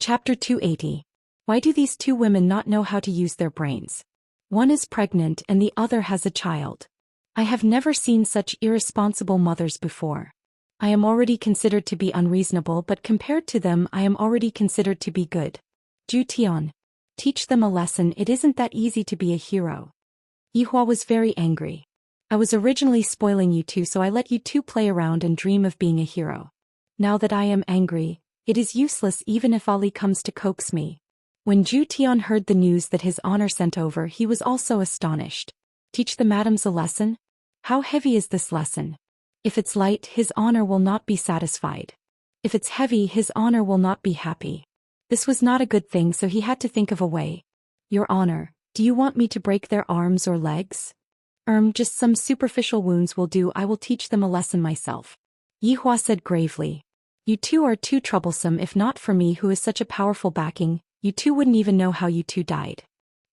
Chapter 280. Why do these two women not know how to use their brains? One is pregnant and the other has a child. I have never seen such irresponsible mothers before. I am already considered to be unreasonable, but compared to them I am already considered to be good. Zhou Xian. Teach them a lesson, it isn't that easy to be a hero. Yihua was very angry. I was originally spoiling you two, so I let you two play around and dream of being a hero. Now that I am angry, it is useless even if Ali comes to coax me. When Zhou Xian heard the news that his honor sent over, he was also astonished. Teach the madams a lesson? How heavy is this lesson? If it's light, his honor will not be satisfied. If it's heavy, his honor will not be happy. This was not a good thing, so he had to think of a way. Your honor, do you want me to break their arms or legs? Just some superficial wounds will do, I will teach them a lesson myself. Yihua said gravely. You two are too troublesome. If not for me, who is such a powerful backing, you two wouldn't even know how you two died.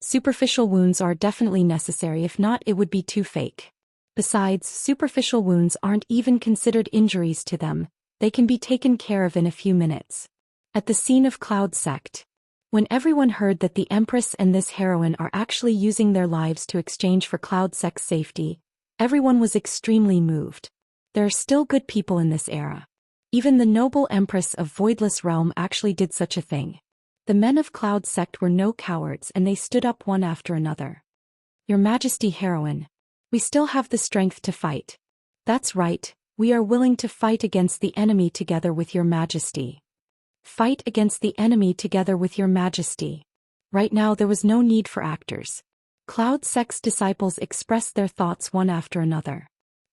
Superficial wounds are definitely necessary, if not it would be too fake. Besides, superficial wounds aren't even considered injuries to them, they can be taken care of in a few minutes. At the scene of Cloud Sect. When everyone heard that the Empress and this heroine are actually using their lives to exchange for Cloud Sect's safety, everyone was extremely moved. There are still good people in this era. Even the noble Empress of Voidless Realm actually did such a thing. The men of Cloud Sect were no cowards and they stood up one after another. Your Majesty, heroine. We still have the strength to fight. That's right, we are willing to fight against the enemy together with your Majesty. Fight against the enemy together with your Majesty. Right now there was no need for actors. Cloud Sect's disciples expressed their thoughts one after another.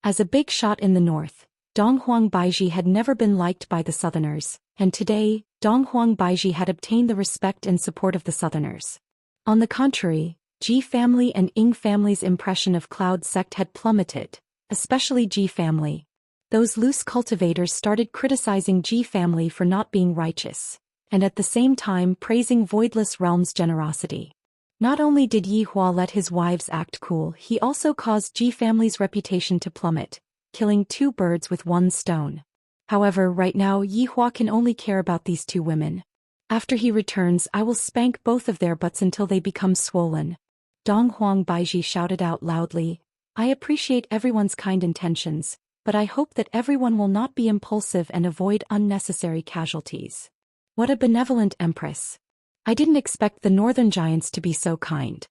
As a big shot in the north, Donghuang Baiji had never been liked by the Southerners, and today, Donghuang Baiji had obtained the respect and support of the Southerners. On the contrary, Ji family and Ying family's impression of Cloud Sect had plummeted, especially Ji family. Those loose cultivators started criticizing Ji family for not being righteous, and at the same time praising Voidless Realm's generosity. Not only did Yihua let his wives act cool, he also caused Ji family's reputation to plummet, killing two birds with one stone. However, right now Yihua can only care about these two women. After he returns, I will spank both of their butts until they become swollen. Donghuang Baiji shouted out loudly, I appreciate everyone's kind intentions, but I hope that everyone will not be impulsive and avoid unnecessary casualties. What a benevolent empress. I didn't expect the northern giants to be so kind.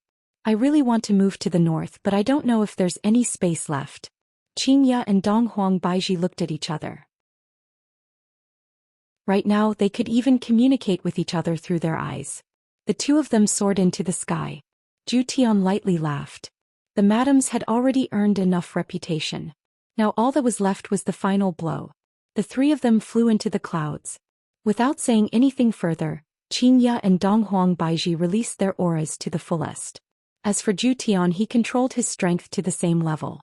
I really want to move to the north, but I don't know if there's any space left. Xianxia and Donghuang Baiji looked at each other. Right now they could even communicate with each other through their eyes. The two of them soared into the sky. Zhou Xian lightly laughed. The madams had already earned enough reputation. Now all that was left was the final blow. The three of them flew into the clouds. Without saying anything further, Xianxia and Donghuang Baiji released their auras to the fullest. As for Zhou Xian, he controlled his strength to the same level.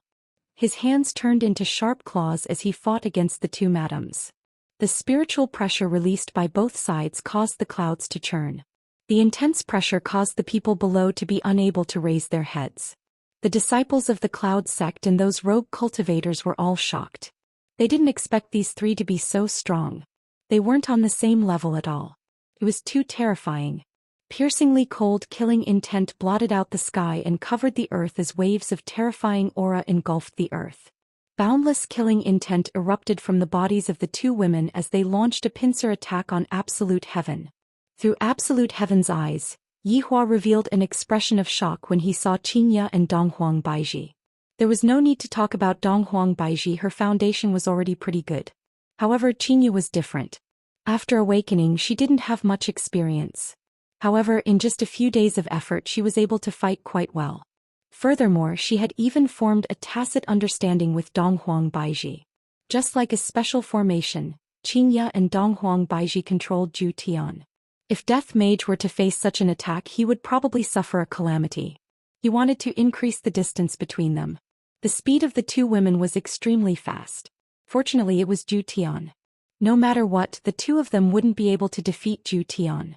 His hands turned into sharp claws as he fought against the two madams. The spiritual pressure released by both sides caused the clouds to churn. The intense pressure caused the people below to be unable to raise their heads. The disciples of the Cloud Sect and those rogue cultivators were all shocked. They didn't expect these three to be so strong. They weren't on the same level at all. It was too terrifying. Piercingly cold, killing intent blotted out the sky and covered the earth as waves of terrifying aura engulfed the earth. Boundless killing intent erupted from the bodies of the two women as they launched a pincer attack on Absolute Heaven. Through Absolute Heaven's eyes, Yihua revealed an expression of shock when he saw Xianxia and Donghuang Baiji. There was no need to talk about Donghuang Baiji, her foundation was already pretty good. However, Xianxia was different. After awakening, she didn't have much experience. However, in just a few days of effort she was able to fight quite well. Furthermore, she had even formed a tacit understanding with Donghuang Baiji. Just like a special formation, Xianxia and Donghuang Baiji controlled Zhou Xian. If Death Mage were to face such an attack, he would probably suffer a calamity. He wanted to increase the distance between them. The speed of the two women was extremely fast. Fortunately, it was Zhou Xian. No matter what, the two of them wouldn't be able to defeat Zhou Xian.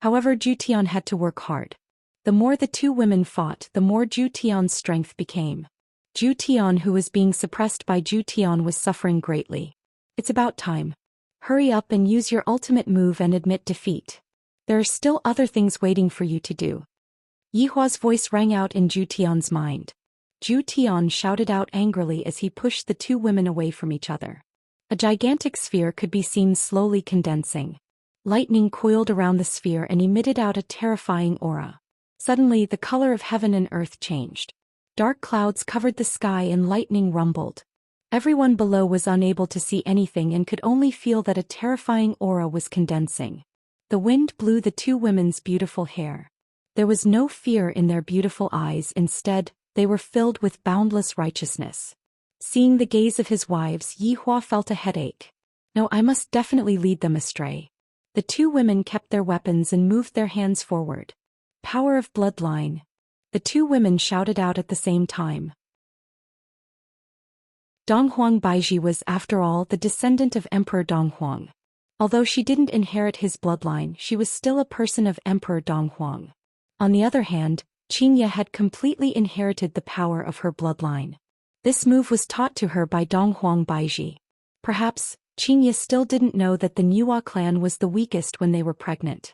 However, Zhou Xian had to work hard. The more the two women fought, the more Zhou Xian's strength became. Zhou Xian, who was being suppressed by Zhou Xian, was suffering greatly. It's about time. Hurry up and use your ultimate move and admit defeat. There are still other things waiting for you to do. Yihua's voice rang out in Zhu Tian's mind. Zhu Tian shouted out angrily as he pushed the two women away from each other. A gigantic sphere could be seen slowly condensing. Lightning coiled around the sphere and emitted out a terrifying aura. Suddenly, the color of heaven and earth changed. Dark clouds covered the sky and lightning rumbled. Everyone below was unable to see anything and could only feel that a terrifying aura was condensing. The wind blew the two women's beautiful hair. There was no fear in their beautiful eyes, instead, they were filled with boundless righteousness. Seeing the gaze of his wives, Yihua felt a headache. No, I must definitely lead them astray. The two women kept their weapons and moved their hands forward. Power of bloodline. The two women shouted out at the same time. Donghuang Baizhi was, after all, the descendant of Emperor Donghuang. Although she didn't inherit his bloodline, she was still a person of Emperor Donghuang. On the other hand, Xianxia had completely inherited the power of her bloodline. This move was taught to her by Donghuang Baizhi. Perhaps, Xianxia still didn't know that the Nuwa clan was the weakest when they were pregnant.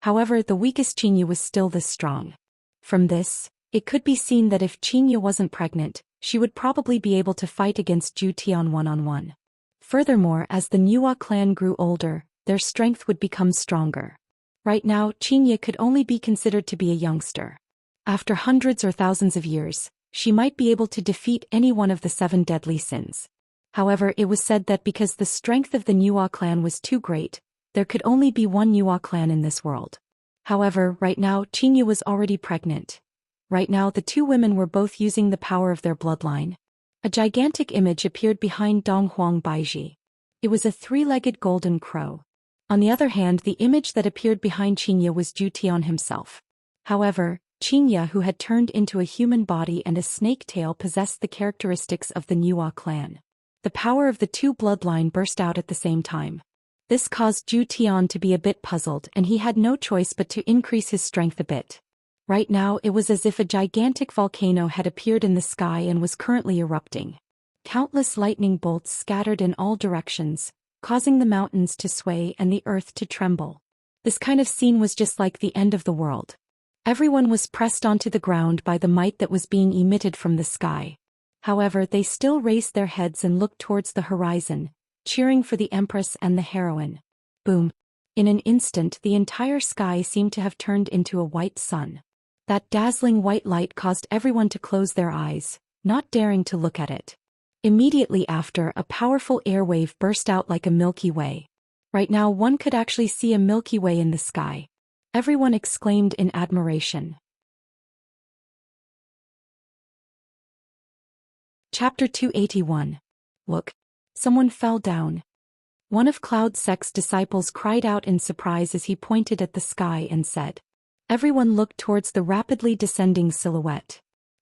However, the weakest Xianxia was still this strong. From this, it could be seen that if Xianxia wasn't pregnant, she would probably be able to fight against Zhu Tian one-on-one. Furthermore, as the Nuwa clan grew older, their strength would become stronger. Right now, Xianxia could only be considered to be a youngster. After hundreds or thousands of years, she might be able to defeat any one of the 7 deadly sins. However, it was said that because the strength of the Nuwa clan was too great, there could only be one Nuwa clan in this world. However, right now, Xianxia was already pregnant. Right now, the two women were both using the power of their bloodline. A gigantic image appeared behind Donghuang Baizhi. It was a 3-legged golden crow. On the other hand, the image that appeared behind Xianxia was Zhu Tian himself. However, Xianxia, who had turned into a human body and a snake tail, possessed the characteristics of the Nuwa clan. The power of the two bloodline burst out at the same time. This caused Zhu Tian to be a bit puzzled, and he had no choice but to increase his strength a bit. Right now, it was as if a gigantic volcano had appeared in the sky and was currently erupting. Countless lightning bolts scattered in all directions, causing the mountains to sway and the earth to tremble. This kind of scene was just like the end of the world. Everyone was pressed onto the ground by the might that was being emitted from the sky. However, they still raised their heads and looked towards the horizon, cheering for the Empress and the heroine. Boom! In an instant, the entire sky seemed to have turned into a white sun. That dazzling white light caused everyone to close their eyes, not daring to look at it. Immediately after, a powerful airwave burst out like a Milky Way. Right now, one could actually see a Milky Way in the sky. Everyone exclaimed in admiration. Chapter 281. Look! Someone fell down. One of Cloud Sect's disciples cried out in surprise as he pointed at the sky and said. Everyone looked towards the rapidly descending silhouette.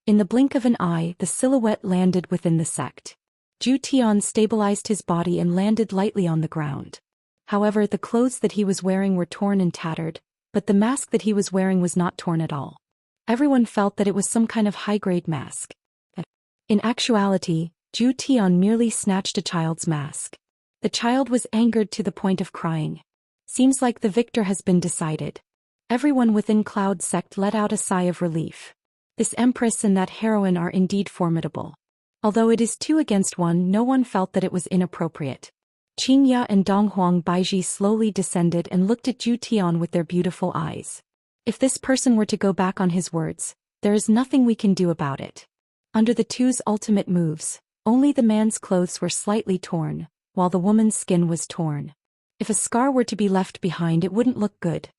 In the blink of an eye, the silhouette landed within the sect. Zhu Tian stabilized his body and landed lightly on the ground. However, the clothes that he was wearing were torn and tattered, but the mask that he was wearing was not torn at all. Everyone felt that it was some kind of high-grade mask. In actuality, Zhu Tian merely snatched a child's mask. The child was angered to the point of crying. Seems like the victor has been decided. Everyone within Cloud Sect let out a sigh of relief. This Empress and that heroine are indeed formidable. Although it is 2 against 1, no one felt that it was inappropriate. Xianxia and Donghuang Baizhi slowly descended and looked at Zhu Tian with their beautiful eyes. If this person were to go back on his words, there is nothing we can do about it. Under the two's ultimate moves, only the man's clothes were slightly torn, while the woman's skin was torn. If a scar were to be left behind, it wouldn't look good.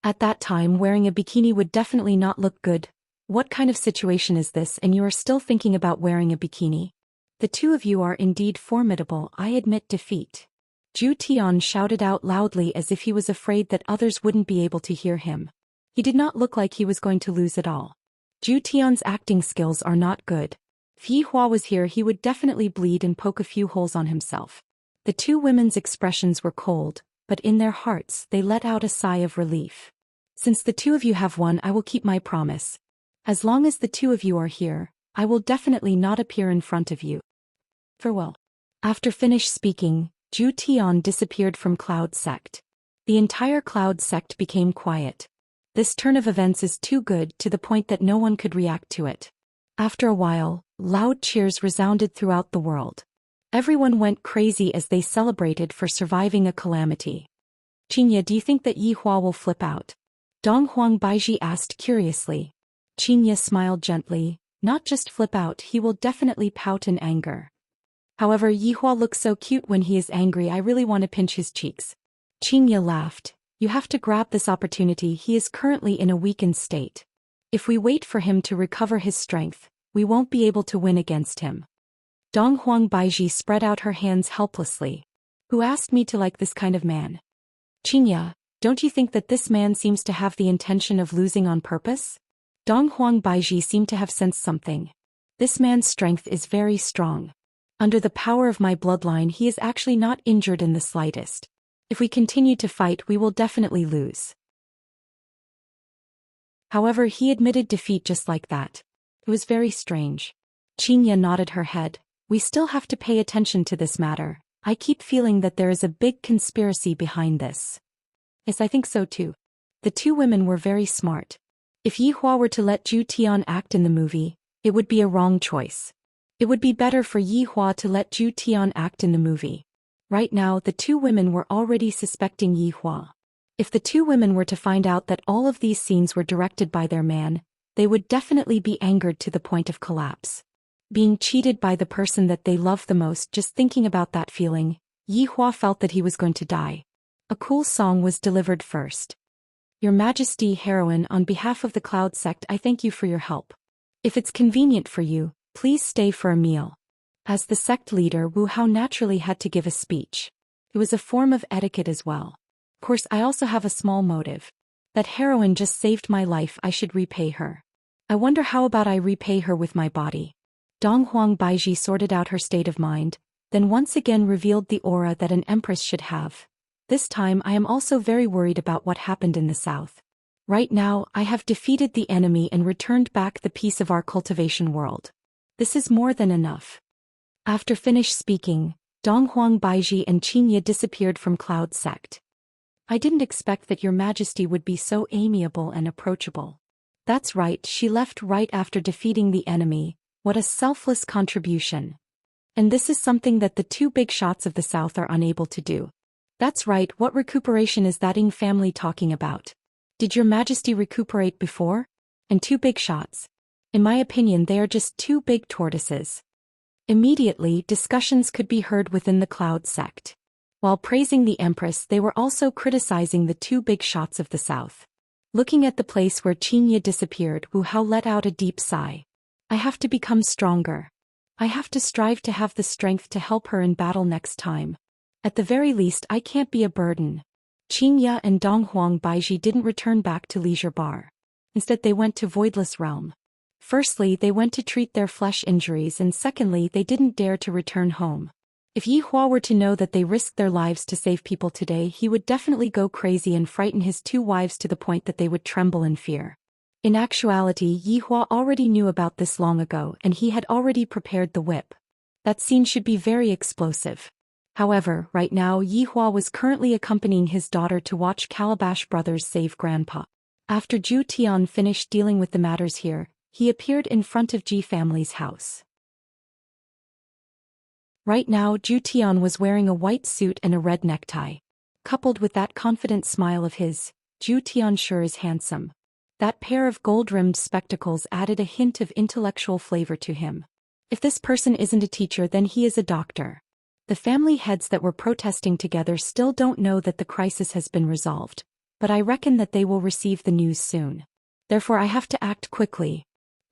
At that time, wearing a bikini would definitely not look good. What kind of situation is this, and you are still thinking about wearing a bikini? The two of you are indeed formidable, I admit defeat. Zhu Tian shouted out loudly as if he was afraid that others wouldn't be able to hear him. He did not look like he was going to lose at all. Zhu Tian's acting skills are not good. If Yihua was here, he would definitely bleed and poke a few holes on himself. The two women's expressions were cold, but in their hearts they let out a sigh of relief. Since the two of you have won, I will keep my promise. As long as the two of you are here, I will definitely not appear in front of you. Farewell. After finished speaking, Zhu Tian disappeared from Cloud Sect. The entire Cloud sect became quiet. This turn of events is too good to the point that no one could react to it. After a while, loud cheers resounded throughout the world. Everyone went crazy as they celebrated for surviving a calamity. Xianxia, do you think that Yi Hua will flip out? Dong Huang Baiji asked curiously. Xianxia smiled gently. Not just flip out, he will definitely pout in anger. However, Yi Hua looks so cute when he is angry, I really want to pinch his cheeks. Xianxia laughed. You have to grab this opportunity, he is currently in a weakened state. If we wait for him to recover his strength, we won't be able to win against him. Dong Huang Baiji spread out her hands helplessly. Who asked me to like this kind of man? Xianxia, don't you think that this man seems to have the intention of losing on purpose? Dong Huang Baiji seemed to have sensed something. This man's strength is very strong. Under the power of my bloodline, he is actually not injured in the slightest. If we continue to fight, we will definitely lose. However, he admitted defeat just like that. It was very strange. Xianxia nodded her head. We still have to pay attention to this matter. I keep feeling that there is a big conspiracy behind this. Yes, I think so too. The two women were very smart. If Yi Hua were to let Zhou Xian act in the movie, it would be a wrong choice. It would be better for Yi Hua to let Zhou Xian act in the movie. Right now, the two women were already suspecting Yi Hua. If the two women were to find out that all of these scenes were directed by their man, they would definitely be angered to the point of collapse. Being cheated by the person that they love the most, just thinking about that feeling, Yi Hua felt that he was going to die. A cool song was delivered first. Your Majesty, heroine, on behalf of the Cloud sect, I thank you for your help. If it's convenient for you, please stay for a meal. As the sect leader, Wu Hao naturally had to give a speech. It was a form of etiquette as well. Of course, I also have a small motive. That heroine just saved my life, I should repay her. I wonder how about I repay her with my body. Dong Huang Baiji sorted out her state of mind, then once again revealed the aura that an empress should have. This time I am also very worried about what happened in the south. Right now, I have defeated the enemy and returned back the peace of our cultivation world. This is more than enough. After finished speaking, Dong Huang Baiji and Xianxia disappeared from Cloud sect. I didn't expect that your Majesty would be so amiable and approachable. That's right, she left right after defeating the enemy. What a selfless contribution. And this is something that the two big shots of the south are unable to do. That's right, what recuperation is that Ing family talking about? Did your Majesty recuperate before? And two big shots? In my opinion, they are just two big tortoises. Immediately, discussions could be heard within the Cloud sect. While praising the Empress, they were also criticizing the two big shots of the south. Looking at the place where Xianxia disappeared, Wu Hao let out a deep sigh. I have to become stronger. I have to strive to have the strength to help her in battle next time. At the very least, I can't be a burden. Xianxia and Dong Huang Baiji didn't return back to Leisure Bar. Instead, they went to Voidless Realm. Firstly, they went to treat their flesh injuries, and secondly, they didn't dare to return home. If Yi Hua were to know that they risked their lives to save people today, he would definitely go crazy and frighten his two wives to the point that they would tremble in fear. In actuality, Yi Hua already knew about this long ago, and he had already prepared the whip. That scene should be very explosive. However, right now Yi Hua was currently accompanying his daughter to watch Calabash Brothers save Grandpa. After Zhou Xian finished dealing with the matters here, he appeared in front of Ji family's house. Right now Zhou Xian was wearing a white suit and a red necktie. Coupled with that confident smile of his, Zhou Xian sure is handsome. That pair of gold-rimmed spectacles added a hint of intellectual flavor to him. If this person isn't a teacher, then he is a doctor. The family heads that were protesting together still don't know that the crisis has been resolved, but I reckon that they will receive the news soon. Therefore I have to act quickly.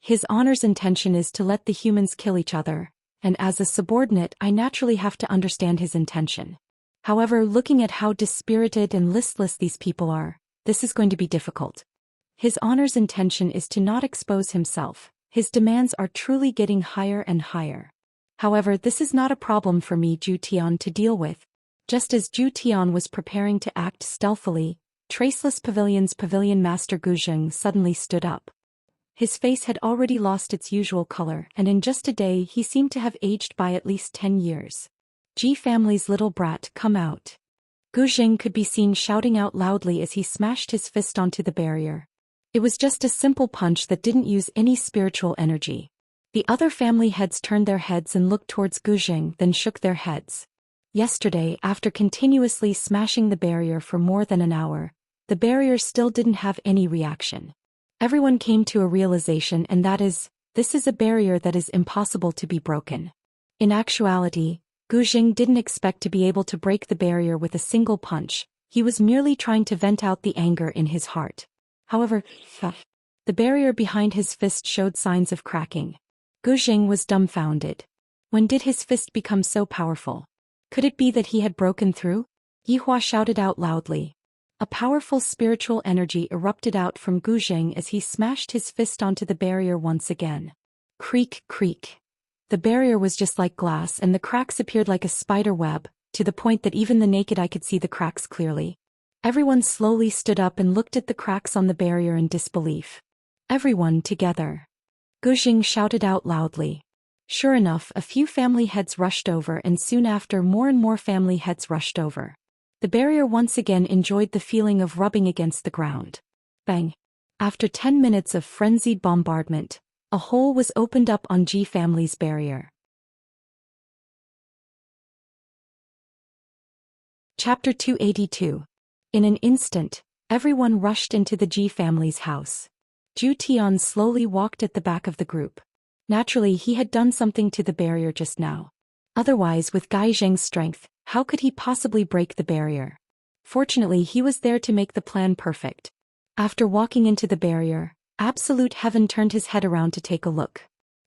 His honor's intention is to let the humans kill each other, and as a subordinate I naturally have to understand his intention. However, looking at how dispirited and listless these people are, this is going to be difficult. His honor's intention is to not expose himself. His demands are truly getting higher and higher. However, this is not a problem for me, Zhou Xian, to deal with. Just as Zhou Xian was preparing to act stealthily, Traceless Pavilion's Pavilion Master Guzheng suddenly stood up. His face had already lost its usual color, and in just a day he seemed to have aged by at least 10 years. Ji family's little brat, come out. Gu Jing could be seen shouting out loudly as he smashed his fist onto the barrier. It was just a simple punch that didn't use any spiritual energy. The other family heads turned their heads and looked towards Gu Jing, then shook their heads. Yesterday, after continuously smashing the barrier for more than an hour, the barrier still didn't have any reaction. Everyone came to a realization, and that is, this is a barrier that is impossible to be broken. In actuality, Gu Jing didn't expect to be able to break the barrier with a single punch. He was merely trying to vent out the anger in his heart. However, the barrier behind his fist showed signs of cracking. Gu Jing was dumbfounded. When did his fist become so powerful? Could it be that he had broken through? Yihua shouted out loudly. A powerful spiritual energy erupted out from Gu Jing as he smashed his fist onto the barrier once again. Creak, creak. The barrier was just like glass, and the cracks appeared like a spider web, to the point that even the naked eye could see the cracks clearly. Everyone slowly stood up and looked at the cracks on the barrier in disbelief. Everyone together. Gu Jing shouted out loudly. Sure enough, a few family heads rushed over, and soon after more and more family heads rushed over. The barrier once again enjoyed the feeling of rubbing against the ground. Bang! After 10 minutes of frenzied bombardment, a hole was opened up on Ji family's barrier. Chapter 282. In an instant, everyone rushed into the Ji family's house. Zhu Tian slowly walked at the back of the group. Naturally, he had done something to the barrier just now. Otherwise, with Gai Zheng's strength, how could he possibly break the barrier? Fortunately, he was there to make the plan perfect. After walking into the barrier, Absolute Heaven turned his head around to take a look.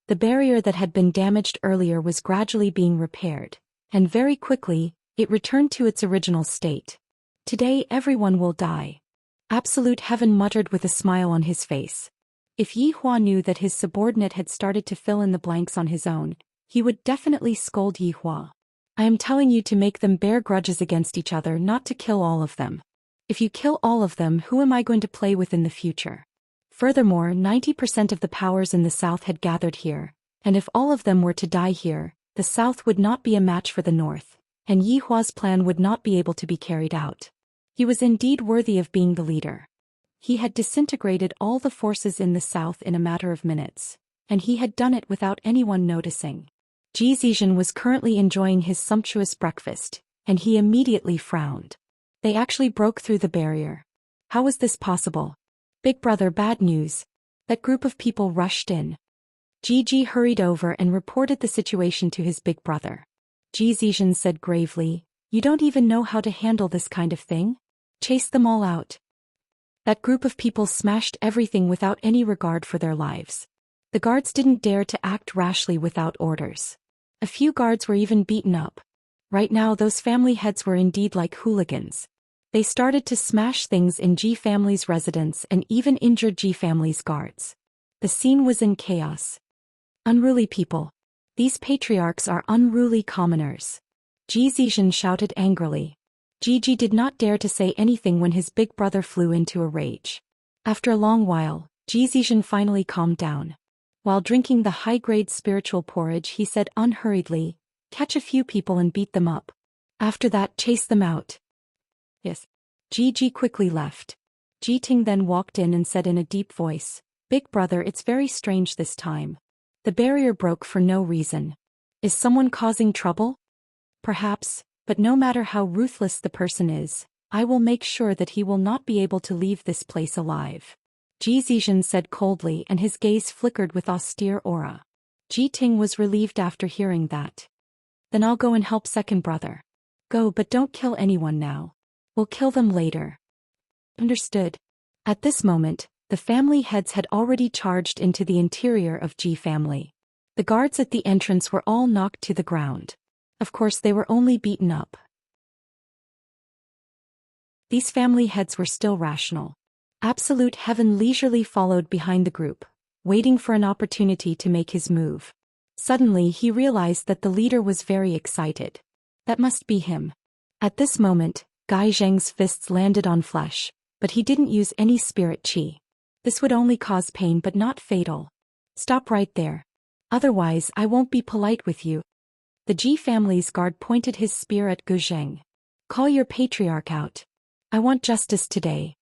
The barrier that had been damaged earlier was gradually being repaired, and very quickly, it returned to its original state. Today everyone will die. Absolute Heaven muttered with a smile on his face. If Yihua knew that his subordinate had started to fill in the blanks on his own, he would definitely scold Yihua. I am telling you to make them bear grudges against each other, not to kill all of them. If you kill all of them, who am I going to play with in the future? Furthermore, 90% of the powers in the south had gathered here, and if all of them were to die here, the south would not be a match for the north, and Yihua's plan would not be able to be carried out. He was indeed worthy of being the leader. He had disintegrated all the forces in the south in a matter of minutes, and he had done it without anyone noticing. Ji Zizhen was currently enjoying his sumptuous breakfast, and he immediately frowned. They actually broke through the barrier. How was this possible? Big brother, bad news. That group of people rushed in. Ji hurried over and reported the situation to his big brother. Ji Zizhen said gravely, "You don't even know how to handle this kind of thing? Chase them all out." That group of people smashed everything without any regard for their lives. The guards didn't dare to act rashly without orders. A few guards were even beaten up. Right now those family heads were indeed like hooligans. They started to smash things in Ji family's residence and even injured Ji family's guards. The scene was in chaos. Unruly people. These patriarchs are unruly commoners. Ji Zizhen shouted angrily. Ji did not dare to say anything when his big brother flew into a rage. After a long while, Ji Zizhen finally calmed down. While drinking the high-grade spiritual porridge, he said unhurriedly, "Catch a few people and beat them up. After that, chase them out." Yes. Ji quickly left. Ji Ting then walked in and said in a deep voice, "Big brother, it's very strange this time. The barrier broke for no reason. Is someone causing trouble? Perhaps, but no matter how ruthless the person is, I will make sure that he will not be able to leave this place alive." Ji Zizhen said coldly, and his gaze flickered with austere aura. Ji Ting was relieved after hearing that. "Then I'll go and help second brother." "Go, but don't kill anyone now. We'll kill them later." "Understood." At this moment, the family heads had already charged into the interior of Ji family. The guards at the entrance were all knocked to the ground. Of course, they were only beaten up. These family heads were still rational. Absolute Heaven leisurely followed behind the group, waiting for an opportunity to make his move. Suddenly he realized that the leader was very excited. That must be him. At this moment, Gai Zheng's fists landed on flesh, but he didn't use any spirit qi. This would only cause pain but not fatal. "Stop right there. Otherwise I won't be polite with you." The Ji family's guard pointed his spear at Gu Zheng. Call your patriarch out. I want justice today.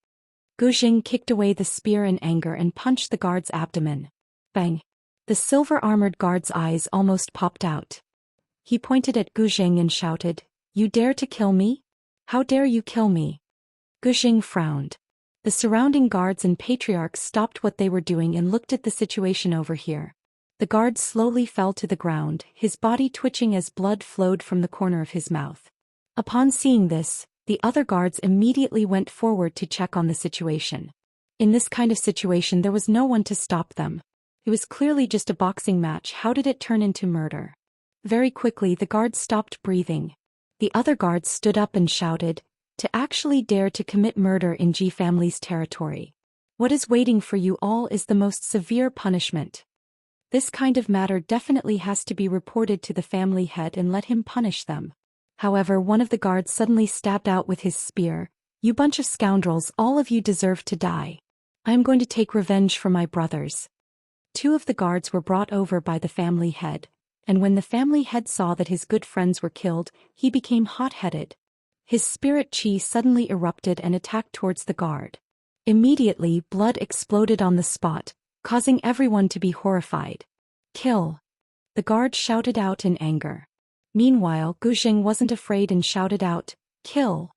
Gu Xing kicked away the spear in anger and punched the guard's abdomen. Bang! The silver-armored guard's eyes almost popped out. He pointed at Gu Xing and shouted, "You dare to kill me? How dare you kill me?" Gu Xing frowned. The surrounding guards and patriarchs stopped what they were doing and looked at the situation over here. The guard slowly fell to the ground, his body twitching as blood flowed from the corner of his mouth. Upon seeing this, the other guards immediately went forward to check on the situation. In this kind of situation there was no one to stop them. It was clearly just a boxing match. How did it turn into murder? Very quickly the guards stopped breathing. The other guards stood up and shouted, "To actually dare to commit murder in Ji family's territory. What is waiting for you all is the most severe punishment. This kind of matter definitely has to be reported to the family head and let him punish them." However, one of the guards suddenly stabbed out with his spear. "You bunch of scoundrels, all of you deserve to die. I am going to take revenge for my brothers." Two of the guards were brought over by the family head, and when the family head saw that his good friends were killed, he became hot-headed. His spirit chi suddenly erupted and attacked towards the guard. Immediately, blood exploded on the spot, causing everyone to be horrified. "Kill!" the guard shouted out in anger. Meanwhile, Gu Xing wasn't afraid and shouted out, "Kill!"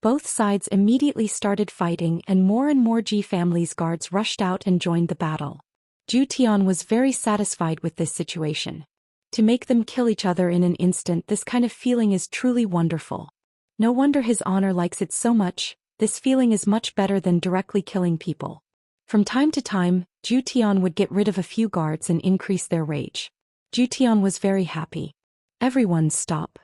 Both sides immediately started fighting and more Ji family's guards rushed out and joined the battle. Zhu Tian was very satisfied with this situation. To make them kill each other in an instant, this kind of feeling is truly wonderful. No wonder his honor likes it so much. This feeling is much better than directly killing people. From time to time, Zhu Tian would get rid of a few guards and increase their rage. Zhu Tian was very happy. Everyone stop.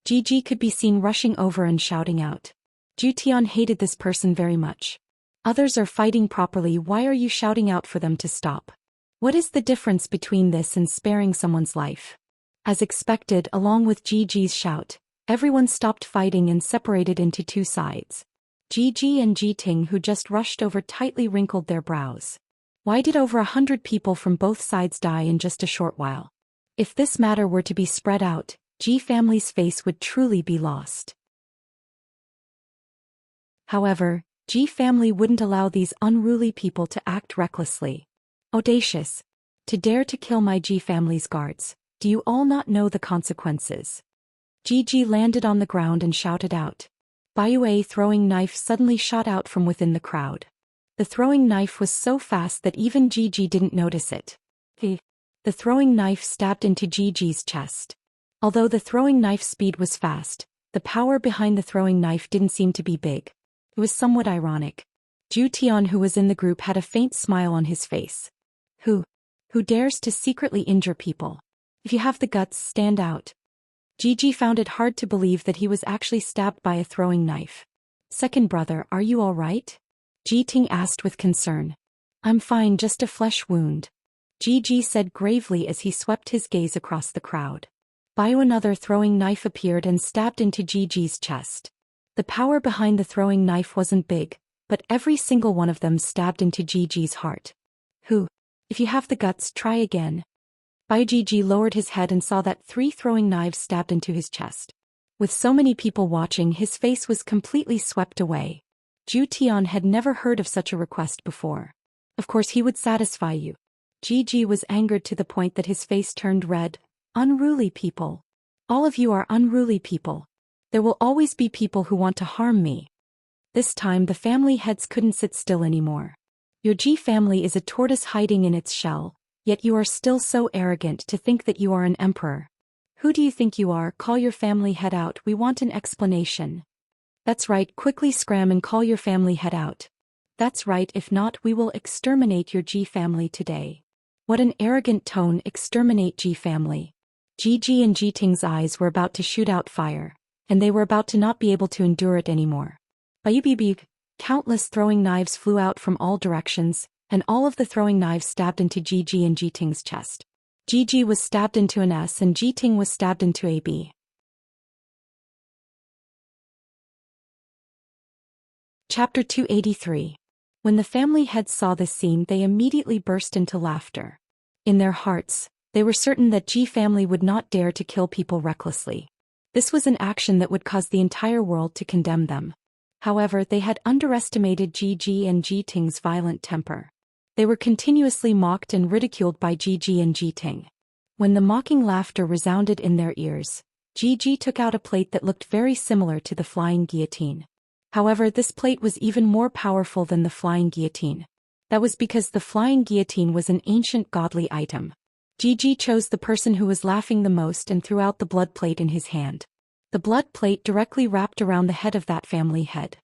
Ji could be seen rushing over and shouting out. Zhu Tian hated this person very much. Others are fighting properly, why are you shouting out for them to stop? What is the difference between this and sparing someone's life? As expected, along with Ji's shout, everyone stopped fighting and separated into two sides. Ji and Jiting, who just rushed over, tightly wrinkled their brows. Why did over 100 people from both sides die in just a short while? If this matter were to be spread out, Ji family's face would truly be lost. However, Ji family wouldn't allow these unruly people to act recklessly. Audacious! To dare to kill my Ji family's guards, do you all not know the consequences? Ji landed on the ground and shouted out. Baiyu throwing knife suddenly shot out from within the crowd. The throwing knife was so fast that even Ji didn't notice it. The throwing knife stabbed into Ji's chest. Although the throwing knife's speed was fast, the power behind the throwing knife didn't seem to be big. It was somewhat ironic. Zhu Tian, who was in the group, had a faint smile on his face. Who dares to secretly injure people? If you have the guts, stand out. Ji found it hard to believe that he was actually stabbed by a throwing knife. Second brother, are you all right? Jiting asked with concern. I'm fine, just a flesh wound. Ji said gravely as he swept his gaze across the crowd. Baiyu, another throwing knife appeared and stabbed into Ji's chest. The power behind the throwing knife wasn't big, but every single one of them stabbed into Ji's heart. If you have the guts, try again. Baiyu lowered his head and saw that 3 throwing knives stabbed into his chest. With so many people watching, his face was completely swept away. Zhu Tian had never heard of such a request before. Of course he would satisfy you. Ji was angered to the point that his face turned red. Unruly people. All of you are unruly people. There will always be people who want to harm me. This time the family heads couldn't sit still anymore. Your Ji family is a tortoise hiding in its shell, yet you are still so arrogant to think that you are an emperor. Who do you think you are? Call your family head out, we want an explanation. That's right, quickly scram and call your family head out. That's right, if not we will exterminate your Ji family today. What an arrogant tone, exterminate Ji family. Ji and Jiting's eyes were about to shoot out fire, and they were about to not be able to endure it anymore. Baiyu, countless throwing knives flew out from all directions, and all of the throwing knives stabbed into Ji and Jiting's chest. Ji was stabbed into an S and Jiting was stabbed into a B. Chapter 283. When the family heads saw this scene, they immediately burst into laughter. In their hearts, they were certain that Ji family would not dare to kill people recklessly. This was an action that would cause the entire world to condemn them. However, they had underestimated Ji and Jiting's violent temper. They were continuously mocked and ridiculed by Ji and Jiting. When the mocking laughter resounded in their ears, Ji took out a plate that looked very similar to the flying guillotine. However, this plate was even more powerful than the flying guillotine. That was because the flying guillotine was an ancient godly item. Ji chose the person who was laughing the most and threw out the blood plate in his hand. The blood plate directly wrapped around the head of that family head.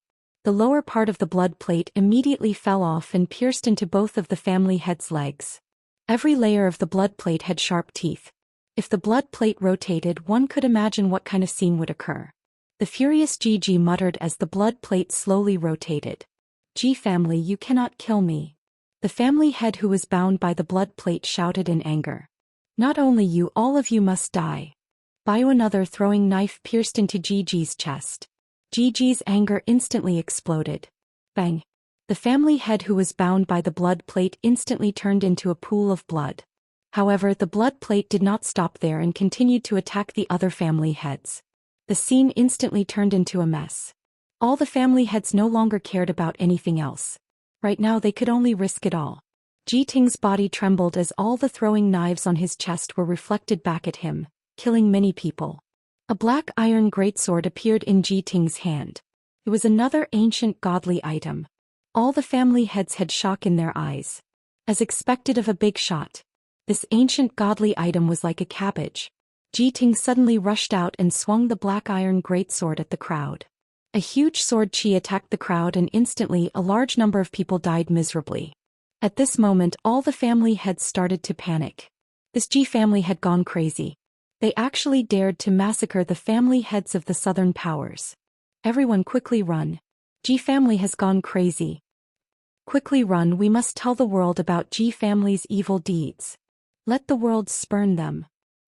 The lower part of the blood plate immediately fell off and pierced into both of the family head's legs. Every layer of the blood plate had sharp teeth. If the blood plate rotated, one could imagine what kind of scene would occur. The furious Ji muttered as the blood plate slowly rotated. "Ji family, you cannot kill me." The family head who was bound by the blood plate shouted in anger. "Not only you, all of you must die." Another throwing knife pierced into Ji's chest. Ji's anger instantly exploded. Bang! The family head who was bound by the blood plate instantly turned into a pool of blood. However, the blood plate did not stop there and continued to attack the other family heads. The scene instantly turned into a mess. All the family heads no longer cared about anything else. Right now they could only risk it all. Jiting's body trembled as all the throwing knives on his chest were reflected back at him, killing many people. A black iron greatsword appeared in Jiting's hand. It was another ancient godly item. All the family heads had shock in their eyes. As expected of a big shot, this ancient godly item was like a cabbage. Jiting suddenly rushed out and swung the black iron greatsword at the crowd. A huge sword chi attacked the crowd and instantly a large number of people died miserably. At this moment all the family heads started to panic. This Ji family had gone crazy. They actually dared to massacre the family heads of the southern powers. "Everyone quickly run. Ji family has gone crazy. Quickly run, we must tell the world about Ji family's evil deeds. Let the world spurn them."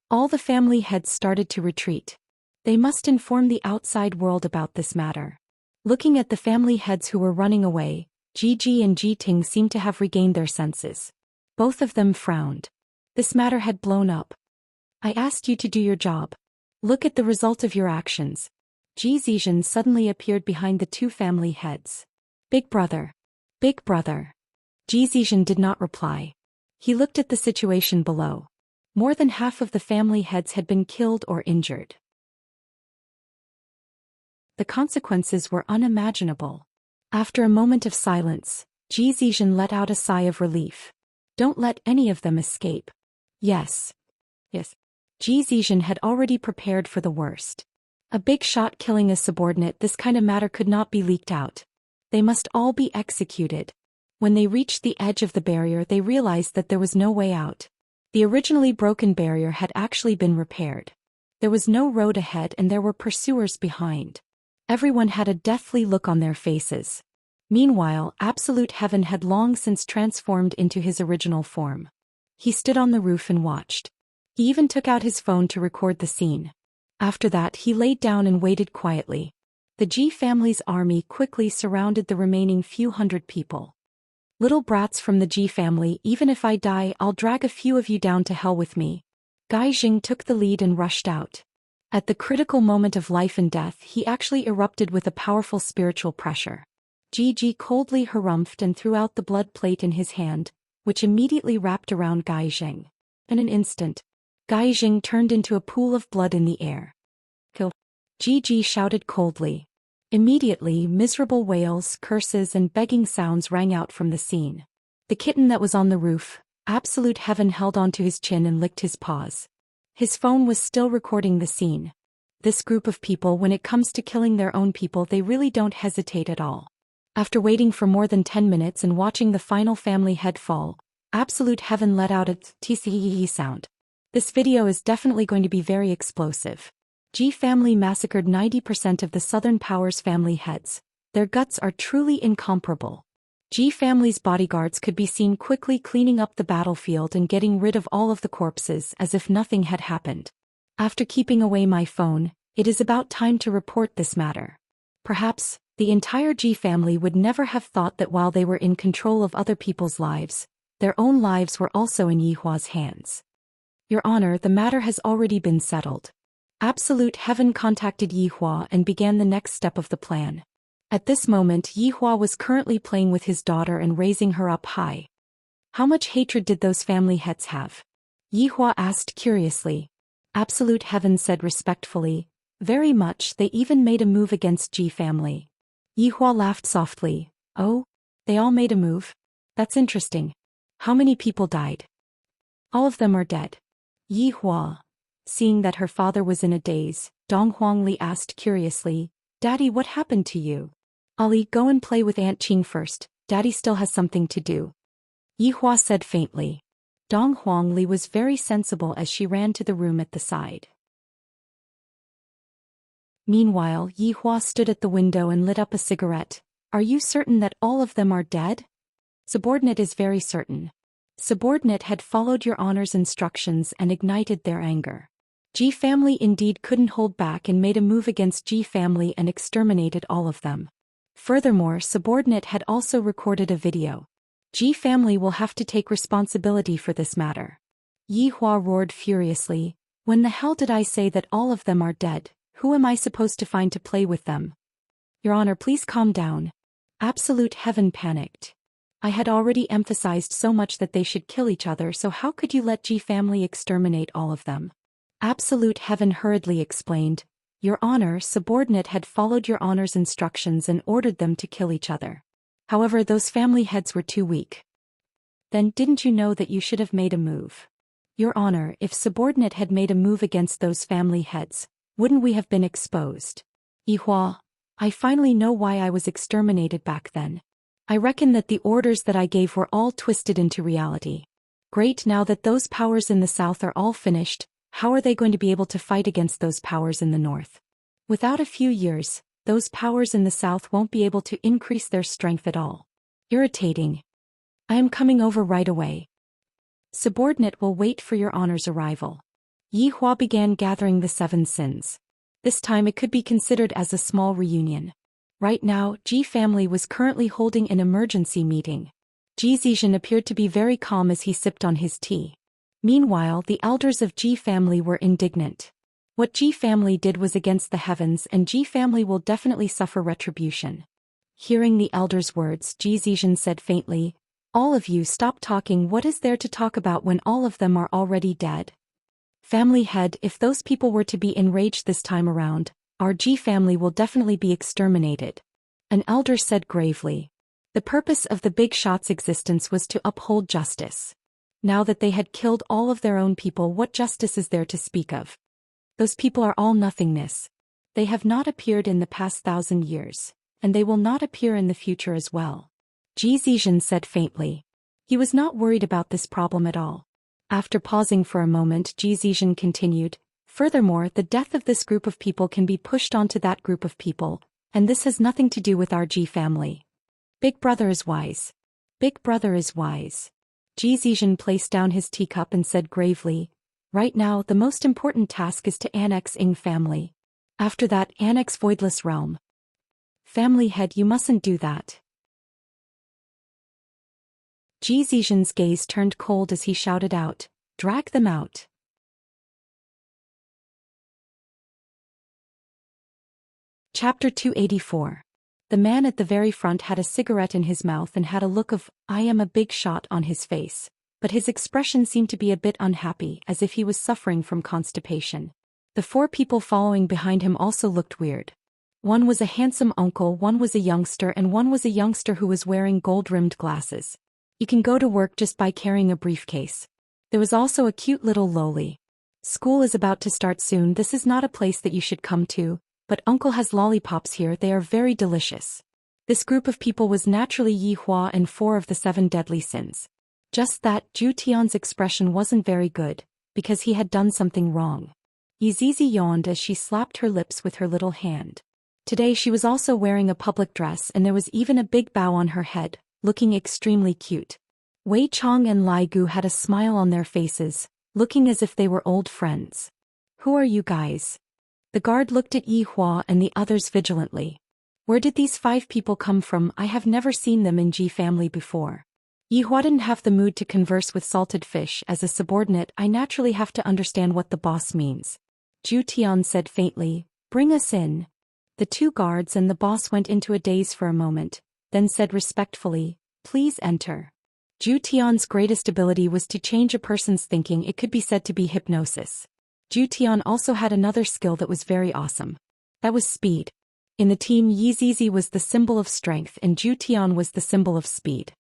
All the family heads started to retreat. They must inform the outside world about this matter. Looking at the family heads who were running away, Ji and Jiting seemed to have regained their senses. Both of them frowned. This matter had blown up. "I asked you to do your job. Look at the result of your actions." Ji Zixian suddenly appeared behind the two family heads. "Big brother. Big brother." Ji Zixian did not reply. He looked at the situation below. More than half of the family heads had been killed or injured. The consequences were unimaginable. After a moment of silence, Ji Zixian let out a sigh of relief. "Don't let any of them escape." Yes. Ji Zixian had already prepared for the worst. A big shot killing a subordinate, this kind of matter could not be leaked out. They must all be executed. When they reached the edge of the barrier, they realized that there was no way out. The originally broken barrier had actually been repaired. There was no road ahead and there were pursuers behind. Everyone had a deathly look on their faces. Meanwhile, Absolute Heaven had long since transformed into his original form. He stood on the roof and watched. He even took out his phone to record the scene. After that, he laid down and waited quietly. The Ji family's army quickly surrounded the remaining few hundred people. "Little brats from the Ji family, even if I die, I'll drag a few of you down to hell with me." Gaijing took the lead and rushed out. At the critical moment of life and death, he actually erupted with a powerful spiritual pressure. Ji coldly harumphed and threw out the blood plate in his hand, which immediately wrapped around Gaijing. In an instant, Gaijing turned into a pool of blood in the air. "Kill!" Ji shouted coldly. Immediately, miserable wails, curses and begging sounds rang out from the scene. The kitten that was on the roof, Absolute Heaven, held onto his chin and licked his paws. His phone was still recording the scene. This group of people, when it comes to killing their own people, they really don't hesitate at all. After waiting for more than 10 minutes and watching the final family head fall, Absolute Heaven let out a tee sound. This video is definitely going to be very explosive. Ji family massacred 90% of the Southern Powers family heads. Their guts are truly incomparable. Ji family's bodyguards could be seen quickly cleaning up the battlefield and getting rid of all of the corpses as if nothing had happened. After keeping away my phone, it is about time to report this matter. Perhaps, the entire Ji family would never have thought that while they were in control of other people's lives, their own lives were also in Yihua's hands. Your Honor, the matter has already been settled. Absolute Heaven contacted Yihua and began the next step of the plan. At this moment Yihua was currently playing with his daughter and raising her up high. How much hatred did those family heads have? Yihua asked curiously. Absolute Heaven said respectfully, very much. They even made a move against Ji family. Yihua laughed softly. Oh? They all made a move? That's interesting. How many people died? All of them are dead. Yihua, seeing that her father was in a daze, Dong Huangli asked curiously, Daddy, what happened to you? Ali, go and play with Aunt Qing first, Daddy still has something to do. Yihua said faintly. Dong Huangli was very sensible as she ran to the room at the side. Meanwhile, Yihua stood at the window and lit up a cigarette. Are you certain that all of them are dead? Subordinate is very certain. Subordinate had followed your honor's instructions and ignited their anger. Ji family indeed couldn't hold back and made a move against Ji family and exterminated all of them. Furthermore, subordinate had also recorded a video. Ji family will have to take responsibility for this matter. Yihua roared furiously. When the hell did I say that all of them are dead? Who am I supposed to find to play with them? Your Honor, please calm down. Absolute Heaven panicked. I had already emphasized so much that they should kill each other, so how could you let Ji family exterminate all of them? Absolute Heaven hurriedly explained. Your Honor, subordinate had followed your Honor's instructions and ordered them to kill each other. However, those family heads were too weak. Then didn't you know that you should have made a move? Your Honor, if subordinate had made a move against those family heads, wouldn't we have been exposed? Yihua, I finally know why I was exterminated back then. I reckon that the orders that I gave were all twisted into reality. Great, now that those powers in the south are all finished, how are they going to be able to fight against those powers in the north? Without a few years, those powers in the south won't be able to increase their strength at all. Irritating. I am coming over right away. Subordinate will wait for your Honor's arrival. Yihua began gathering the 7 sins. This time it could be considered as a small reunion. Right now, Ji family was currently holding an emergency meeting. Ji Zizhen appeared to be very calm as he sipped on his tea. Meanwhile, the elders of Ji family were indignant. What Ji family did was against the heavens, and Ji family will definitely suffer retribution. Hearing the elders' words, Ji Zizhen said faintly, all of you stop talking. What is there to talk about when all of them are already dead? Family head, if those people were to be enraged this time around, our Ji family will definitely be exterminated. An elder said gravely. The purpose of the big shot's existence was to uphold justice. Now that they had killed all of their own people, what justice is there to speak of? Those people are all nothingness. They have not appeared in the past 1,000 years, and they will not appear in the future as well. Ji Zizhen said faintly. He was not worried about this problem at all. After pausing for a moment, Ji Zizhen continued, furthermore, the death of this group of people can be pushed onto that group of people, and this has nothing to do with our Ji family. Big brother is wise. Big brother is wise. Ji Zizhen placed down his teacup and said gravely, right now the most important task is to annex Ying family. After that, annex Voidless Realm. Family head, you mustn't do that. Ji Zizhen's gaze turned cold as he shouted out, drag them out. Chapter 284. The man at the very front had a cigarette in his mouth and had a look of, I am a big shot on his face, but his expression seemed to be a bit unhappy, as if he was suffering from constipation. The 4 people following behind him also looked weird. One was a handsome uncle, one was a youngster, and one was a youngster who was wearing gold-rimmed glasses. You can go to work just by carrying a briefcase. There was also a cute little loli. School is about to start soon. This is not a place that you should come to, but uncle has lollipops here. They are very delicious. This group of people was naturally Yihua and 4 of the 7 deadly sins. Just that, Zhu Tian's expression wasn't very good, because he had done something wrong. Yizizi yawned as she slapped her lips with her little hand. Today she was also wearing a public dress, and there was even a big bow on her head, looking extremely cute. Wei Chong and Lai Gu had a smile on their faces, looking as if they were old friends. Who are you guys? The guard looked at Yihua and the others vigilantly. Where did these 5 people come from? I have never seen them in Ji family before. Yihua didn't have the mood to converse with salted fish. As a subordinate, I naturally have to understand what the boss means. Zhu Tian said faintly, "Bring us in." The two guards and the boss went into a daze for a moment, then said respectfully, "Please enter." Zhu Tian's greatest ability was to change a person's thinking. It could be said to be hypnosis. Zhu Tian also had another skill that was very awesome. That was speed. In the team, Yizizi was the symbol of strength and Zhu Tian was the symbol of speed.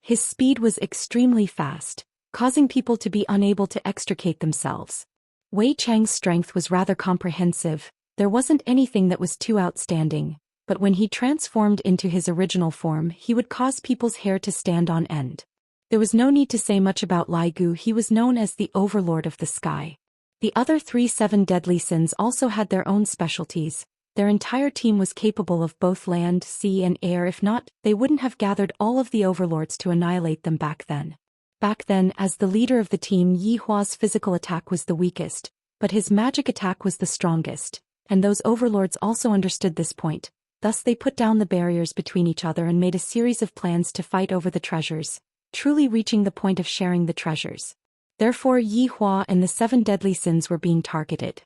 His speed was extremely fast, causing people to be unable to extricate themselves. Wei Chang's strength was rather comprehensive. There wasn't anything that was too outstanding, but when he transformed into his original form, he would cause people's hair to stand on end. There was no need to say much about Lai Gu. He was known as the Overlord of the Sky. The other 3 7 deadly sins also had their own specialties. Their entire team was capable of both land, sea and air. If not, they wouldn't have gathered all of the overlords to annihilate them back then. Back then, as the leader of the team, Yi Hua's physical attack was the weakest, but his magic attack was the strongest, and those overlords also understood this point. Thus they put down the barriers between each other and made a series of plans to fight over the treasures, truly reaching the point of sharing the treasures. Therefore Yi Hua and the 7 deadly sins were being targeted.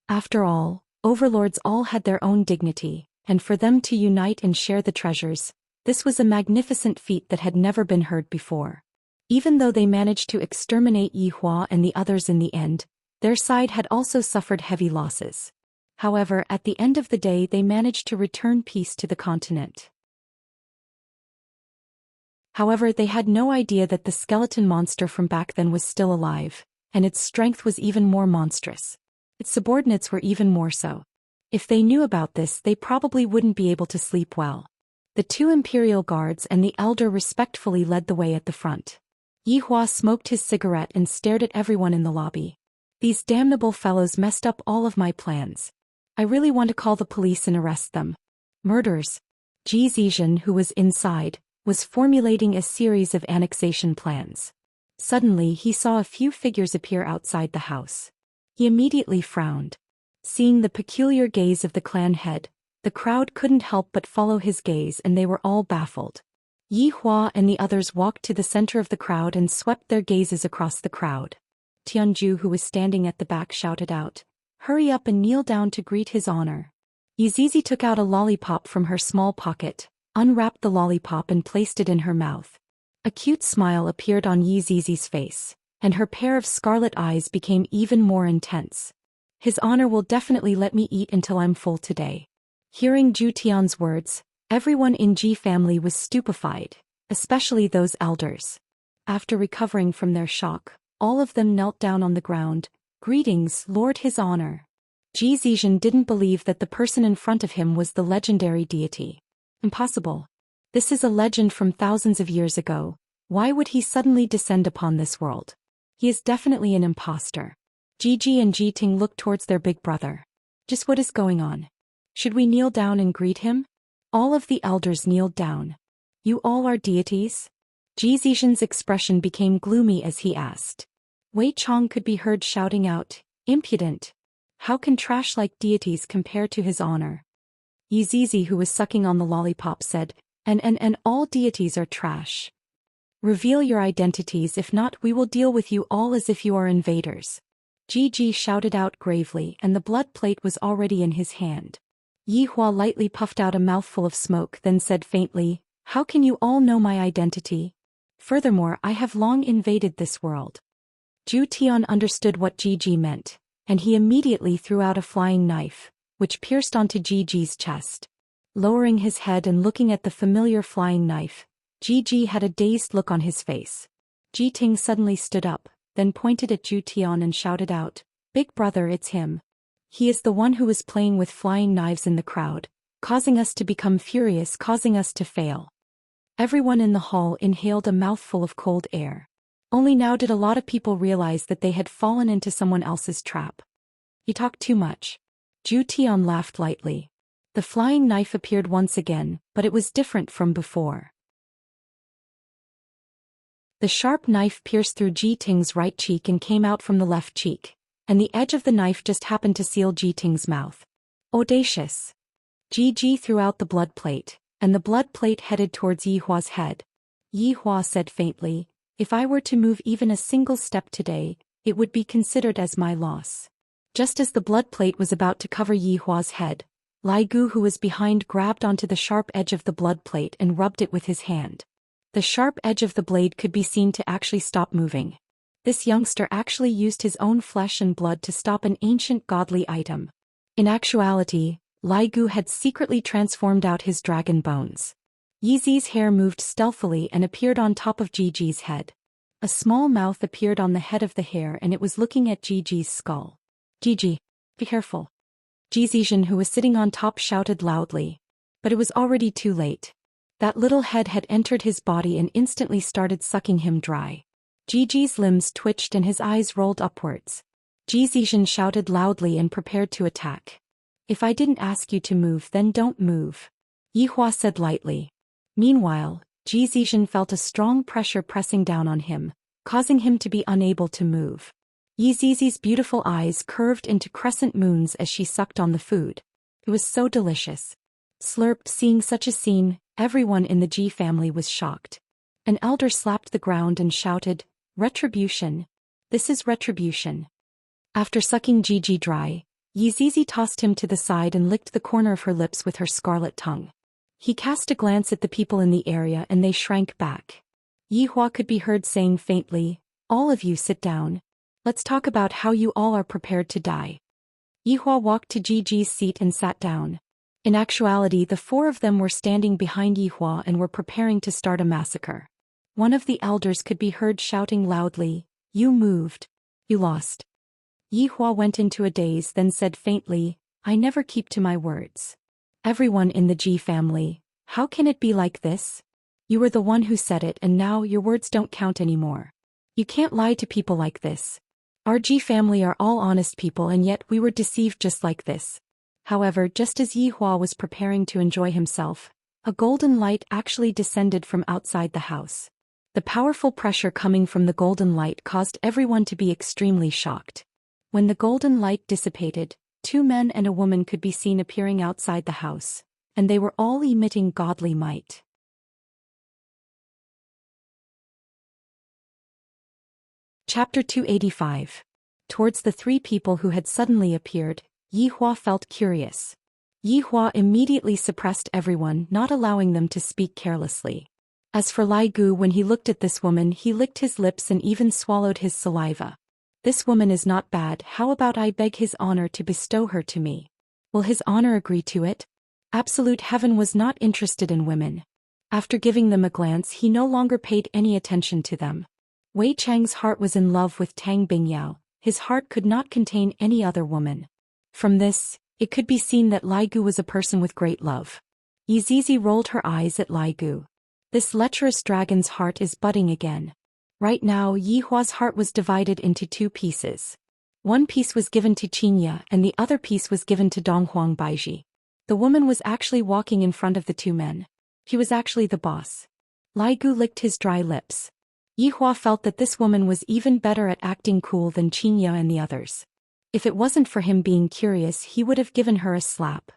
After all, overlords all had their own dignity, and for them to unite and share the treasures, this was a magnificent feat that had never been heard before. Even though they managed to exterminate Yi Hua and the others in the end, their side had also suffered heavy losses. However, at the end of the day they managed to return peace to the continent. However, they had no idea that the skeleton monster from back then was still alive, and its strength was even more monstrous. Its subordinates were even more so. If they knew about this, they probably wouldn't be able to sleep well. The 2 imperial guards and the elder respectfully led the way at the front. Yi Hua smoked his cigarette and stared at everyone in the lobby. These damnable fellows messed up all of my plans. I really want to call the police and arrest them. Murderers. Ji Zizhen, who was inside, was formulating a series of annexation plans. Suddenly he saw a few figures appear outside the house. He immediately frowned. Seeing the peculiar gaze of the clan head, the crowd couldn't help but follow his gaze and they were all baffled. Yi Hua and the others walked to the center of the crowd and swept their gazes across the crowd. Tianju, who was standing at the back, shouted out, "Hurry up and kneel down to greet his honor." Yizizi took out a lollipop from her small pocket, unwrapped the lollipop and placed it in her mouth. A cute smile appeared on Yizizi's face, and her pair of scarlet eyes became even more intense. "His honor will definitely let me eat until I'm full today." Hearing Zhu Tian's words, everyone in Ji family was stupefied, especially those elders. After recovering from their shock, all of them knelt down on the ground. "Greetings, Lord, his honor." Ji Zizhen didn't believe that the person in front of him was the legendary deity. Impossible. This is a legend from thousands of years ago. Why would he suddenly descend upon this world? He is definitely an imposter. Ji and Ji Ting looked towards their big brother. Just what is going on? Should we kneel down and greet him? All of the elders kneeled down. "You all are deities?" Ji Zizhen's expression became gloomy as he asked. Wei Chang could be heard shouting out, "Impudent! How can trash-like deities compare to his honor?" Yizizi, who was sucking on the lollipop, said, And all deities are trash. Reveal your identities, if not we will deal with you all as if you are invaders." Ji shouted out gravely, and the blood plate was already in his hand. Yi Hua lightly puffed out a mouthful of smoke, then said faintly, "How can you all know my identity? Furthermore, I have long invaded this world." Zhu Tian understood what Ji meant, and he immediately threw out a flying knife, which pierced onto Ji's chest. Lowering his head and looking at the familiar flying knife, Ji had a dazed look on his face. Ji Ting suddenly stood up, then pointed at Zhu Tian and shouted out, "Big brother, it's him. He is the one who was playing with flying knives in the crowd, causing us to become furious, causing us to fail." Everyone in the hall inhaled a mouthful of cold air. Only now did a lot of people realize that they had fallen into someone else's trap. "He talked too much." Zhu Tian laughed lightly. The flying knife appeared once again, but it was different from before. The sharp knife pierced through Ji Ting's right cheek and came out from the left cheek, and the edge of the knife just happened to seal Ji Ting's mouth. Audacious! Ji threw out the blood plate, and the blood plate headed towards Yi Hua's head. Yi Hua said faintly, "If I were to move even a single step today, it would be considered as my loss." Just as the blood plate was about to cover Yi Hua's head, Lai Gu, who was behind, grabbed onto the sharp edge of the blood plate and rubbed it with his hand. The sharp edge of the blade could be seen to actually stop moving. This youngster actually used his own flesh and blood to stop an ancient godly item. In actuality, Lai Gu had secretly transformed out his dragon bones. Yi Zi's hair moved stealthily and appeared on top of Jiji's head. A small mouth appeared on the head of the hair and it was looking at Jiji's skull. Jiji, be careful. Ji Zizhen, who was sitting on top, shouted loudly. But it was already too late. That little head had entered his body and instantly started sucking him dry. Jiji's limbs twitched and his eyes rolled upwards. Ji Zizhen shouted loudly and prepared to attack. If I didn't ask you to move, then don't move. Yi Hua said lightly. Meanwhile, Ji Zizhen felt a strong pressure pressing down on him, causing him to be unable to move. Yi Zizi's beautiful eyes curved into crescent moons as she sucked on the food. It was so delicious. Slurped. Seeing such a scene, everyone in the Ji family was shocked. An elder slapped the ground and shouted, "Retribution! This is retribution." After sucking Jiji dry, Yi Zizi tossed him to the side and licked the corner of her lips with her scarlet tongue. He cast a glance at the people in the area and they shrank back. Yi Hua could be heard saying faintly, "All of you sit down. Let's talk about how you all are prepared to die." Yi Hua walked to Jiji's seat and sat down. In actuality, the four of them were standing behind Yi Hua and were preparing to start a massacre. One of the elders could be heard shouting loudly, "You moved. You lost." Yi Hua went into a daze, then said faintly, "I never keep to my words." Everyone in the Ji family, how can it be like this? You were the one who said it and now your words don't count anymore. You can't lie to people like this. Our Ji family are all honest people and yet we were deceived just like this. However, just as Yi Hua was preparing to enjoy himself, a golden light actually descended from outside the house. The powerful pressure coming from the golden light caused everyone to be extremely shocked. When the golden light dissipated, 2 men and a woman could be seen appearing outside the house, and they were all emitting godly might. Chapter 285. Towards the 3 people who had suddenly appeared, Yi Hua felt curious. Yi Hua immediately suppressed everyone, not allowing them to speak carelessly. As for Lai Gu, when he looked at this woman, he licked his lips and even swallowed his saliva. This woman is not bad. How about I beg his honor to bestow her to me? Will his honor agree to it? Absolute Heaven was not interested in women. After giving them a glance, he no longer paid any attention to them. Wei Chang's heart was in love with Tang Bingyao. His heart could not contain any other woman. From this, it could be seen that Lai Gu was a person with great love. Yi Zizi rolled her eyes at Lai Gu. This lecherous dragon's heart is budding again. Right now, Yi Hua's heart was divided into 2 pieces. One piece was given to Xianxia and the other piece was given to Donghuang Baiji. The woman was actually walking in front of the 2 men. He was actually the boss. Lai Gu licked his dry lips. Yi Hua felt that this woman was even better at acting cool than Xianxia and the others. If it wasn't for him being curious, he would have given her a slap.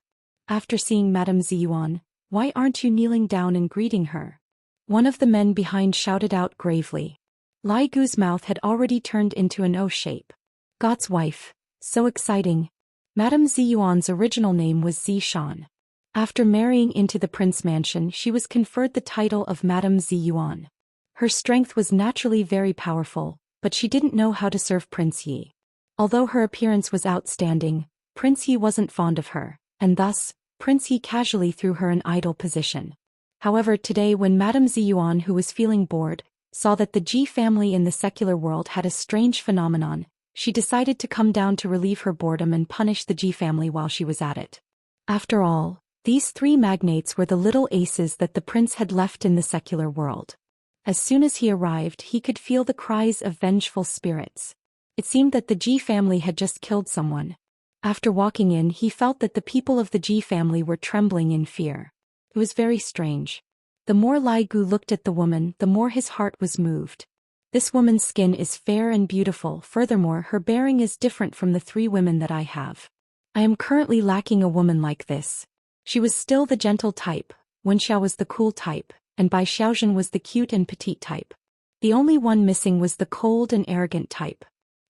After seeing Madame Ziyuan, "Why aren't you kneeling down and greeting her?" One of the men behind shouted out gravely. Lai Gu's mouth had already turned into an O shape. God's wife. So exciting. Madame Ziyuan's original name was Zishan. After marrying into the prince mansion, she was conferred the title of Madame Ziyuan. Her strength was naturally very powerful, but she didn't know how to serve Prince Yi. Although her appearance was outstanding, Prince Yi wasn't fond of her, and thus, Prince Yi casually threw her an idle position. However, today when Madame Ziyuan, who was feeling bored, saw that the Ji family in the secular world had a strange phenomenon, she decided to come down to relieve her boredom and punish the Ji family while she was at it. After all, these 3 magnates were the little aces that the prince had left in the secular world. As soon as he arrived, he could feel the cries of vengeful spirits. It seemed that the Ji family had just killed someone. After walking in, he felt that the people of the Ji family were trembling in fear. It was very strange. The more Lai Gu looked at the woman, the more his heart was moved. This woman's skin is fair and beautiful. Furthermore, her bearing is different from the 3 women that I have. I am currently lacking a woman like this. She was still the gentle type, Wenxiao was the cool type, and Bai Xiaozhen was the cute and petite type. The only one missing was the cold and arrogant type.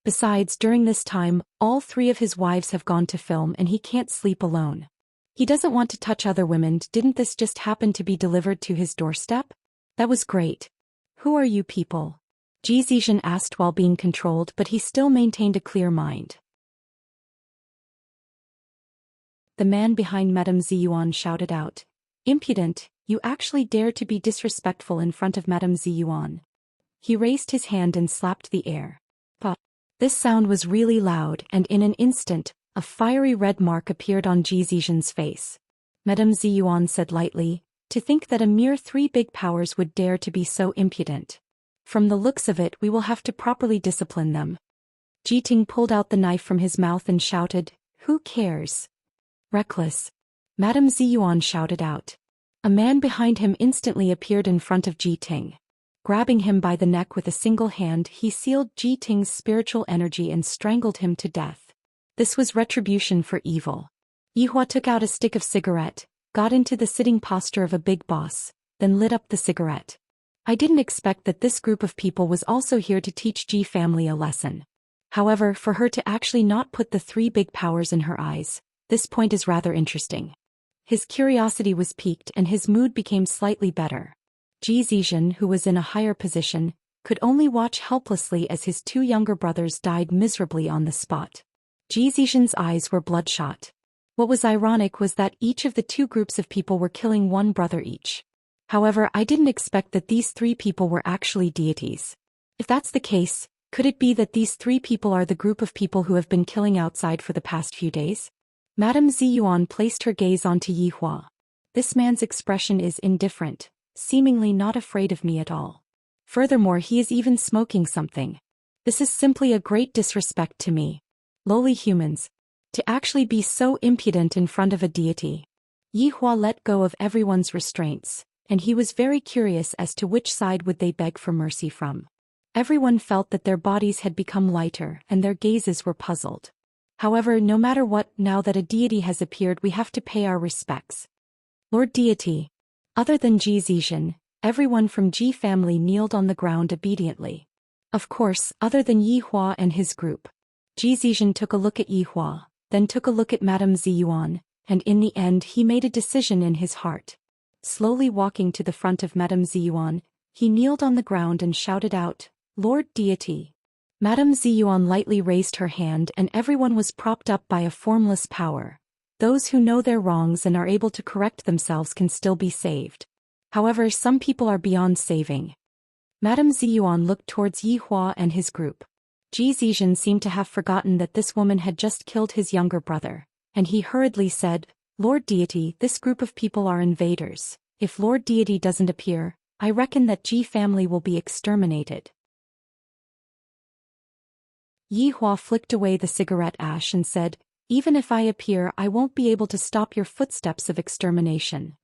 Besides, during this time, all 3 of his wives have gone to film and he can't sleep alone. He doesn't want to touch other women. Didn't this just happen to be delivered to his doorstep? That was great. Who are you people? Zhou Xian asked while being controlled, but he still maintained a clear mind. The man behind Madame Ziyuan shouted out. Impudent, you actually dare to be disrespectful in front of Madame Ziyuan. He raised his hand and slapped the air. Pa. This sound was really loud, and in an instant, a fiery red mark appeared on Zhou Xian's face. Madame Ziyuan said lightly, to think that a mere 3 big powers would dare to be so impudent. From the looks of it, we will have to properly discipline them. Jiting pulled out the knife from his mouth and shouted, who cares? Reckless. Madame Ziyuan shouted out. A man behind him instantly appeared in front of Jiting. Grabbing him by the neck with a single hand, he sealed Jiting's spiritual energy and strangled him to death. This was retribution for evil. Yihua took out a stick of cigarette, got into the sitting posture of a big boss, then lit up the cigarette. I didn't expect that this group of people was also here to teach Ji family a lesson. However, for her to actually not put the 3 big powers in her eyes, this point is rather interesting. His curiosity was piqued and his mood became slightly better. Zhou Xian, who was in a higher position, could only watch helplessly as his 2 younger brothers died miserably on the spot. Zhou Xian's eyes were bloodshot. What was ironic was that each of the 2 groups of people were killing 1 brother each. However, I didn't expect that these 3 people were actually deities. If that's the case, could it be that these 3 people are the group of people who have been killing outside for the past few days? Madame Ziyuan placed her gaze onto Yihua. This man's expression is indifferent, seemingly not afraid of me at all. Furthermore, he is even smoking something. This is simply a great disrespect to me. Lowly humans. To actually be so impudent in front of a deity. Yihua let go of everyone's restraints, and he was very curious as to which side would they beg for mercy from. Everyone felt that their bodies had become lighter and their gazes were puzzled. However, no matter what, now that a deity has appeared, we have to pay our respects. Lord Deity. Other than Zhou Xian, everyone from Ji family kneeled on the ground obediently. Of course, other than Yihua and his group. Zhou Xian took a look at Yihua, then took a look at Madame Ziyuan, and in the end he made a decision in his heart. Slowly walking to the front of Madame Ziyuan, he kneeled on the ground and shouted out, Lord Deity. Madame Ziyuan lightly raised her hand and everyone was propped up by a formless power. Those who know their wrongs and are able to correct themselves can still be saved. However, some people are beyond saving. Madame Ziyuan looked towards Yihua and his group. Zhou Xian seemed to have forgotten that this woman had just killed his younger brother, and he hurriedly said, Lord Deity, this group of people are invaders. If Lord Deity doesn't appear, I reckon that Ji family will be exterminated. Yihua flicked away the cigarette ash and said, even if I appear, I won't be able to stop your footsteps of extermination.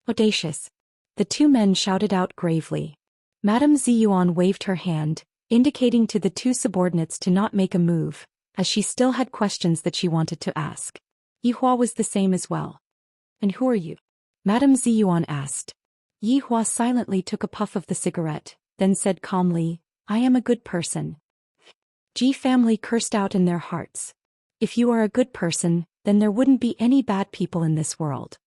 Audacious. The 2 men shouted out gravely. Madame Ziyuan waved her hand, indicating to the 2 subordinates to not make a move, as she still had questions that she wanted to ask. Yihua was the same as well. And who are you? Madame Ziyuan asked. Yihua silently took a puff of the cigarette, then said calmly, I am a good person. Ji family cursed out in their hearts. If you are a good person, then there wouldn't be any bad people in this world.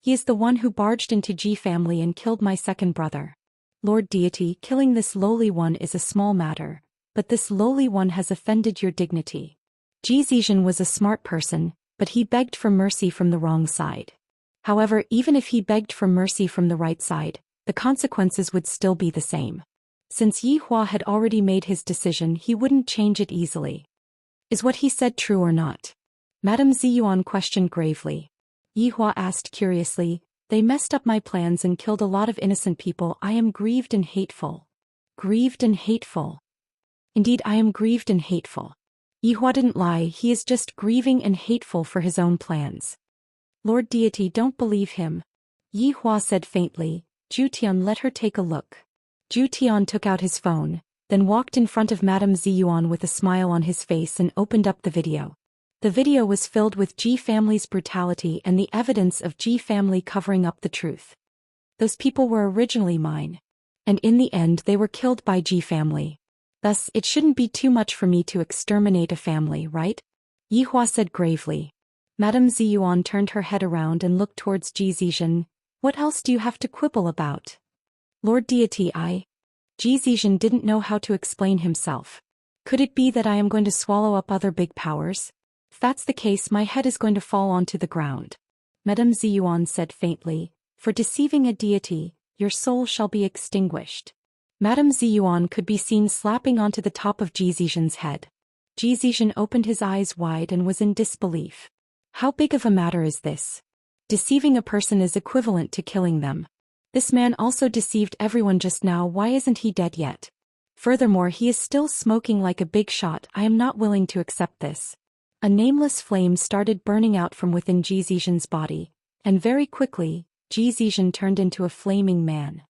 He is the one who barged into Ji family and killed my second brother. Lord Deity, killing this lowly one is a small matter, but this lowly one has offended your dignity. Zhou Xian was a smart person, but he begged for mercy from the wrong side. However, even if he begged for mercy from the right side, the consequences would still be the same. Since Yihua had already made his decision, he wouldn't change it easily. Is what he said true or not? Madame Ziyuan questioned gravely. Yihua asked curiously, they messed up my plans and killed a lot of innocent people. I am grieved and hateful. Grieved and hateful. Indeed, I am grieved and hateful. Yihua didn't lie, he is just grieving and hateful for his own plans. Lord Deity, don't believe him. Yihua said faintly. Zhu Tian, let her take a look. Zhu Tian took out his phone, then walked in front of Madame Ziyuan with a smile on his face and opened up the video. The video was filled with Ji family's brutality and the evidence of Ji family covering up the truth. Those people were originally mine. And in the end they were killed by Ji family. Thus, it shouldn't be too much for me to exterminate a family, right? Yihua said gravely. Madame Ziyuan turned her head around and looked towards Ji Zizhen. What else do you have to quibble about? Lord Deity, Ji Zizhen didn't know how to explain himself. Could it be that I am going to swallow up other big powers? If that's the case, my head is going to fall onto the ground. Madame Ziyuan said faintly, for deceiving a deity, your soul shall be extinguished. Madame Ziyuan could be seen slapping onto the top of Ji Zizhen's head. Ji Zizhen opened his eyes wide and was in disbelief. How big of a matter is this? Deceiving a person is equivalent to killing them. This man also deceived everyone just now. Why isn't he dead yet? Furthermore, he is still smoking like a big shot. I am not willing to accept this. A nameless flame started burning out from within Ji Zizhen's body, and very quickly, Ji Zizhen turned into a flaming man.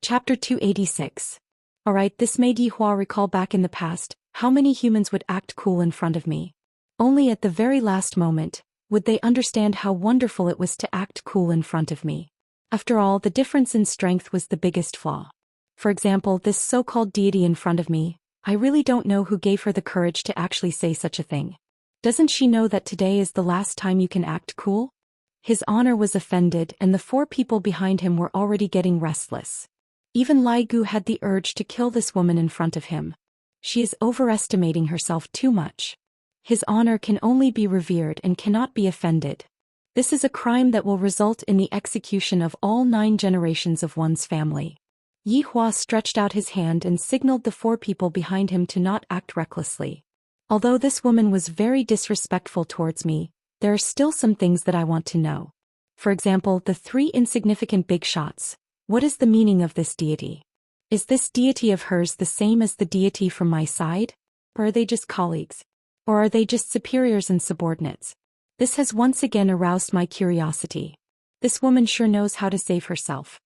Chapter 286. Alright, this made Yihua recall back in the past, how many humans would act cool in front of me. Only at the very last moment, would they understand how wonderful it was to act cool in front of me. After all, the difference in strength was the biggest flaw. For example, this so-called deity in front of me, I really don't know who gave her the courage to actually say such a thing. Doesn't she know that today is the last time you can act cool? His honor was offended and the 4 people behind him were already getting restless. Even Lai Gu had the urge to kill this woman in front of him. She is overestimating herself too much. His honor can only be revered and cannot be offended. This is a crime that will result in the execution of all 9 generations of one's family. Yihua stretched out his hand and signaled the 4 people behind him to not act recklessly. Although this woman was very disrespectful towards me, there are still some things that I want to know. For example, the 3 insignificant big shots. What is the meaning of this deity? Is this deity of hers the same as the deity from my side? Or are they just colleagues? Or are they just superiors and subordinates? This has once again aroused my curiosity. This woman sure knows how to save herself.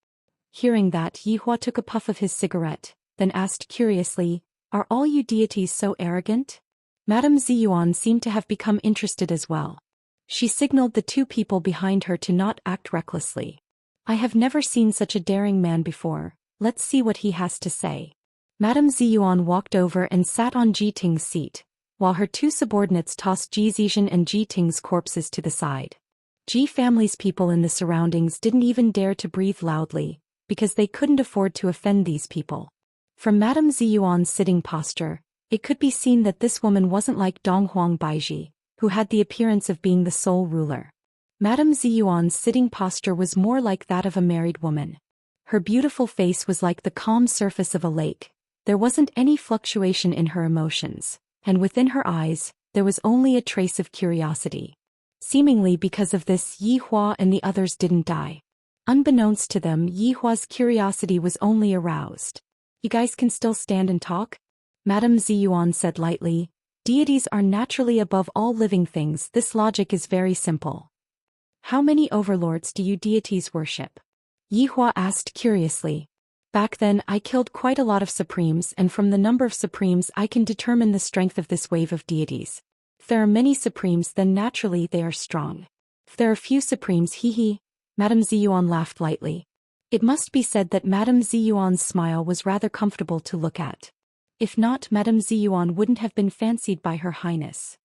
Hearing that, Yihua took a puff of his cigarette, then asked curiously, are all you deities so arrogant? Madame Ziyuan seemed to have become interested as well. She signaled the 2 people behind her to not act recklessly. I have never seen such a daring man before, let's see what he has to say. Madame Ziyuan walked over and sat on Ji Ting's seat, while her 2 subordinates tossed Ji Zizhen and Ji Ting's corpses to the side. Ji family's people in the surroundings didn't even dare to breathe loudly, because they couldn't afford to offend these people. From Madame Ziyuan's sitting posture, it could be seen that this woman wasn't like Donghuang Baiji, who had the appearance of being the sole ruler. Madame Ziyuan's sitting posture was more like that of a married woman. Her beautiful face was like the calm surface of a lake. There wasn't any fluctuation in her emotions, and within her eyes, there was only a trace of curiosity. Seemingly because of this, Yihua and the others didn't die. Unbeknownst to them, Yihua's curiosity was only aroused. You guys can still stand and talk? Madame Ziyuan said lightly. Deities are naturally above all living things. This logic is very simple. How many overlords do you deities worship? Yihua asked curiously. Back then, I killed quite a lot of supremes, and from the number of supremes I can determine the strength of this wave of deities. If there are many supremes, then naturally they are strong. If there are few supremes, hee. Madame Ziyuan laughed lightly. It must be said that Madame Ziyuan's smile was rather comfortable to look at. If not, Madame Ziyuan wouldn't have been fancied by Her Highness.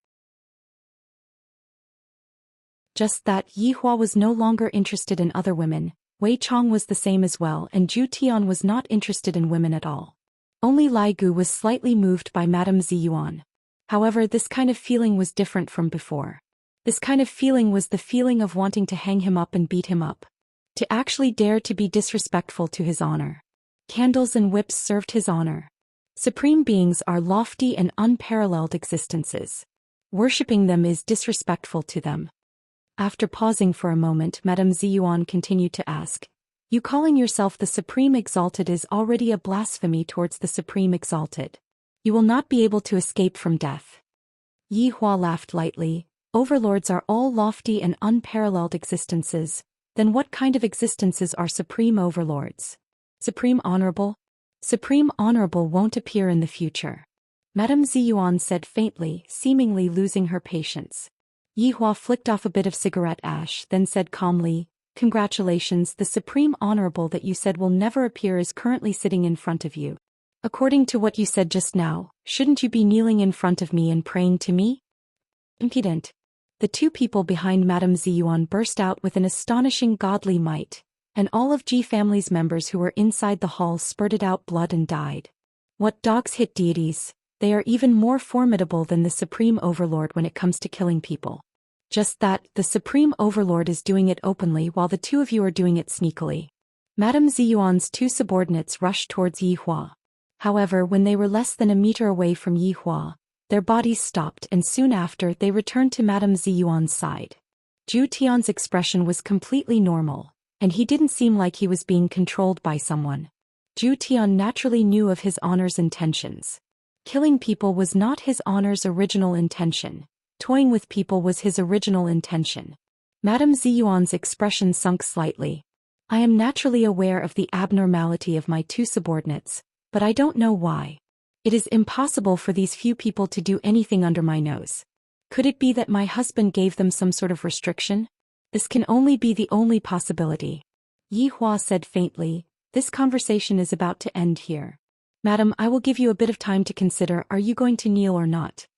Just that, Yihua was no longer interested in other women. Wei Chong was the same as well, and Zhu Tian was not interested in women at all. Only Lai Gu was slightly moved by Madame Ziyuan. However, this kind of feeling was different from before. This kind of feeling was the feeling of wanting to hang him up and beat him up. To actually dare to be disrespectful to his honor. Candles and whips served his honor. Supreme beings are lofty and unparalleled existences. Worshipping them is disrespectful to them. After pausing for a moment, Madame Ziyuan continued to ask, you calling yourself the Supreme Exalted is already a blasphemy towards the Supreme Exalted. You will not be able to escape from death. Yihua laughed lightly. Overlords are all lofty and unparalleled existences. Then what kind of existences are Supreme Overlords? Supreme Honorable? Supreme Honorable won't appear in the future. Madame Ziyuan said faintly, seemingly losing her patience. Yihua flicked off a bit of cigarette ash, then said calmly, Congratulations, the Supreme Honorable that you said will never appear is currently sitting in front of you. According to what you said just now, shouldn't you be kneeling in front of me and praying to me? Impudent. The two people behind Madame Ziyuan burst out with an astonishing godly might, and all of Ji family's members who were inside the hall spurted out blood and died. What dogs hit deities, they are even more formidable than the Supreme Overlord when it comes to killing people. Just that, the Supreme Overlord is doing it openly while the two of you are doing it sneakily. Madame Ziyuan's two subordinates rushed towards Yi Hua. However, when they were less than a meter away from Yi Hua, their bodies stopped and soon after they returned to Madame Ziyuan's side. Zhu Tian's expression was completely normal, and he didn't seem like he was being controlled by someone. Zhu Tian naturally knew of his honor's intentions. Killing people was not his honor's original intention. Toying with people was his original intention. Madame Ziyuan's expression sunk slightly. I am naturally aware of the abnormality of my two subordinates, but I don't know why. It is impossible for these few people to do anything under my nose. Could it be that my husband gave them some sort of restriction? This can only be the only possibility. Yi Hua said faintly, this conversation is about to end here. Madam, I will give you a bit of time to consider, are you going to kneel or not?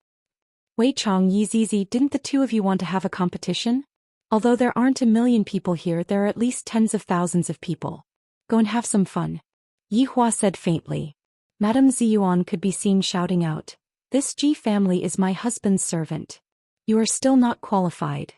Wei Chong, Yi Zizi, didn't the two of you want to have a competition? Although there aren't a million people here, there are at least tens of thousands of people. Go and have some fun. Yi Hua said faintly. Madame Ziyuan could be seen shouting out, this Ji family is my husband's servant. You are still not qualified.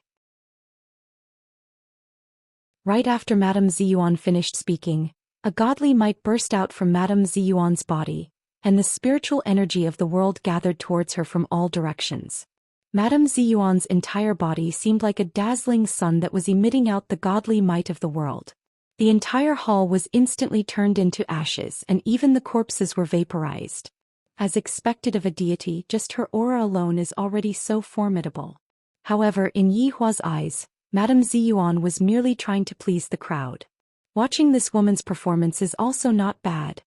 Right after Madame Ziyuan finished speaking, a godly might burst out from Madame Ziyuan's body, and the spiritual energy of the world gathered towards her from all directions. Madame Ziyuan's entire body seemed like a dazzling sun that was emitting out the godly might of the world. The entire hall was instantly turned into ashes and even the corpses were vaporized. As expected of a deity, just her aura alone is already so formidable. However, in Yi Hua's eyes, Madame Ziyuan was merely trying to please the crowd. Watching this woman's performance is also not bad.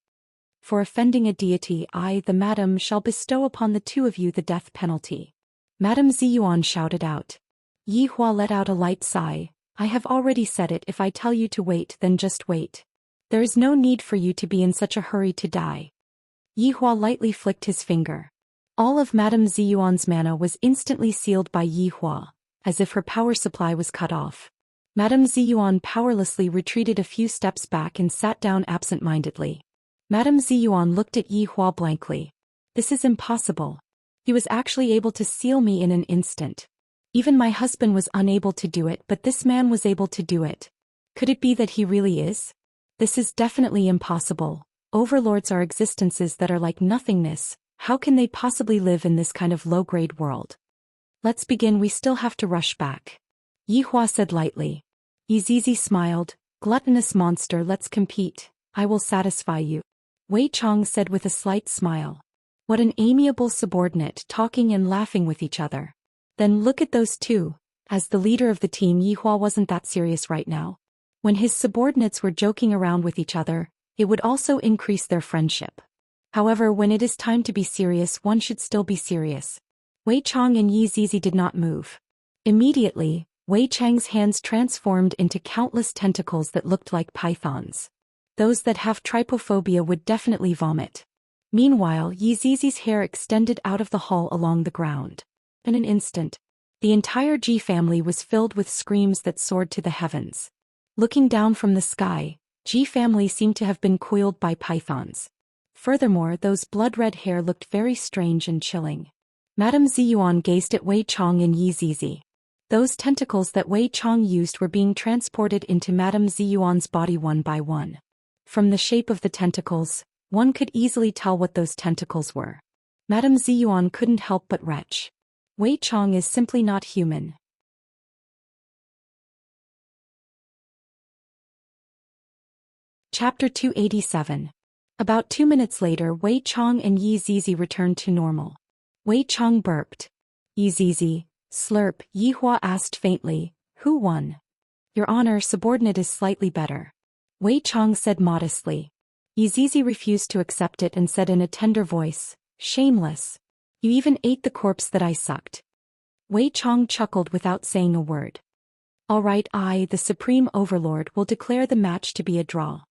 For offending a deity, I, the madam, shall bestow upon the two of you the death penalty. Madame Ziyuan shouted out. Yi Hua let out a light sigh. I have already said it, if I tell you to wait then just wait. There is no need for you to be in such a hurry to die. Yi Hua lightly flicked his finger. All of Madame Ziyuan's mana was instantly sealed by Yi Hua, as if her power supply was cut off. Madame Ziyuan powerlessly retreated a few steps back and sat down absent-mindedly. Madame Ziyuan looked at Yi Hua blankly. This is impossible. He was actually able to seal me in an instant. Even my husband was unable to do it, but this man was able to do it. Could it be that he really is? This is definitely impossible. Overlords are existences that are like nothingness. How can they possibly live in this kind of low-grade world? Let's begin, we still have to rush back. Yi Hua said lightly. Yi Zizi smiled. Gluttonous monster, let's compete. I will satisfy you. Wei Chong said with a slight smile. What an amiable subordinate, talking and laughing with each other. Then look at those two. As the leader of the team, Yi Hua wasn't that serious right now. When his subordinates were joking around with each other, it would also increase their friendship. However, when it is time to be serious, one should still be serious. Wei Chong and Yi Zizi did not move. Immediately, Wei Chang's hands transformed into countless tentacles that looked like pythons. Those that have trypophobia would definitely vomit. Meanwhile, Yi Zizi's hair extended out of the hall along the ground. In an instant, the entire Ji family was filled with screams that soared to the heavens. Looking down from the sky, Ji family seemed to have been coiled by pythons. Furthermore, those blood-red hair looked very strange and chilling. Madame Ziyuan gazed at Wei Chong and Yi Zizi. Those tentacles that Wei Chong used were being transported into Madame Ziyuan's body one by one. From the shape of the tentacles, one could easily tell what those tentacles were. Madame Ziyuan couldn't help but retch. Wei Chong is simply not human. Chapter 287. About 2 minutes later, Wei Chong and Yi Zizi returned to normal. Wei Chong burped. Yi Zizi, slurp, Yi Hua asked faintly, who won? Your Honor, subordinate is slightly better. Wei Chong said modestly. Yi Zizi refused to accept it and said in a tender voice, shameless. You even ate the corpse that I sucked. Wei Chong chuckled without saying a word. All right, I, the Supreme Overlord, will declare the match to be a draw.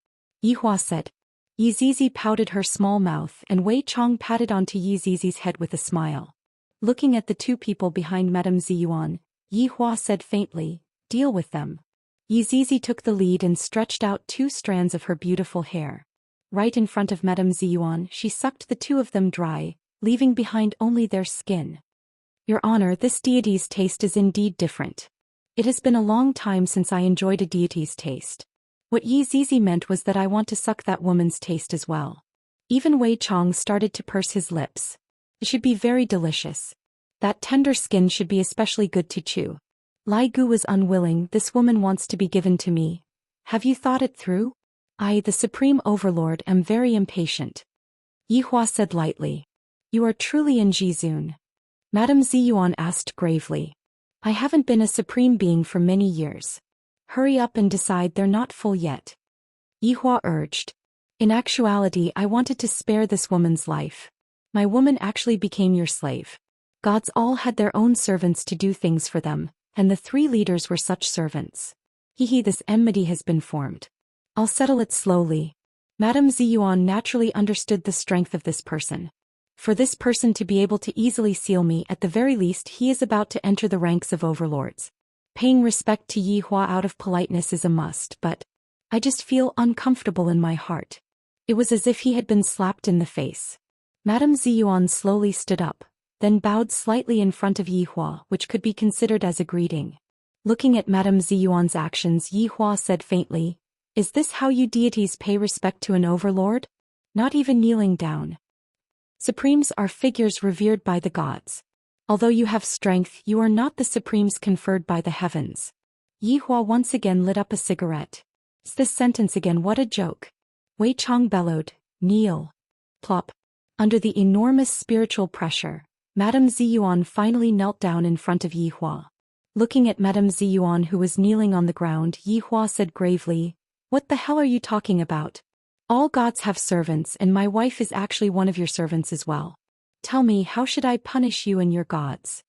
Yihua said. Yi Zizi pouted her small mouth and Wei Chong patted onto Yi Zizi's head with a smile. Looking at the two people behind Madame Ziyuan, Yihua said faintly, deal with them. Yi Zizi took the lead and stretched out 2 strands of her beautiful hair. Right in front of Madame Ziyuan, she sucked the 2 of them dry, leaving behind only their skin. Your Honor, this deity's taste is indeed different. It has been a long time since I enjoyed a deity's taste. What Yi Zizi meant was that I want to suck that woman's taste as well. Even Wei Chong started to purse his lips. It should be very delicious. That tender skin should be especially good to chew. Lai Gu was unwilling. This woman wants to be given to me. Have you thought it through? I, the Supreme Overlord, am very impatient. Yihua said lightly. You are truly in Jizun. Madame Ziyuan asked gravely. I haven't been a supreme being for many years. Hurry up and decide, they're not full yet. Yihua urged. In actuality, I wanted to spare this woman's life. My woman actually became your slave. Gods all had their own servants to do things for them, and the 3 leaders were such servants. This enmity has been formed. I'll settle it slowly. Madame Ziyuan naturally understood the strength of this person. For this person to be able to easily seal me, at the very least he is about to enter the ranks of overlords. Paying respect to Yihua out of politeness is a must, but I just feel uncomfortable in my heart. It was as if he had been slapped in the face. Madame Ziyuan slowly stood up, then bowed slightly in front of Yihua, which could be considered as a greeting. Looking at Madame Ziyuan's actions, Yihua said faintly, is this how you deities pay respect to an overlord? Not even kneeling down. Supremes are figures revered by the gods. Although you have strength, you are not the supremes conferred by the heavens. Yihua once again lit up a cigarette. It's this sentence again, what a joke. Wei Chong bellowed, kneel. Plop. Under the enormous spiritual pressure, Madame Ziyuan finally knelt down in front of Yihua. Looking at Madame Ziyuan, who was kneeling on the ground, Yihua said gravely, what the hell are you talking about? All gods have servants, and my wife is actually one of your servants as well. Tell me, how should I punish you and your gods?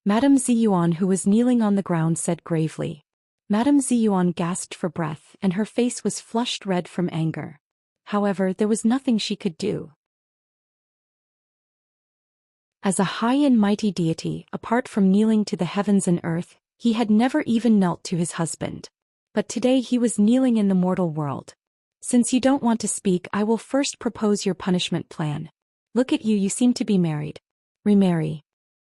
Madame Ziyuan, who was kneeling on the ground, said gravely. Madame Ziyuan gasped for breath, and her face was flushed red from anger. However, there was nothing she could do. As a high and mighty deity, apart from kneeling to the heavens and earth, he had never even knelt to his husband. But today he was kneeling in the mortal world. Since you don't want to speak, I will first propose your punishment plan. Look at you, you seem to be married. Remarry.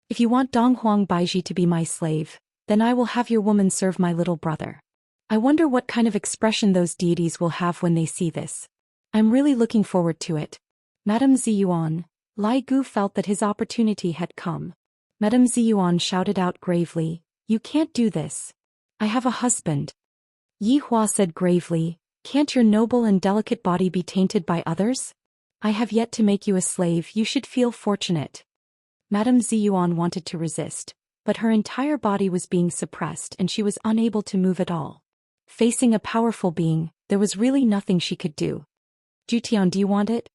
If you want Donghuang Baiji to be my slave, then I will have your woman serve my little brother. I wonder what kind of expression those deities will have when they see this. I'm really looking forward to it. Madame Ziyuan. Lai Gu felt that his opportunity had come. Madame Ziyuan shouted out gravely, you can't do this. I have a husband. Yihua said gravely, can't your noble and delicate body be tainted by others? I have yet to make you a slave, you should feel fortunate. Madame Ziyuan wanted to resist, but her entire body was being suppressed and she was unable to move at all. Facing a powerful being, there was really nothing she could do. Zhu Tian, do you want it?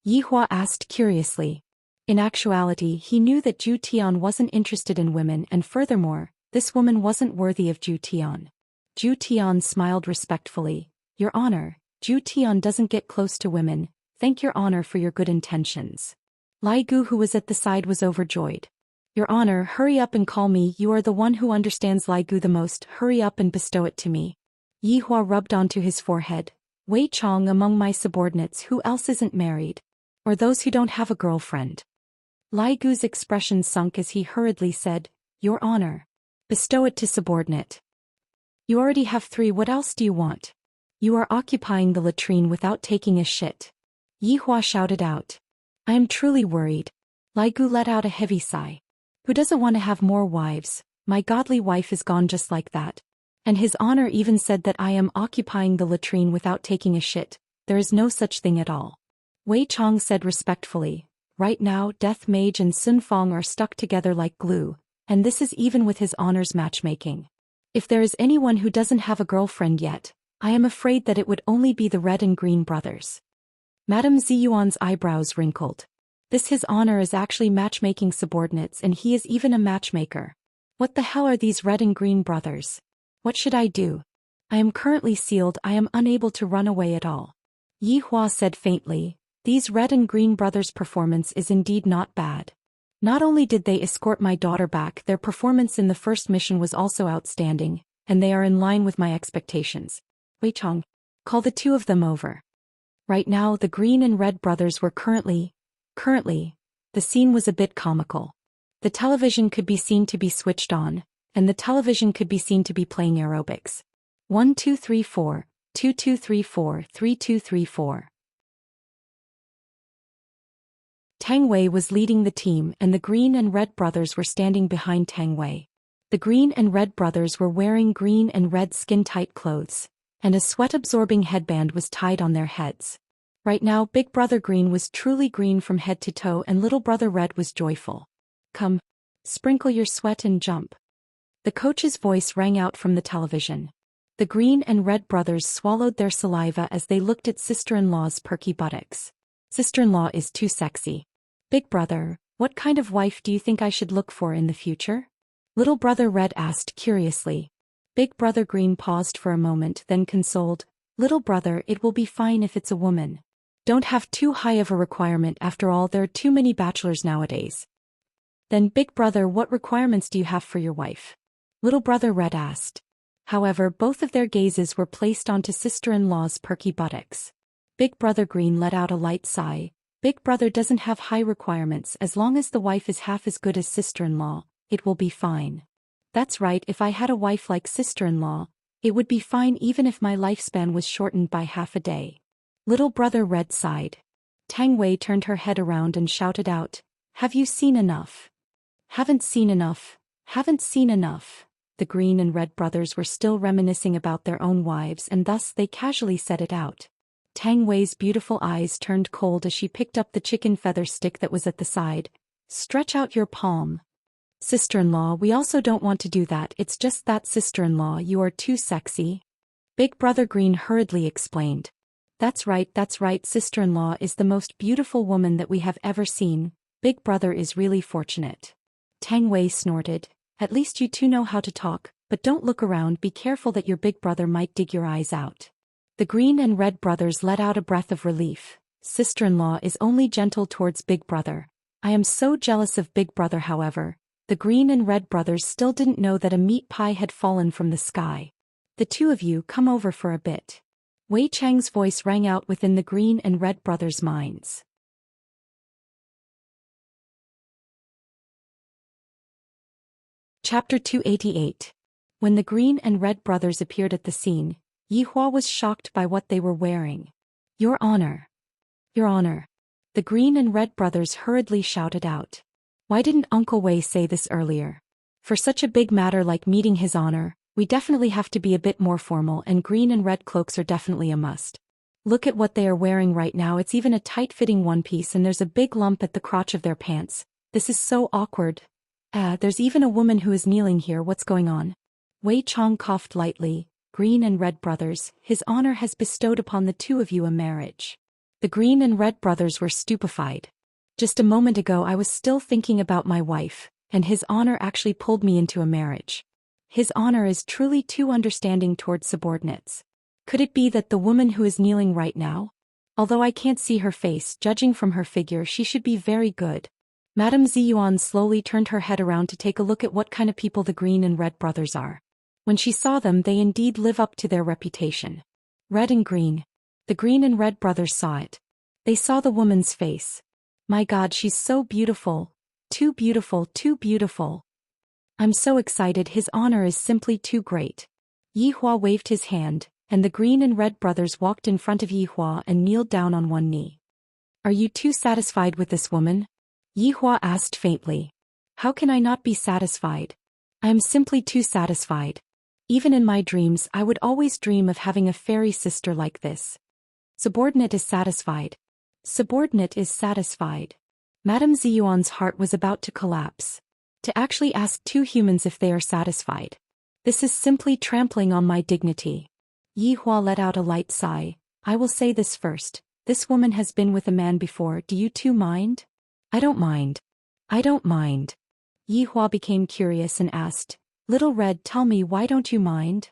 Yihua asked curiously. In actuality, he knew that Zhu Tian wasn't interested in women, and furthermore, this woman wasn't worthy of Zhu Tian. Zhu Tian smiled respectfully. Your Honor, Zhu Tian doesn't get close to women, thank your Honor for your good intentions. Lai Gu, who was at the side, was overjoyed. Your Honor, hurry up and call me, you are the one who understands Lai Gu the most, hurry up and bestow it to me. Yihua rubbed onto his forehead. Wei Chong, among my subordinates, who else isn't married? Or those who don't have a girlfriend? Lai Gu's expression sunk as he hurriedly said, Your Honor. Bestow it to subordinate. You already have 3, what else do you want? You are occupying the latrine without taking a shit. Yihua shouted out. I am truly worried. Lai Gu let out a heavy sigh. Who doesn't want to have more wives? My godly wife is gone just like that. And His Honor even said that I am occupying the latrine without taking a shit. There is no such thing at all. Wei Chong said respectfully. Right now, Death Mage and Sun Fong are stuck together like glue, and this is even with His Honor's matchmaking. If there is anyone who doesn't have a girlfriend yet, I am afraid that it would only be the Red and Green brothers. Madame Ziyuan's eyebrows wrinkled. This His Honor is actually matchmaking subordinates, and he is even a matchmaker. What the hell are these Red and Green brothers? What should I do? I am currently sealed. I am unable to run away at all. Yi Hua said faintly. These red and green brothers' performance is indeed not bad. Not only did they escort my daughter back, their performance in the first mission was also outstanding, and they are in line with my expectations. Wei Chong, call the two of them over. Right now the green and red brothers were currently, the scene was a bit comical. The television could be seen to be switched on, and the television could be seen to be playing aerobics. 1 2 3 4, 2 2 3 4, 3 2 3 4. Tang Wei was leading the team and the green and red brothers were standing behind Tang Wei. The green and red brothers were wearing green and red skin-tight clothes, and a sweat-absorbing headband was tied on their heads. Right now Big Brother Green was truly green from head to toe and Little Brother Red was joyful. Come, sprinkle your sweat and jump. The coach's voice rang out from the television. The green and red brothers swallowed their saliva as they looked at sister-in-law's perky buttocks. Sister-in-law is too sexy. Big Brother, what kind of wife do you think I should look for in the future? Little Brother Red asked curiously. Big Brother Green paused for a moment, then consoled. Little brother, it will be fine if it's a woman. Don't have too high of a requirement, after all there are too many bachelors nowadays. Then Big Brother, what requirements do you have for your wife? Little Brother Red asked. However, both of their gazes were placed onto sister-in-law's perky buttocks. Big Brother Green let out a light sigh. Big Brother doesn't have high requirements. As long as the wife is half as good as sister-in-law, it will be fine. That's right, if I had a wife like sister-in-law, it would be fine even if my lifespan was shortened by half a day. Little Brother Red sighed. Tang Wei turned her head around and shouted out, have you seen enough? Haven't seen enough. Haven't seen enough. The green and red brothers were still reminiscing about their own wives and thus they casually said it out. Tang Wei's beautiful eyes turned cold as she picked up the chicken feather stick that was at the side. Stretch out your palm. Sister-in-law, we also don't want to do that, it's just that sister-in-law, you are too sexy. Big Brother Green hurriedly explained. That's right, sister-in-law is the most beautiful woman that we have ever seen. Big Brother is really fortunate. Tang Wei snorted. At least you two know how to talk, but don't look around, be careful that your big brother might dig your eyes out. The green and red brothers let out a breath of relief. Sister-in-law is only gentle towards Big Brother. I am so jealous of Big Brother. However, the green and red brothers still didn't know that a meat pie had fallen from the sky. The two of you come over for a bit. Wei Chang's voice rang out within the green and red brothers' minds. Chapter 288. When the green and red brothers appeared at the scene, Yi Hua was shocked by what they were wearing. Your Honor. Your Honor. The green and red brothers hurriedly shouted out. Why didn't Uncle Wei say this earlier? For such a big matter like meeting His Honor, we definitely have to be a bit more formal and green and red cloaks are definitely a must. Look at what they are wearing right now, it's even a tight-fitting one piece and there's a big lump at the crotch of their pants. This is so awkward. There's even a woman who is kneeling here, what's going on? Wei Chong coughed lightly. Green and red brothers, His Honor has bestowed upon the two of you a marriage. The green and red brothers were stupefied. Just a moment ago I was still thinking about my wife, and His Honor actually pulled me into a marriage. His Honor is truly too understanding towards subordinates. Could it be that the woman who is kneeling right now? Although I can't see her face, judging from her figure she should be very good. Madame Ziyuan slowly turned her head around to take a look at what kind of people the green and red brothers are. When she saw them, they indeed live up to their reputation. Red and green. The green and red brothers saw it. They saw the woman's face. My God, she's so beautiful. Too beautiful, too beautiful. I'm so excited, His Honor is simply too great. Yi Hua waved his hand, and the green and red brothers walked in front of Yi Hua and kneeled down on one knee. Are you too satisfied with this woman? Yi Hua asked faintly. How can I not be satisfied? I am simply too satisfied. Even in my dreams I would always dream of having a fairy sister like this. Subordinate is satisfied. Subordinate is satisfied. Madame Ziyuan's heart was about to collapse. To actually ask two humans if they are satisfied. This is simply trampling on my dignity. Yi Hua let out a light sigh. I will say this first. This woman has been with a man before, do you two mind? I don't mind. I don't mind. Yi Hua became curious and asked, Little Red, tell me, why don't you mind?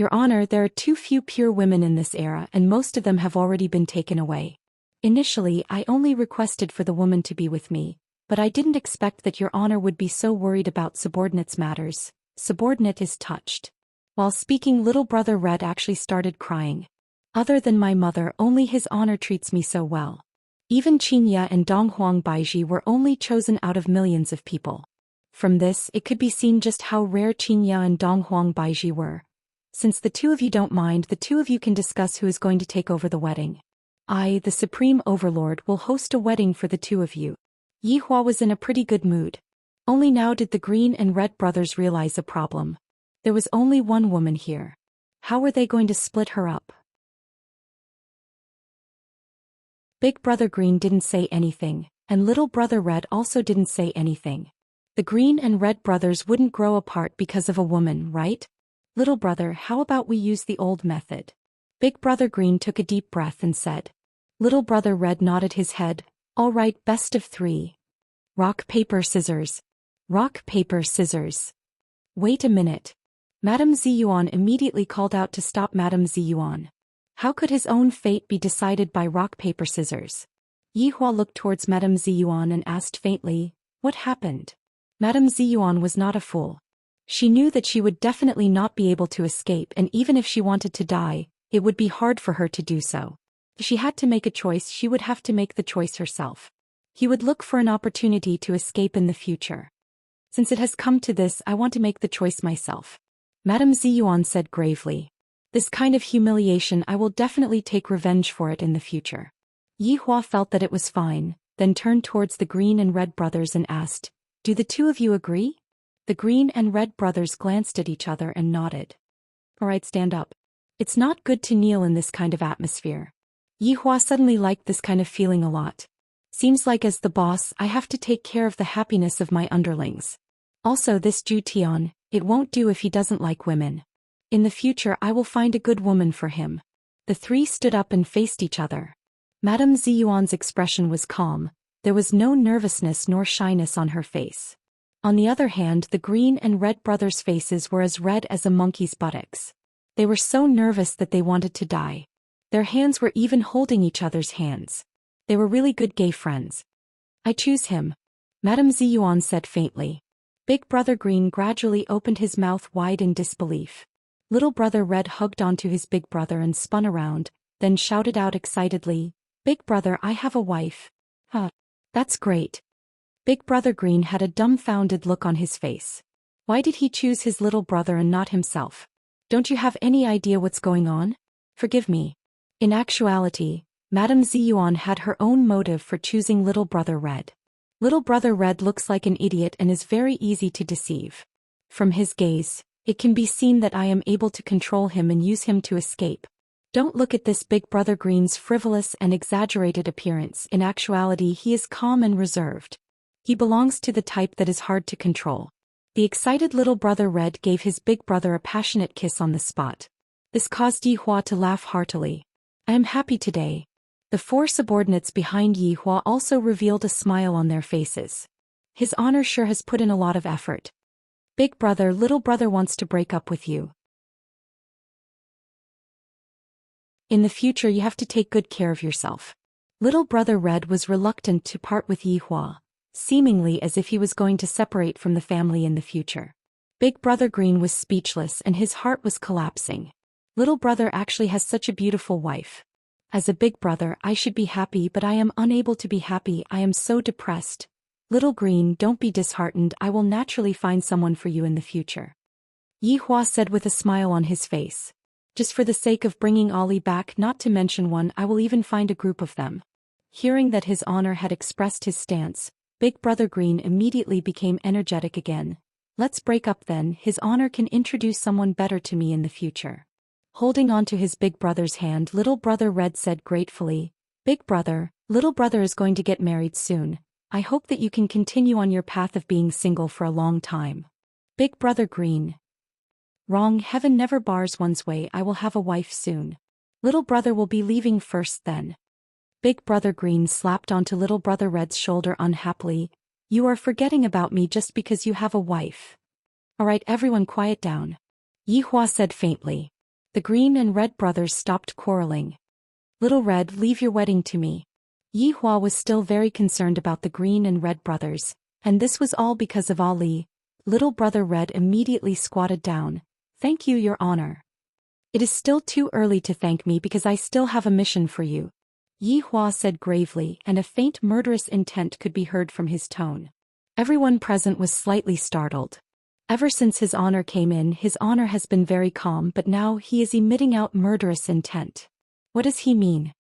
Your Honor, there are too few pure women in this era and most of them have already been taken away. Initially, I only requested for the woman to be with me, but I didn't expect that Your Honor would be so worried about subordinates' matters. Subordinate is touched. While speaking, little brother Red actually started crying. Other than my mother, only His Honor treats me so well. Even Xianxia and Donghuang Baiji were only chosen out of millions of people. From this, it could be seen just how rare Xianxia and Donghuang Baiji were. Since the two of you don't mind, the two of you can discuss who is going to take over the wedding. I, the Supreme Overlord, will host a wedding for the two of you. Yihua was in a pretty good mood. Only now did the Green and Red brothers realize a problem. There was only one woman here. How were they going to split her up? Big brother Green didn't say anything, and little brother Red also didn't say anything. The Green and Red brothers wouldn't grow apart because of a woman, right? Little brother, how about we use the old method? Big brother Green took a deep breath and said. Little brother Red nodded his head. All right, best of three. Rock, paper, scissors. Rock, paper, scissors. Wait a minute. Madame Ziyuan immediately called out to stop Madame Ziyuan. How could his own fate be decided by rock, paper, scissors? Yihua looked towards Madame Ziyuan and asked faintly, what happened? Madame Ziyuan was not a fool. She knew that she would definitely not be able to escape, and even if she wanted to die, it would be hard for her to do so. If she had to make a choice, she would have to make the choice herself. He would look for an opportunity to escape in the future. Since it has come to this, I want to make the choice myself. Madame Ziyuan said gravely. This kind of humiliation, I will definitely take revenge for it in the future. Yihua felt that it was fine, then turned towards the Green and Red brothers and asked, do the two of you agree? The Green and Red brothers glanced at each other and nodded. Alright, stand up. It's not good to kneel in this kind of atmosphere. Yihua suddenly liked this kind of feeling a lot. Seems like as the boss, I have to take care of the happiness of my underlings. Also this Zhu Tian, it won't do if he doesn't like women. In the future I will find a good woman for him. The three stood up and faced each other. Madame Ziyuan's expression was calm. There was no nervousness nor shyness on her face. On the other hand, the Green and Red brothers' faces were as red as a monkey's buttocks. They were so nervous that they wanted to die. Their hands were even holding each other's hands. They were really good gay friends. I choose him. Madame Ziyuan said faintly. Big brother Green gradually opened his mouth wide in disbelief. Little brother Red hugged onto his big brother and spun around, then shouted out excitedly, Big brother, I have a wife. Huh. That's great. Big brother Green had a dumbfounded look on his face. Why did he choose his little brother and not himself? Don't you have any idea what's going on? Forgive me. In actuality, Madame Ziyuan had her own motive for choosing little brother Red. Little brother Red looks like an idiot and is very easy to deceive. From his gaze, it can be seen that I am able to control him and use him to escape. Don't look at this Big brother Green's frivolous and exaggerated appearance. In actuality, he is calm and reserved. He belongs to the type that is hard to control. The excited little brother Red gave his big brother a passionate kiss on the spot. This caused Yihua to laugh heartily. I am happy today. The four subordinates behind Yihua also revealed a smile on their faces. His Honor sure has put in a lot of effort. Big brother, little brother wants to break up with you. In the future you have to take good care of yourself. Little brother Red was reluctant to part with Yihua, seemingly as if he was going to separate from the family in the future. Big brother Green was speechless and his heart was collapsing. Little brother actually has such a beautiful wife. As a big brother, I should be happy, but I am unable to be happy. I am so depressed. Little Green, don't be disheartened. I will naturally find someone for you in the future. Yihua said with a smile on his face. Just for the sake of bringing Ollie back, not to mention one, I will even find a group of them. Hearing that His Honor had expressed his stance, Big brother Green immediately became energetic again. Let's break up then. His Honor can introduce someone better to me in the future. Holding on to his big brother's hand, little brother Red said gratefully, Big brother, little brother is going to get married soon. I hope that you can continue on your path of being single for a long time. Big brother Green. Wrong, heaven never bars one's way. I will have a wife soon. Little brother will be leaving first then. Big brother Green slapped onto little brother Red's shoulder unhappily. You are forgetting about me just because you have a wife. Alright, everyone quiet down. Yihua said faintly. The Green and Red brothers stopped quarreling. Little Red, leave your wedding to me. Yi Hua was still very concerned about the Green and Red brothers, and this was all because of Ali. Little brother Red immediately squatted down. Thank you, Your Honor. It is still too early to thank me because I still have a mission for you, Yi Hua said gravely, and a faint murderous intent could be heard from his tone. Everyone present was slightly startled. Ever since his honor came in, his honor has been very calm, but now he is emitting out murderous intent. What does he mean?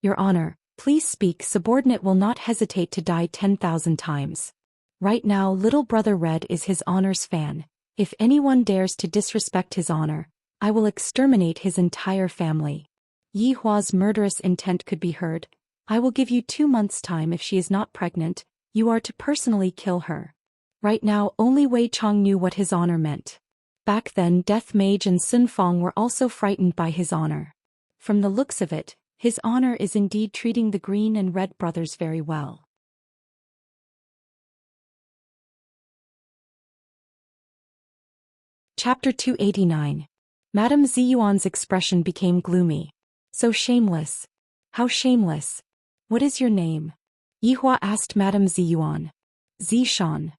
Your Honor, please speak. Subordinate will not hesitate to die 10,000 times. Right now, little brother Red is his honor's fan. If anyone dares to disrespect his honor, I will exterminate his entire family. Yi Hua's murderous intent could be heard. I will give you 2 months' time. If she is not pregnant, you are to personally kill her. Right now, only Wei Chong knew what his honor meant. Back then, Death Mage and Sun Fong were also frightened by his honor. From the looks of it, his honor is indeed treating the Green and Red brothers very well. Chapter 289. Madame Ziyuan's expression became gloomy. So shameless. How shameless. What is your name? Yi Hua asked Madame Ziyuan. Zishan.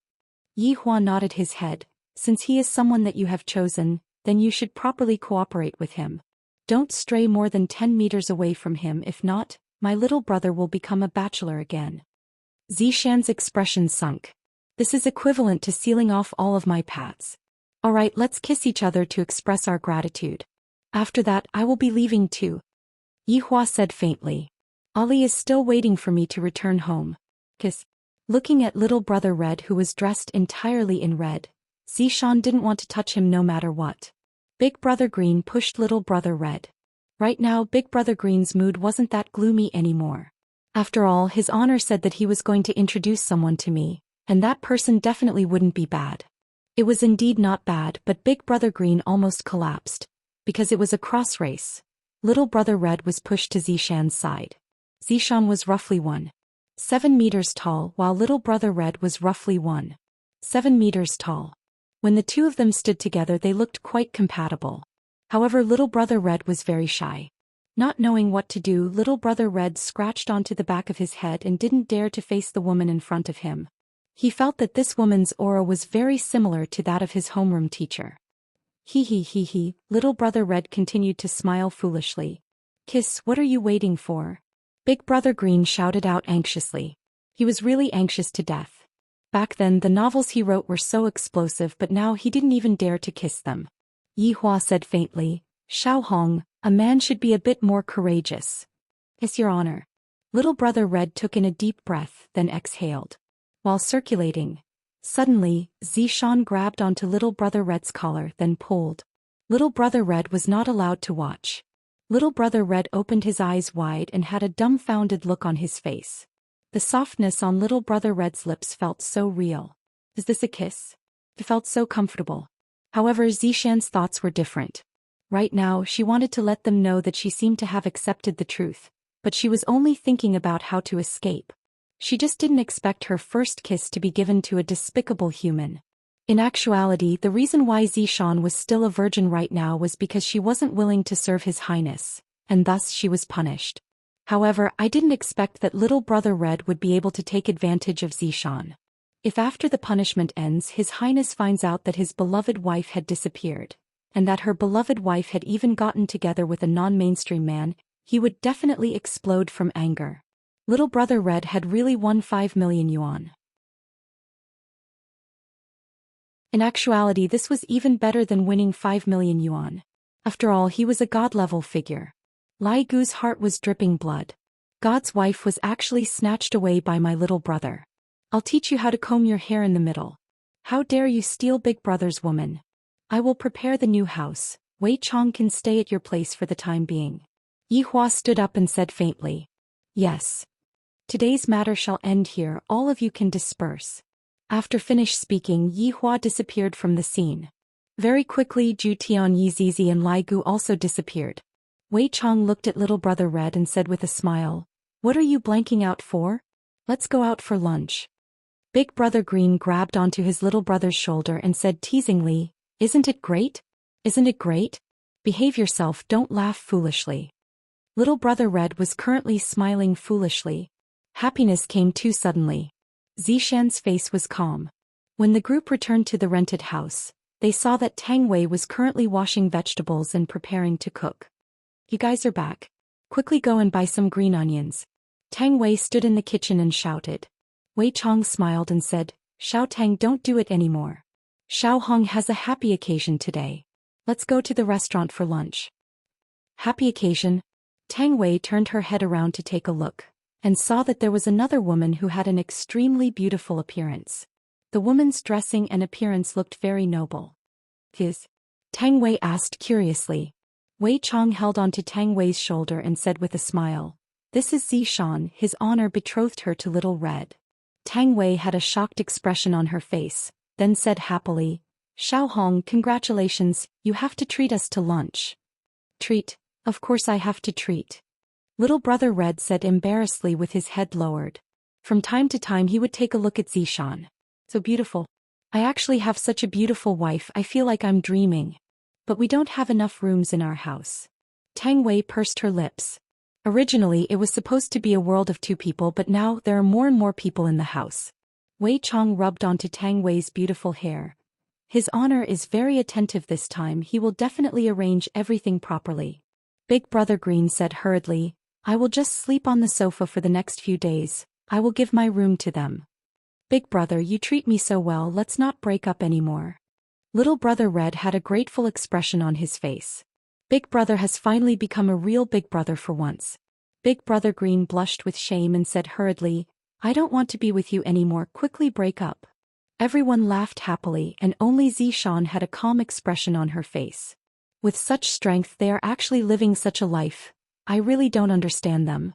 Yi Hua nodded his head. Since he is someone that you have chosen, then you should properly cooperate with him. Don't stray more than 10 meters away from him. If not, my little brother will become a bachelor again. Zishan's expression sunk. This is equivalent to sealing off all of my pats. Alright, let's kiss each other to express our gratitude. After that, I will be leaving too. Yi Hua said faintly. Ali is still waiting for me to return home. Kiss. Looking at little brother Red, who was dressed entirely in red, Zishan didn't want to touch him no matter what. Big brother Green pushed little brother Red. Right now, Big brother Green's mood wasn't that gloomy anymore. After all, his honor said that he was going to introduce someone to me, and that person definitely wouldn't be bad. It was indeed not bad, but Big brother Green almost collapsed. Because it was a cross race. Little brother Red was pushed to Zishan's side. Zishan was roughly 1.7 meters tall, while little brother Red was roughly 1.7 meters tall. When the two of them stood together, they looked quite compatible. However, little brother Red was very shy. Not knowing what to do, little brother Red scratched onto the back of his head and didn't dare to face the woman in front of him. He felt that this woman's aura was very similar to that of his homeroom teacher. He, little brother Red continued to smile foolishly. Kiss, what are you waiting for? Big brother Green shouted out anxiously. He was really anxious to death. Back then, the novels he wrote were so explosive, but now he didn't even dare to kiss them. Yi Hua said faintly, Xiao Hong, a man should be a bit more courageous. Yes, Your Honor. Little brother Red took in a deep breath, then exhaled. While circulating, suddenly, Zishan grabbed onto little brother Red's collar, then pulled. Little brother Red was not allowed to watch. Little brother Red opened his eyes wide and had a dumbfounded look on his face. The softness on little brother Red's lips felt so real. Is this a kiss? It felt so comfortable. However, Zishan's thoughts were different. Right now, she wanted to let them know that she seemed to have accepted the truth, but she was only thinking about how to escape. She just didn't expect her first kiss to be given to a despicable human. In actuality, the reason why Zishan was still a virgin right now was because she wasn't willing to serve His Highness, and thus she was punished. However, I didn't expect that little brother Red would be able to take advantage of Zishan. If after the punishment ends, His Highness finds out that his beloved wife had disappeared, and that her beloved wife had even gotten together with a non-mainstream man, he would definitely explode from anger. Little brother Red had really won 5 million yuan. In actuality, this was even better than winning 5 million yuan. After all, he was a god-level figure. Lai Gu's heart was dripping blood. God's wife was actually snatched away by my little brother. I'll teach you how to comb your hair in the middle. How dare you steal Big Brother's woman? I will prepare the new house. Wei Chong can stay at your place for the time being. Yi Hua stood up and said faintly. Yes. Today's matter shall end here, all of you can disperse. After finished speaking, Yi Hua disappeared from the scene. Very quickly, Zhu Tian, Yi Zizi and Lai Gu also disappeared. Wei Chong looked at little brother Red and said with a smile, What are you blanking out for? Let's go out for lunch. Big brother Green grabbed onto his little brother's shoulder and said teasingly, Isn't it great? Isn't it great? Behave yourself, don't laugh foolishly. Little brother Red was currently smiling foolishly. Happiness came too suddenly. Zhou Xian's face was calm. When the group returned to the rented house, they saw that Tang Wei was currently washing vegetables and preparing to cook. You guys are back. Quickly go and buy some green onions. Tang Wei stood in the kitchen and shouted. Wei Chong smiled and said, Xiao Tang, don't do it anymore. Xiao Hong has a happy occasion today. Let's go to the restaurant for lunch. Happy occasion? Tang Wei turned her head around to take a look, and saw that there was another woman who had an extremely beautiful appearance. The woman's dressing and appearance looked very noble. Tang Wei asked curiously. Wei Chong held onto Tang Wei's shoulder and said with a smile, This is Zhou Xian, his honor betrothed her to Little Red. Tang Wei had a shocked expression on her face, then said happily, Xiao Hong, congratulations, you have to treat us to lunch. Treat? Of course I have to treat. Little brother Red said embarrassedly with his head lowered. From time to time he would take a look at Zhou Xian. So beautiful. I actually have such a beautiful wife, I feel like I'm dreaming. But we don't have enough rooms in our house. Tang Wei pursed her lips. Originally it was supposed to be a world of 2 people, but now there are more and more people in the house. Wei Chong rubbed onto Tang Wei's beautiful hair. His honor is very attentive this time, he will definitely arrange everything properly. Big brother Green said hurriedly, I will just sleep on the sofa for the next few days, I will give my room to them. Big brother, you treat me so well, let's not break up anymore. Little brother Red had a grateful expression on his face. Big brother has finally become a real big brother for once. Big brother Green blushed with shame and said hurriedly, I don't want to be with you anymore, quickly break up. Everyone laughed happily and only Zhou Xian had a calm expression on her face. With such strength they are actually living such a life. I really don't understand them.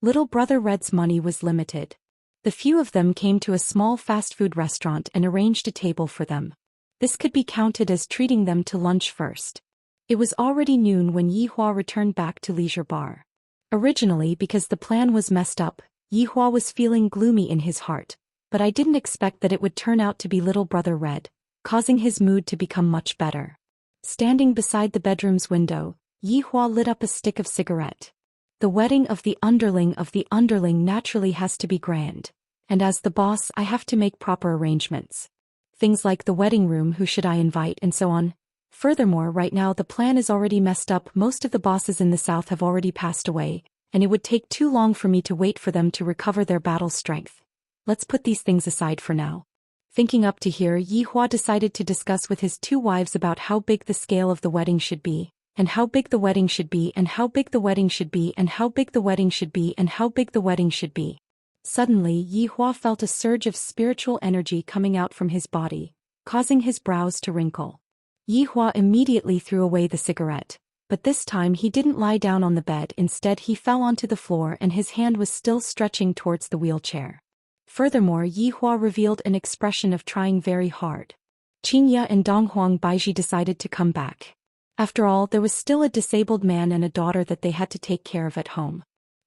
Little brother Red's money was limited. The few of them came to a small fast food restaurant and arranged a table for them. This could be counted as treating them to lunch first. It was already noon when Yi Hua returned back to Leisure Bar. Originally, because the plan was messed up, Yi Hua was feeling gloomy in his heart, but I didn't expect that it would turn out to be little brother Red, causing his mood to become much better. Standing beside the bedroom's window, Yi Hua lit up a stick of cigarette. The wedding of the underling naturally has to be grand, and as the boss I have to make proper arrangements. Things like the wedding room, who should I invite, and so on. Furthermore, right now the plan is already messed up, most of the bosses in the south have already passed away, and it would take too long for me to wait for them to recover their battle strength. Let's put these things aside for now. Thinking up to here, Yi Hua decided to discuss with his 2 wives about how big the scale of the wedding should be, and how big the wedding should be, and how big the wedding should be, and how big the wedding should be, and how big the wedding should be. Suddenly, Yi Hua felt a surge of spiritual energy coming out from his body, causing his brows to wrinkle. Yi Hua immediately threw away the cigarette, but this time he didn't lie down on the bed, instead he fell onto the floor and his hand was still stretching towards the wheelchair. Furthermore, Yi Hua revealed an expression of trying very hard. Xianxia and Donghuang Baiji decided to come back. After all, there was still a disabled man and a daughter that they had to take care of at home.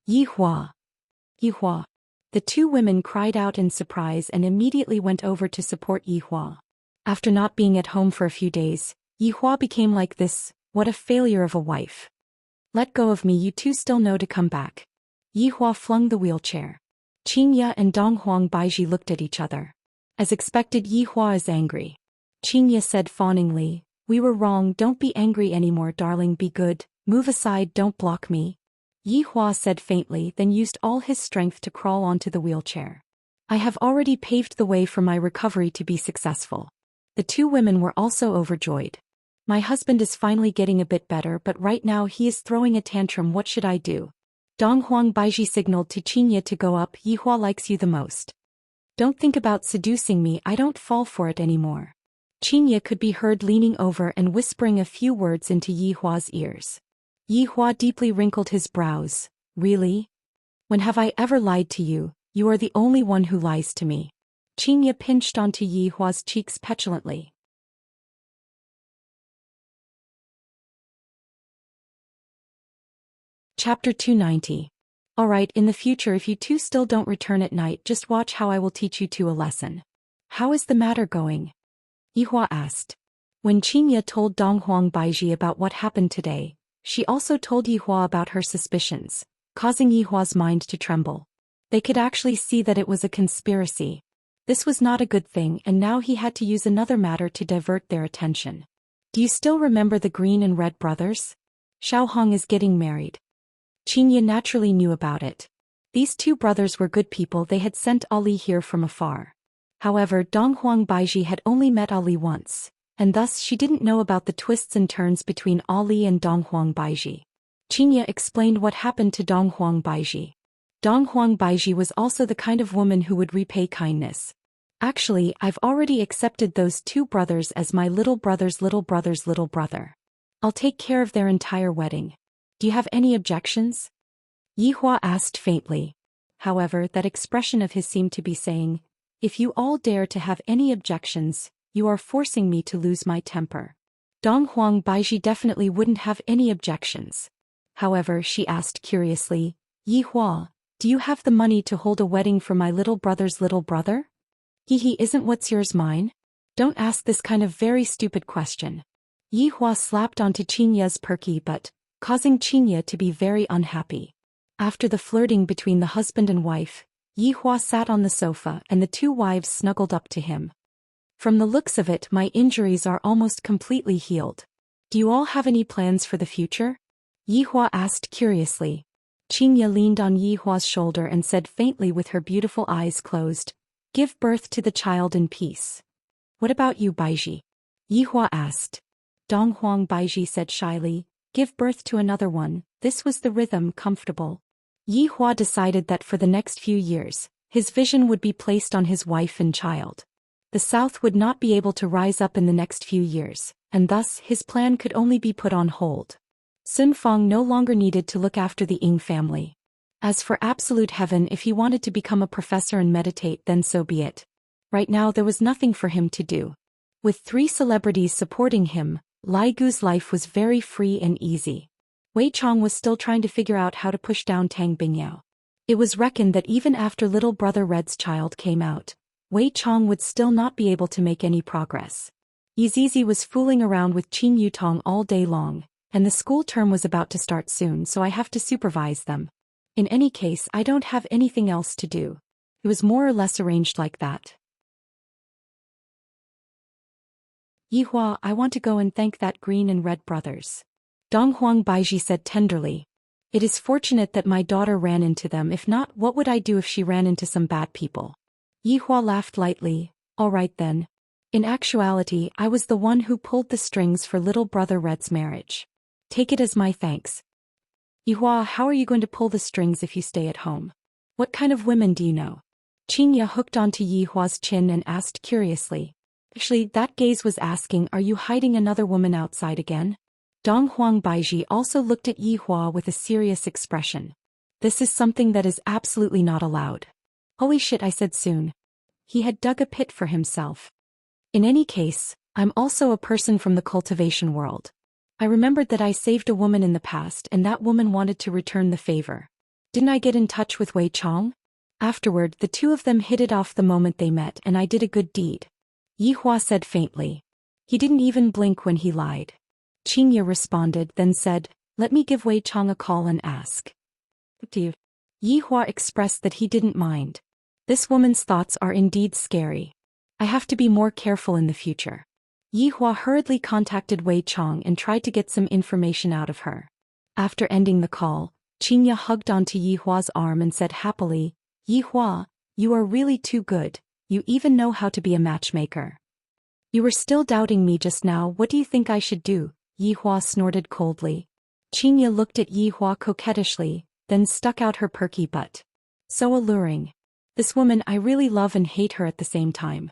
Yi Hua! Yi Hua! The 2 women cried out in surprise and immediately went over to support Yi Hua. After not being at home for a few days, Yi Hua became like this. What a failure of a wife. Let go of me, you 2 still know to come back. Yi Hua flung the wheelchair. Xianxia and Donghuang Baiji looked at each other. As expected, Yi Hua is angry. Xianxia said fawningly, we were wrong, don't be angry anymore darling, be good, move aside, don't block me. Yi Hua said faintly, then used all his strength to crawl onto the wheelchair. I have already paved the way for my recovery to be successful. The 2 women were also overjoyed. My husband is finally getting a bit better, but right now he is throwing a tantrum, what should I do? Donghuang Baiji signaled to Xianxia to go up, Yi Hua likes you the most. Don't think about seducing me, I don't fall for it anymore. Xianxia could be heard leaning over and whispering a few words into Yi Hua's ears. Yi Hua deeply wrinkled his brows. Really? When have I ever lied to you? You are the only one who lies to me. Xianxia pinched onto Yi Hua's cheeks petulantly. Chapter 290. Alright, in the future if you 2 still don't return at night, just watch how I will teach you 2 a lesson. How is the matter going? Yi Hua asked. When Xianxia told Donghuang Baiji about what happened today, she also told Yihua about her suspicions, causing Yihua's mind to tremble. They could actually see that it was a conspiracy. This was not a good thing, and now he had to use another matter to divert their attention. Do you still remember the green and red brothers? Xiaohong is getting married. Xianxia naturally knew about it. These two brothers were good people. They had sent Ali here from afar. However, Donghuang Baiji had only met Ali once, and thus she didn't know about the twists and turns between Ali and Donghuang Baiji. Xianxia explained what happened to Donghuang Baiji. Donghuang Baiji was also the kind of woman who would repay kindness. Actually, I've already accepted those two brothers as my little brother's little brother's little brother. I'll take care of their entire wedding. Do you have any objections? Yihua asked faintly. However, that expression of his seemed to be saying, if you all dare to have any objections, you are forcing me to lose my temper. Donghuang Baiji definitely wouldn't have any objections. However, she asked curiously, Yihua, do you have the money to hold a wedding for my little brother's little brother? He isn't what's yours mine? Don't ask this kind of very stupid question. Yihua slapped onto Xianxia's perky butt, causing Xianxia to be very unhappy. After the flirting between the husband and wife, Yihua sat on the sofa and the two wives snuggled up to him. From the looks of it, my injuries are almost completely healed. Do you all have any plans for the future? Yihua asked curiously. Xianxia leaned on Yihua's shoulder and said faintly with her beautiful eyes closed, give birth to the child in peace. What about you, Baiji? Yihua asked. Donghuang Baiji said shyly, give birth to another one. This was the rhythm comfortable. Yihua decided that for the next few years, his vision would be placed on his wife and child. The South would not be able to rise up in the next few years, and thus his plan could only be put on hold. Sun Fang no longer needed to look after the Ying family. As for absolute heaven, if he wanted to become a professor and meditate, then so be it. Right now there was nothing for him to do. With 3 celebrities supporting him, Lai Gu's life was very free and easy. Wei Chong was still trying to figure out how to push down Tang Bingyao. It was reckoned that even after little brother Red's child came out, Wei Chong would still not be able to make any progress. Yizizi was fooling around with Qin Yutong all day long, and the school term was about to start soon, so I have to supervise them. In any case, I don't have anything else to do. It was more or less arranged like that. Yihua, I want to go and thank that green and red brothers. Donghuang Baiji said tenderly. It is fortunate that my daughter ran into them. If not, what would I do if she ran into some bad people? Yihua laughed lightly. All right then. In actuality, I was the one who pulled the strings for little brother Red's marriage. Take it as my thanks. Yihua, how are you going to pull the strings if you stay at home? What kind of women do you know? Xianxia hooked onto Yihua's chin and asked curiously. Actually, that gaze was asking, are you hiding another woman outside again? Donghuang Baiji also looked at Yihua with a serious expression. This is something that is absolutely not allowed. Holy shit, I said soon. He had dug a pit for himself. In any case, I'm also a person from the cultivation world. I remembered that I saved a woman in the past and that woman wanted to return the favor. Didn't I get in touch with Wei Chong? Afterward, the two of them hit it off the moment they met, and I did a good deed. Yihua said faintly. He didn't even blink when he lied. Xianxia responded, then said, let me give Wei Chong a call and ask. Yihua expressed that he didn't mind. This woman's thoughts are indeed scary. I have to be more careful in the future. Yihua hurriedly contacted Wei Chong and tried to get some information out of her. After ending the call, Xianxia hugged onto Yihua's arm and said happily, Yihua, you are really too good. You even know how to be a matchmaker. You were still doubting me just now. What do you think I should do? Yihua snorted coldly. Xianxia looked at Yihua coquettishly, then stuck out her perky butt. So alluring. This woman, I really love and hate her at the same time.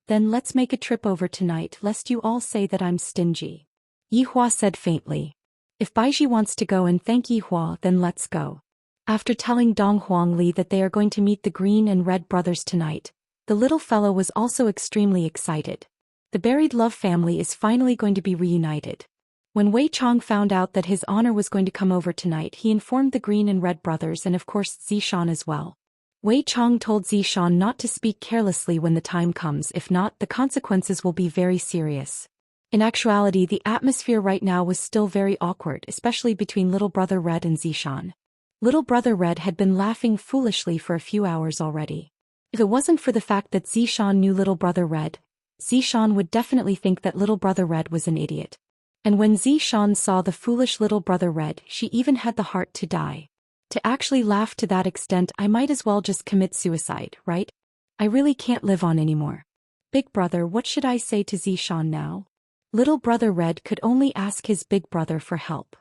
Then let's make a trip over tonight, lest you all say that I'm stingy. Yihua said faintly. If Baiji wants to go and thank Yihua, then let's go. After telling Donghuang Li that they are going to meet the green and red brothers tonight, the little fellow was also extremely excited. The buried love family is finally going to be reunited. When Wei Chong found out that his honor was going to come over tonight, he informed the green and red brothers and of course Zishan as well. Wei Chong told Zishan not to speak carelessly when the time comes, if not, the consequences will be very serious. In actuality, the atmosphere right now was still very awkward, especially between Little Brother Red and Zhou Xian. Little Brother Red had been laughing foolishly for a few hours already. If it wasn't for the fact that Zhou Xian knew Little Brother Red, Zhou Xian would definitely think that Little Brother Red was an idiot. And when Zhou Xian saw the foolish Little Brother Red, she even had the heart to die. To actually laugh to that extent, I might as well just commit suicide, right? I really can't live on anymore. Big brother, what should I say to Zhou Xian now? Little Brother Red could only ask his big brother for help.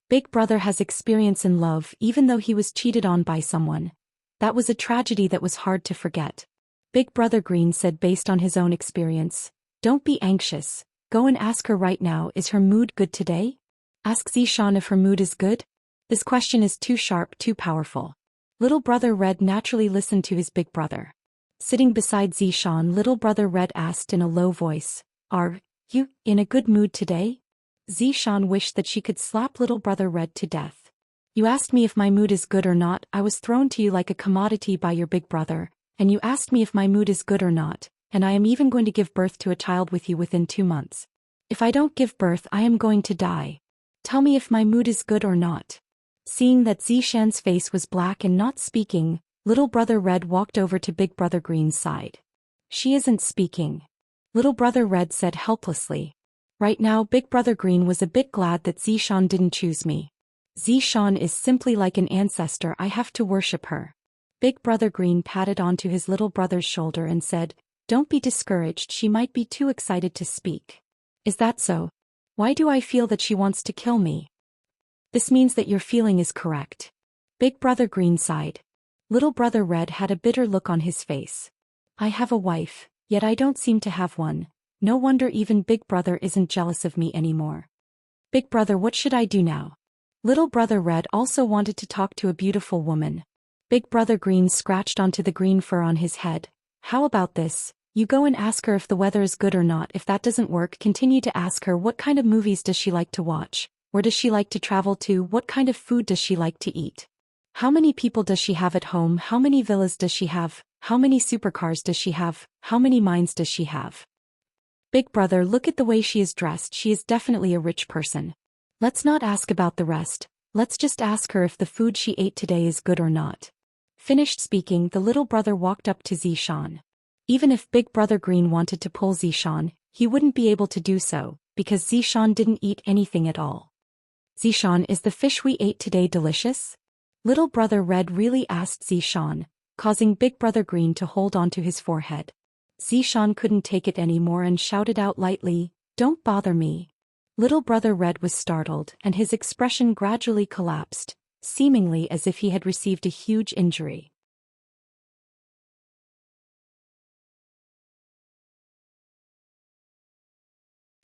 Big brother has experience in love even though he was cheated on by someone. That was a tragedy that was hard to forget. Big brother Green said based on his own experience, "Don't be anxious, go and ask her right now, is her mood good today? Ask Zhou Xian if her mood is good." This question is too sharp, too powerful. Little Brother Red naturally listened to his big brother. Sitting beside Zhou Xian, Little Brother Red asked in a low voice, "Are you in a good mood today?" Zhou Xian wished that she could slap Little Brother Red to death. "You asked me if my mood is good or not. I was thrown to you like a commodity by your big brother, and you asked me if my mood is good or not, and I am even going to give birth to a child with you within 2 months. If I don't give birth, I am going to die. Tell me if my mood is good or not." Seeing that Zhou Xian's face was black and not speaking, Little Brother Red walked over to Big Brother Green's side. "She isn't speaking," Little Brother Red said helplessly. Right now Big Brother Green was a bit glad that Zhou Xian didn't choose me. Zhou Xian is simply like an ancestor, I have to worship her. Big Brother Green patted onto his little brother's shoulder and said, "Don't be discouraged, she might be too excited to speak." "Is that so? Why do I feel that she wants to kill me?" "This means that your feeling is correct." Big Brother Green sighed. Little Brother Red had a bitter look on his face. "I have a wife, yet I don't seem to have one. No wonder even Big Brother isn't jealous of me anymore. Big Brother, what should I do now?" Little Brother Red also wanted to talk to a beautiful woman. Big Brother Green scratched onto the green fur on his head. "How about this? You go and ask her if the weather is good or not. If that doesn't work, continue to ask her what kind of movies does she like to watch, where does she like to travel to, what kind of food does she like to eat. How many people does she have at home, how many villas does she have, how many supercars does she have, how many mines does she have. Big brother, look at the way she is dressed, she is definitely a rich person. Let's not ask about the rest, let's just ask her if the food she ate today is good or not." Finished speaking, the little brother walked up to Zhou Xian. Even if Big Brother Green wanted to pull Zhou Xian, he wouldn't be able to do so, because Zhou Xian didn't eat anything at all. "Zhou Xian, is the fish we ate today delicious?" Little Brother Red really asked Zhou Xian, causing Big Brother Green to hold onto his forehead. Zhou Xian couldn't take it anymore and shouted out lightly, "Don't bother me." Little Brother Red was startled and his expression gradually collapsed, seemingly as if he had received a huge injury.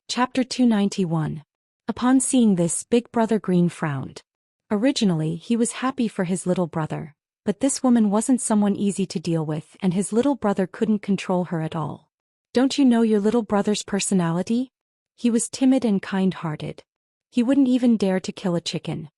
Chapter 291. Upon seeing this, Big Brother Green frowned. Originally, he was happy for his little brother, but this woman wasn't someone easy to deal with and his little brother couldn't control her at all. "Don't you know your little brother's personality? He was timid and kind-hearted. He wouldn't even dare to kill a chicken.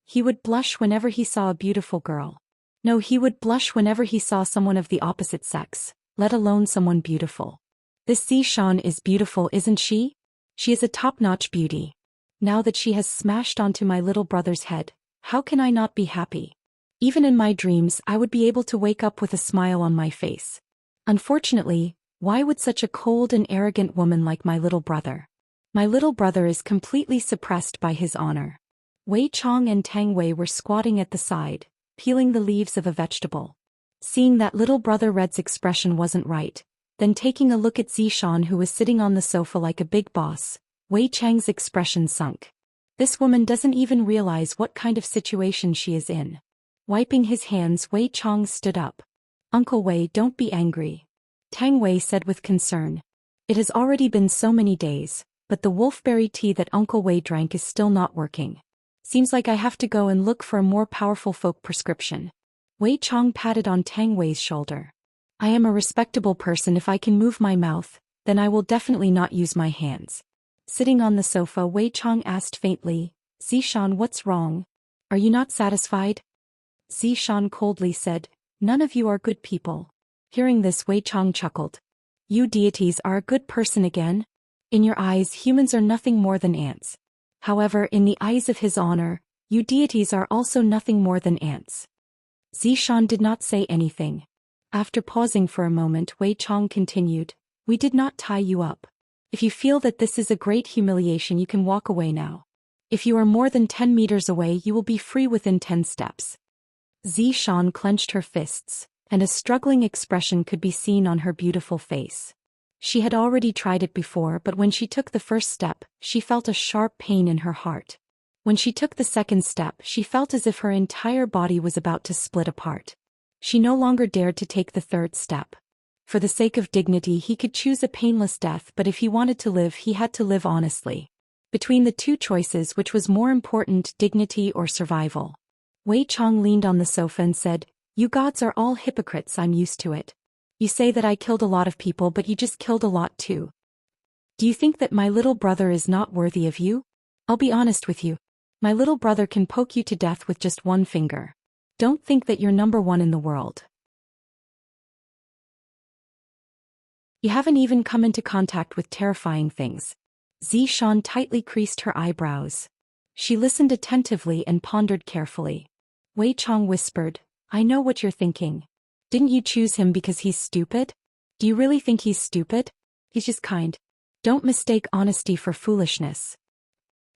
He would blush whenever he saw a beautiful girl. No, he would blush whenever he saw someone of the opposite sex, let alone someone beautiful. This Zhou Xian is beautiful, isn't she? She is a top-notch beauty. Now that she has smashed onto my little brother's head, how can I not be happy? Even in my dreams, I would be able to wake up with a smile on my face. Unfortunately, why would such a cold and arrogant woman like my little brother? My little brother is completely suppressed by his honor." Wei Chong and Tang Wei were squatting at the side, peeling the leaves of a vegetable. Seeing that little brother Red's expression wasn't right, then taking a look at Zhou Xian who was sitting on the sofa like a big boss, Wei Chang's expression sunk. This woman doesn't even realize what kind of situation she is in. Wiping his hands, Wei Chong stood up. "Uncle Wei, don't be angry," Tang Wei said with concern. "It has already been so many days, but the wolfberry tea that Uncle Wei drank is still not working. Seems like I have to go and look for a more powerful folk prescription." Wei Chong patted on Tang Wei's shoulder. "I am a respectable person. If I can move my mouth, then I will definitely not use my hands." Sitting on the sofa, Wei Chong asked faintly, "Zhou Xian, what's wrong? Are you not satisfied?" Zhou Xian coldly said, "None of you are good people." Hearing this, Wei Chong chuckled. You deities are a good person again? In your eyes, humans are nothing more than ants. However, in the eyes of his honor, you deities are also nothing more than ants. Zhou Xian did not say anything. After pausing for a moment, Wei Chong continued, "We did not tie you up. If you feel that this is a great humiliation, you can walk away now. If you are more than 10 meters away, you will be free within 10 steps." Zhou Xian clenched her fists, and a struggling expression could be seen on her beautiful face. She had already tried it before, but when she took the first step, she felt a sharp pain in her heart. When she took the second step, she felt as if her entire body was about to split apart. She no longer dared to take the third step. For the sake of dignity, he could choose a painless death, but if he wanted to live, he had to live honestly. Between the two choices, which was more important, dignity or survival? Wei Chong leaned on the sofa and said, "You gods are all hypocrites, I'm used to it. You say that I killed a lot of people, but you just killed a lot too. Do you think that my little brother is not worthy of you? I'll be honest with you. My little brother can poke you to death with just one finger. Don't think that you're number one in the world. You haven't even come into contact with terrifying things." Zhou Xian tightly creased her eyebrows. She listened attentively and pondered carefully. Wei Chong whispered, "I know what you're thinking. Didn't you choose him because he's stupid? Do you really think he's stupid? He's just kind. Don't mistake honesty for foolishness.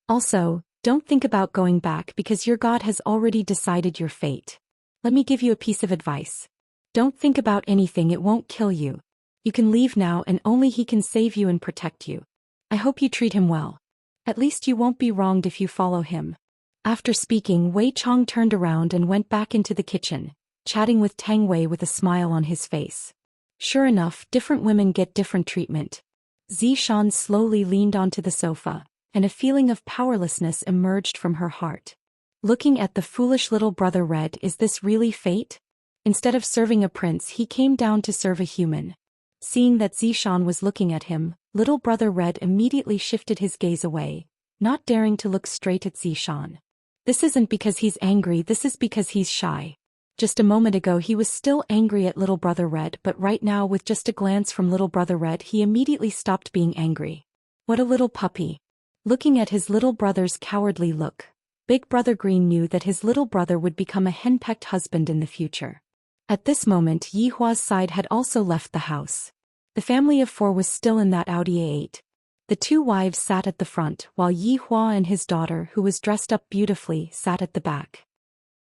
Also, don't think about going back because your God has already decided your fate. Let me give you a piece of advice. Don't think about anything, it won't kill you. You can leave now and only he can save you and protect you. I hope you treat him well. At least you won't be wronged if you follow him." After speaking, Wei Chong turned around and went back into the kitchen, chatting with Tang Wei with a smile on his face. Sure enough, different women get different treatment. Zhou Xian slowly leaned onto the sofa, and a feeling of powerlessness emerged from her heart. Looking at the foolish little brother Red, is this really fate? Instead of serving a prince, he came down to serve a human. Seeing that Zhou Xian was looking at him, little brother Red immediately shifted his gaze away, not daring to look straight at Zhou Xian. This isn't because he's angry, this is because he's shy. Just a moment ago he was still angry at little brother Red, but right now with just a glance from little brother Red he immediately stopped being angry. What a little puppy. Looking at his little brother's cowardly look, Big Brother Green knew that his little brother would become a henpecked husband in the future. At this moment Yi Hua's side had also left the house. The family of 4 was still in that Audi A8. The 2 wives sat at the front, while Yi Hua and his daughter, who was dressed up beautifully, sat at the back.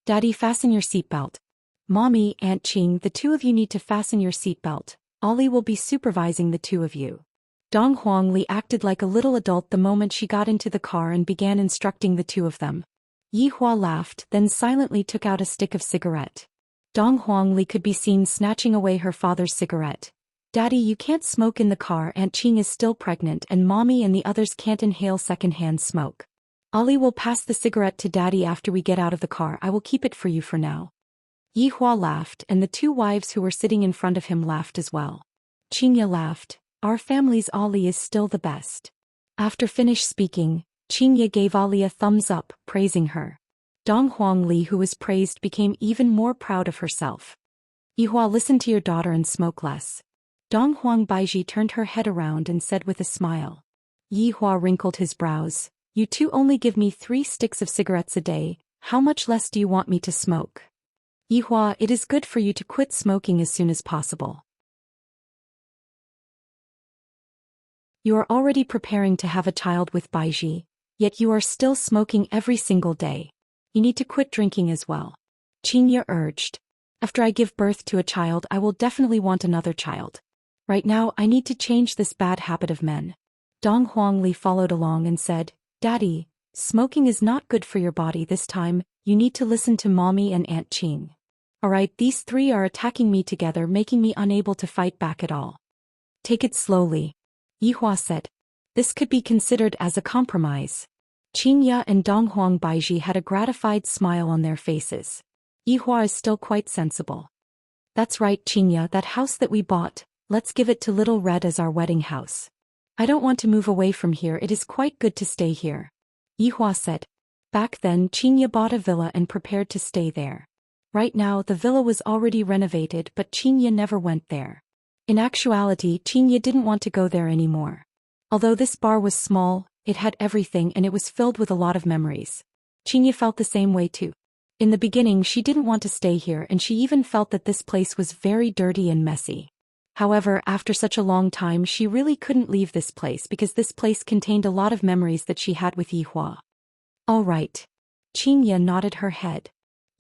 "Daddy, fasten your seatbelt. Mommy, Aunt Qing, the 2 of you need to fasten your seatbelt. Ollie will be supervising the 2 of you." Dong Huangli acted like a little adult the moment she got into the car and began instructing the 2 of them. Yi Hua laughed, then silently took out a stick of cigarette. Dong Huangli could be seen snatching away her father's cigarette. "Daddy, you can't smoke in the car, Aunt Qing is still pregnant and Mommy and the others can't inhale secondhand smoke. Ollie will pass the cigarette to Daddy after we get out of the car, I will keep it for you for now." Yi Hua laughed, and the 2 wives who were sitting in front of him laughed as well. Xianxia laughed, "Our family's Ollie is still the best." After finished speaking, Xianxia gave Ollie a thumbs up, praising her. Dong Huangli, who was praised, became even more proud of herself. "Yi Hua, listen to your daughter and smoke less." Dong Huang Baiji turned her head around and said with a smile. Yi Hua wrinkled his brows, "You 2 only give me 3 sticks of cigarettes a day, how much less do you want me to smoke? Yi Hua, it is good for you to quit smoking as soon as possible. You are already preparing to have a child with Baiji, yet you are still smoking every single day. You need to quit drinking as well." Xianxia urged. "After I give birth to a child, I will definitely want another child. Right now, I need to change this bad habit of men." Dong Huangli followed along and said, "Daddy, smoking is not good for your body this time, you need to listen to Mommy and Aunt Qing. Alright, these 3 are attacking me together, making me unable to fight back at all. Take it slowly," Yi Hua said. This could be considered as a compromise. Xianxia and Dong Huang Baiji had a gratified smile on their faces. Yi Hua is still quite sensible. "That's right, Xianxia, that house that we bought, let's give it to Little Red as our wedding house. I don't want to move away from here, it is quite good to stay here," Yi Hua said. Back then, Xianxia bought a villa and prepared to stay there. Right now, the villa was already renovated, but Xianxia never went there. In actuality, Xianxia didn't want to go there anymore. Although this bar was small, it had everything and it was filled with a lot of memories. Xianxia felt the same way too. In the beginning she didn't want to stay here and she even felt that this place was very dirty and messy. However, after such a long time she really couldn't leave this place because this place contained a lot of memories that she had with Yihua. All right. Xianxia nodded her head.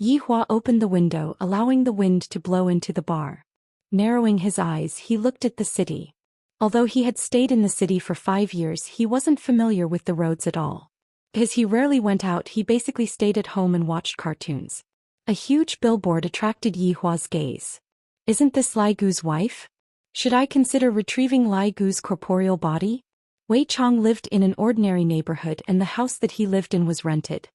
Yihua opened the window, allowing the wind to blow into the bar. Narrowing his eyes, he looked at the city. Although he had stayed in the city for 5 years, he wasn't familiar with the roads at all. As he rarely went out, he basically stayed at home and watched cartoons. A huge billboard attracted Yihua's gaze. Isn't this Lai Gu's wife? Should I consider retrieving Lai Gu's corporeal body? Wei Chong lived in an ordinary neighborhood and the house that he lived in was rented.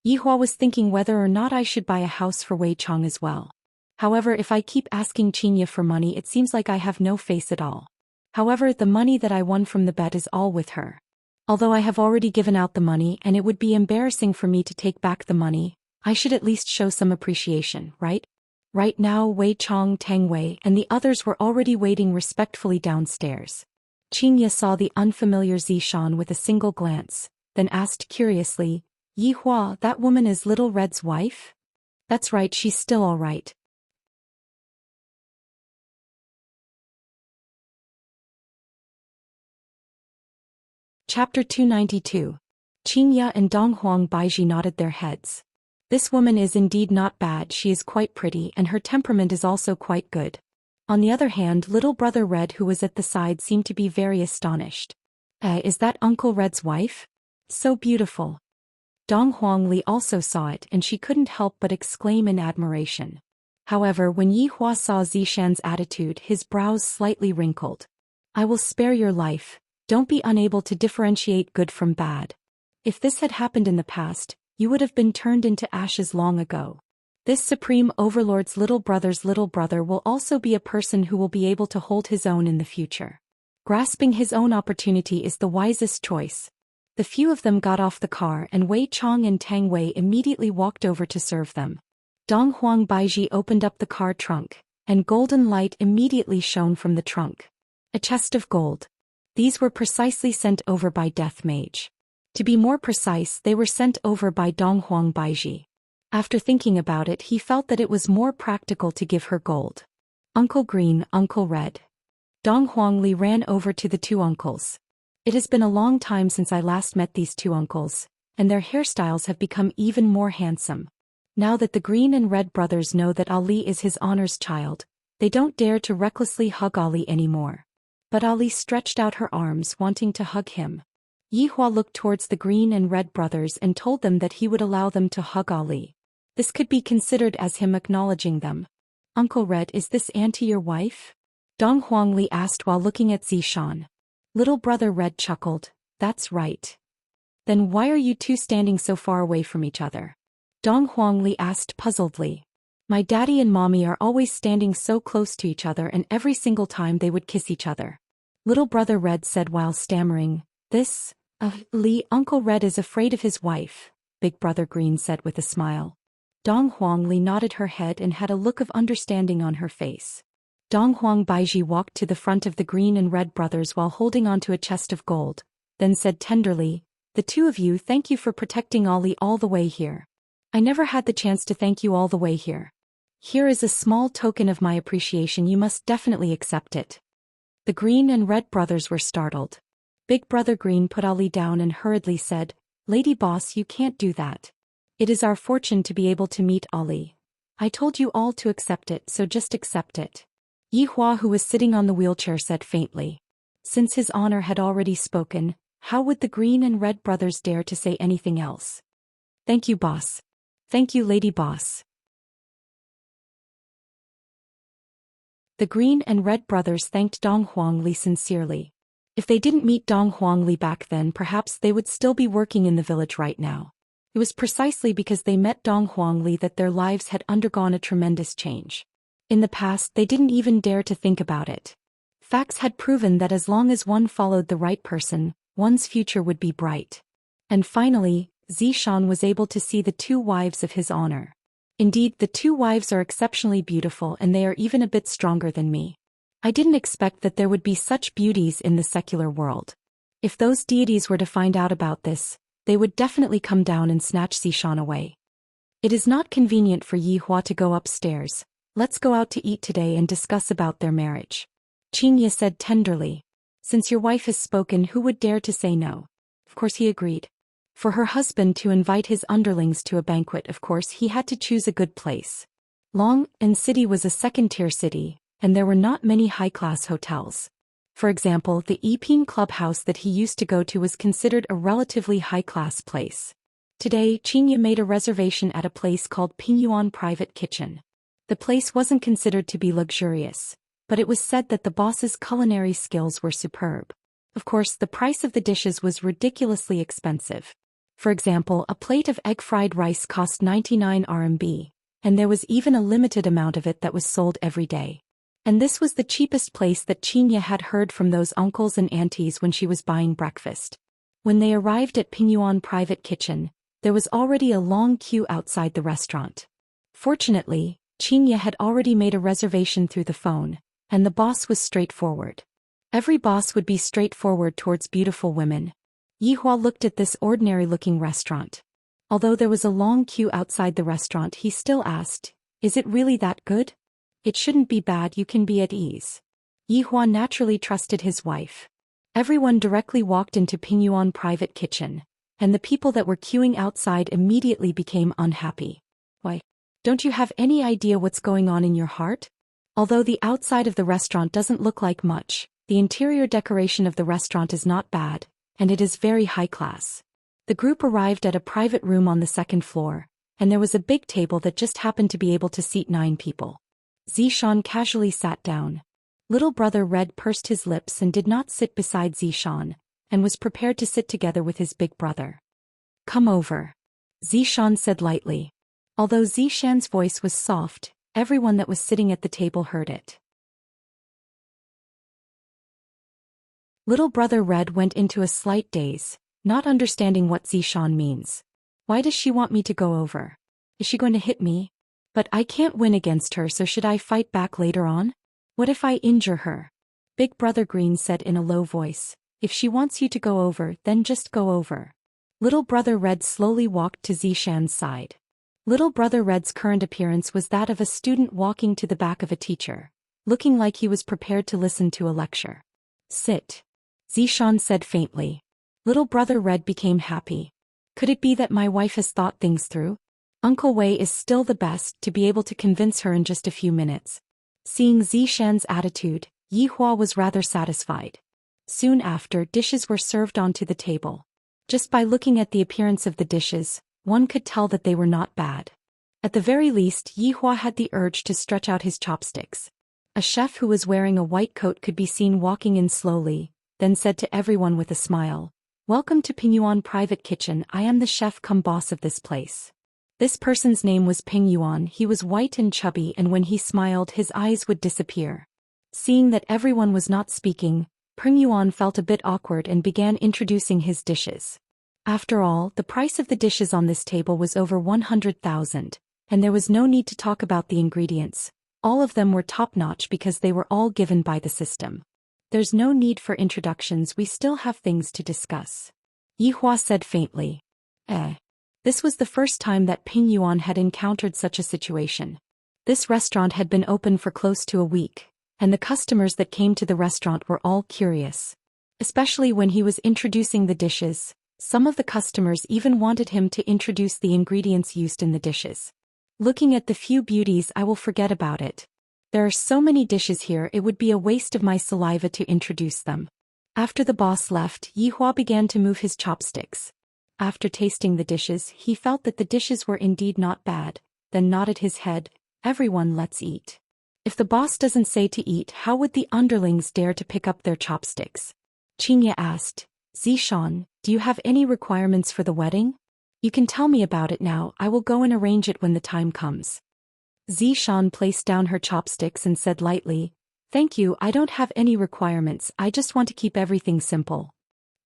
Yihua was thinking whether or not I should buy a house for Wei Chong as well. However, if I keep asking Xianxia for money, it seems like I have no face at all. However, the money that I won from the bet is all with her. Although I have already given out the money and it would be embarrassing for me to take back the money, I should at least show some appreciation, right? Right now Wei Chong, Tang Wei, and the others were already waiting respectfully downstairs. Xianxia saw the unfamiliar Zhou Xian with a single glance, then asked curiously, Yihua, that woman is Little Red's wife? That's right, she's still all right. Chapter 292. Xianxia and Donghuang Baiji nodded their heads. This woman is indeed not bad, she is quite pretty and her temperament is also quite good. On the other hand, little brother Red who was at the side seemed to be very astonished. Is that Uncle Red's wife? So beautiful. Donghuang Li also saw it and she couldn't help but exclaim in admiration. However, when Yihua saw Zhou Xian's attitude, his brows slightly wrinkled. I will spare your life. Don't be unable to differentiate good from bad. If this had happened in the past, you would have been turned into ashes long ago. This Supreme Overlord's little brother's little brother will also be a person who will be able to hold his own in the future. Grasping his own opportunity is the wisest choice. The few of them got off the car and Wei Chong and Tang Wei immediately walked over to serve them. Donghuang Baiji opened up the car trunk, and golden light immediately shone from the trunk. A chest of gold. These were precisely sent over by Death Mage. To be more precise, they were sent over by Donghuang Baiji. After thinking about it, he felt that it was more practical to give her gold. Uncle Green, Uncle Red. Donghuang Li ran over to the two uncles. It has been a long time since I last met these two uncles, and their hairstyles have become even more handsome. Now that the Green and Red brothers know that Ali is his honor's child, they don't dare to recklessly hug Ali anymore. But Ali stretched out her arms wanting to hug him. Yihua looked towards the Green and Red brothers and told them that he would allow them to hug Ali. This could be considered as him acknowledging them. Uncle Red, is this auntie your wife? Donghuang Li asked while looking at Zhou Xian. Little brother Red chuckled, that's right. Then why are you two standing so far away from each other? Donghuang Li asked puzzledly. My daddy and mommy are always standing so close to each other and every single time they would kiss each other. Little brother Red said while stammering, Li, Uncle Red is afraid of his wife, Big brother Green said with a smile. Donghuang Li nodded her head and had a look of understanding on her face. Donghuang Baiji walked to the front of the Green and Red brothers while holding onto a chest of gold, then said tenderly, the two of you, thank you for protecting Ali all the way here. I never had the chance to thank you all the way here. Here is a small token of my appreciation, you must definitely accept it. The Green and Red brothers were startled. Big brother Green put Ali down and hurriedly said, Lady Boss, you can't do that. It is our fortune to be able to meet Ali. I told you all to accept it, so just accept it. Yihua, who was sitting on the wheelchair, said faintly. Since his honor had already spoken, how would the Green and Red brothers dare to say anything else? Thank you, boss. Thank you, Lady Boss. The Green and Red brothers thanked Donghuang Li sincerely. If they didn't meet Donghuang Li back then, perhaps they would still be working in the village right now. It was precisely because they met Donghuang Li that their lives had undergone a tremendous change. In the past, they didn't even dare to think about it. Facts had proven that as long as one followed the right person, one's future would be bright. And finally, Zhou Xian was able to see the two wives of his honor. Indeed, the two wives are exceptionally beautiful and they are even a bit stronger than me. I didn't expect that there would be such beauties in the secular world. If those deities were to find out about this, they would definitely come down and snatch Xian away. It is not convenient for Yi Hua to go upstairs. Let's go out to eat today and discuss about their marriage. Xianxia said tenderly. Since your wife has spoken, who would dare to say no? Of course he agreed. For her husband to invite his underlings to a banquet, of course he had to choose a good place. Long-An City was a second-tier city, and there were not many high-class hotels. For example, the Yiping clubhouse that he used to go to was considered a relatively high-class place. Today, Xianxia made a reservation at a place called Pingyuan Private Kitchen. The place wasn't considered to be luxurious, but it was said that the boss's culinary skills were superb. Of course, the price of the dishes was ridiculously expensive. For example, a plate of egg-fried rice cost 99 RMB, and there was even a limited amount of it that was sold every day. And this was the cheapest place that Xianxia had heard from those uncles and aunties when she was buying breakfast. When they arrived at Pingyuan Private Kitchen, there was already a long queue outside the restaurant. Fortunately, Xianxia had already made a reservation through the phone, and the boss was straightforward. Every boss would be straightforward towards beautiful women. Yi Hua looked at this ordinary-looking restaurant. Although there was a long queue outside the restaurant, he still asked, "Is it really that good?" "It shouldn't be bad, you can be at ease." Yi Hua naturally trusted his wife. Everyone directly walked into Pingyuan Private Kitchen, and the people that were queuing outside immediately became unhappy. Why? Don't you have any idea what's going on in your heart? Although the outside of the restaurant doesn't look like much, the interior decoration of the restaurant is not bad, and it is very high class. The group arrived at a private room on the second floor, and there was a big table that just happened to be able to seat 9 people. Xian casually sat down. Little brother Red pursed his lips and did not sit beside Xian, and was prepared to sit together with his big brother. "Come over," Xian said lightly. Although Xian's voice was soft, everyone that was sitting at the table heard it. Little brother Red went into a slight daze, not understanding what Xian means. "Why does she want me to go over? Is she going to hit me? But I can't win against her, so should I fight back later on? What if I injure her?" Big brother Green said in a low voice, "If she wants you to go over, then just go over." Little brother Red slowly walked to Xian's side. Little brother Red's current appearance was that of a student walking to the back of a teacher, looking like he was prepared to listen to a lecture. "Sit," Xian said faintly. Little brother Red became happy. Could it be that my wife has thought things through? Uncle Wei is still the best to be able to convince her in just a few minutes. Seeing Xian's attitude, Yi Hua was rather satisfied. Soon after, dishes were served onto the table. Just by looking at the appearance of the dishes, one could tell that they were not bad. At the very least, Yi Hua had the urge to stretch out his chopsticks. A chef who was wearing a white coat could be seen walking in slowly, then said to everyone with a smile, "Welcome to Pingyuan Private Kitchen, I am the chef cum boss of this place." This person's name was Pingyuan. He was white and chubby, and when he smiled his eyes would disappear. Seeing that everyone was not speaking, Pingyuan felt a bit awkward and began introducing his dishes. After all, the price of the dishes on this table was over 100,000, and there was no need to talk about the ingredients. All of them were top-notch because they were all given by the system. "There's no need for introductions, we still have things to discuss," Yi Hua said faintly. This was the first time that Pingyuan had encountered such a situation. This restaurant had been open for close to a week, and the customers that came to the restaurant were all curious. Especially when he was introducing the dishes, some of the customers even wanted him to introduce the ingredients used in the dishes. "Looking at the few beauties, I will forget about it. There are so many dishes here, it would be a waste of my saliva to introduce them." After the boss left, Yi Hua began to move his chopsticks. After tasting the dishes, he felt that the dishes were indeed not bad, then nodded his head. "Everyone, let's eat." If the boss doesn't say to eat, how would the underlings dare to pick up their chopsticks? Xianxia asked, "Xian, do you have any requirements for the wedding? You can tell me about it now, I will go and arrange it when the time comes." Xian placed down her chopsticks and said lightly, "Thank you, I don't have any requirements, I just want to keep everything simple."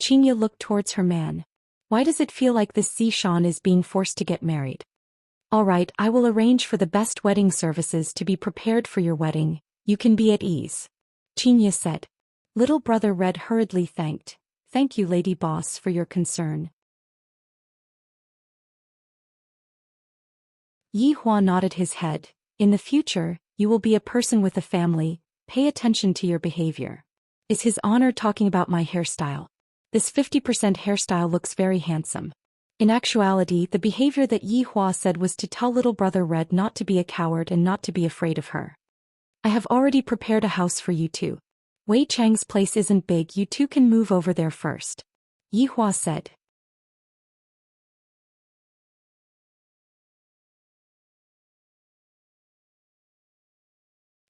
Xianxia looked towards her man. Why does it feel like this Xian is being forced to get married? "Alright, I will arrange for the best wedding services to be prepared for your wedding, you can be at ease." Xianxia said. Little brother Red hurriedly thanked. Thank you, Lady Boss, for your concern. Yi Hua nodded his head. In the future, you will be a person with a family. Pay attention to your behavior. Is His Honor talking about my hairstyle? This 50% hairstyle looks very handsome. In actuality, the behavior that Yi Hua said was to tell little brother Red not to be a coward and not to be afraid of her. I have already prepared a house for you two. Wei Chang's place isn't big, you two can move over there first. Yi Hua said.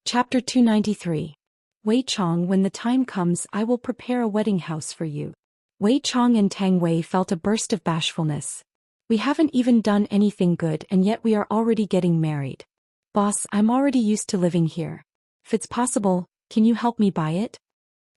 Chapter 293. Wei Chang, when the time comes, I will prepare a wedding house for you. Wei Chang and Tang Wei felt a burst of bashfulness. We haven't even done anything good and yet we are already getting married. Boss, I'm already used to living here. If it's possible, can you help me buy it?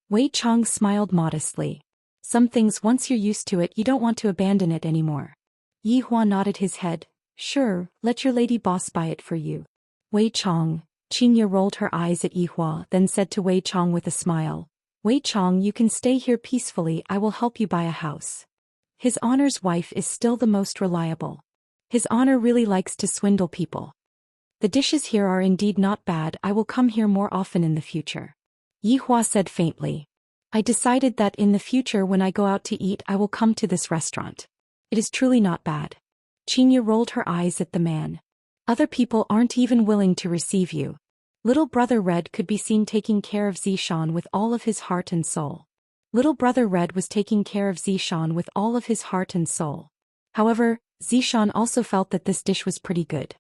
Wei Chang smiled modestly. Some things once you're used to it you don't want to abandon it anymore. Yi Hua nodded his head. Sure, let your lady boss buy it for you. Wei Chang. Xianxia rolled her eyes at Yi Hua, then said to Wei Chang with a smile. Wei Chang, you can stay here peacefully, I will help you buy a house. His Honor's wife is still the most reliable. His Honor really likes to swindle people. The dishes here are indeed not bad, I will come here more often in the future. Yi Hua said faintly. I decided that in the future when I go out to eat I will come to this restaurant. It is truly not bad. Xianxia rolled her eyes at the man. Other people aren't even willing to receive you. Little brother Red could be seen taking care of Zhou Xian with all of his heart and soul. Little brother Red was taking care of Zhou Xian with all of his heart and soul. However, Zhou Xian also felt that this dish was pretty good.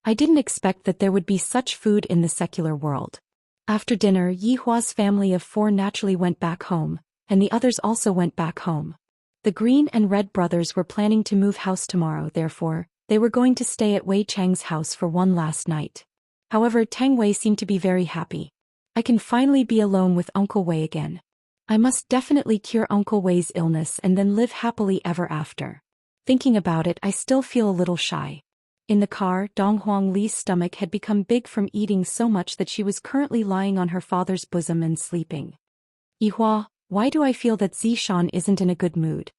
I didn't expect that there would be such food in the secular world. After dinner, Yi Hua's family of 4 naturally went back home, and the others also went back home. The Green and Red brothers were planning to move house tomorrow, therefore, they were going to stay at Wei Chang's house for one last night. However, Tang Wei seemed to be very happy. I can finally be alone with Uncle Wei again. I must definitely cure Uncle Wei's illness and then live happily ever after. Thinking about it, I still feel a little shy. In the car, Dong Huang Li's stomach had become big from eating so much that she was currently lying on her father's bosom and sleeping. Yi Hua, why do I feel that Zhou Xian isn't in a good mood?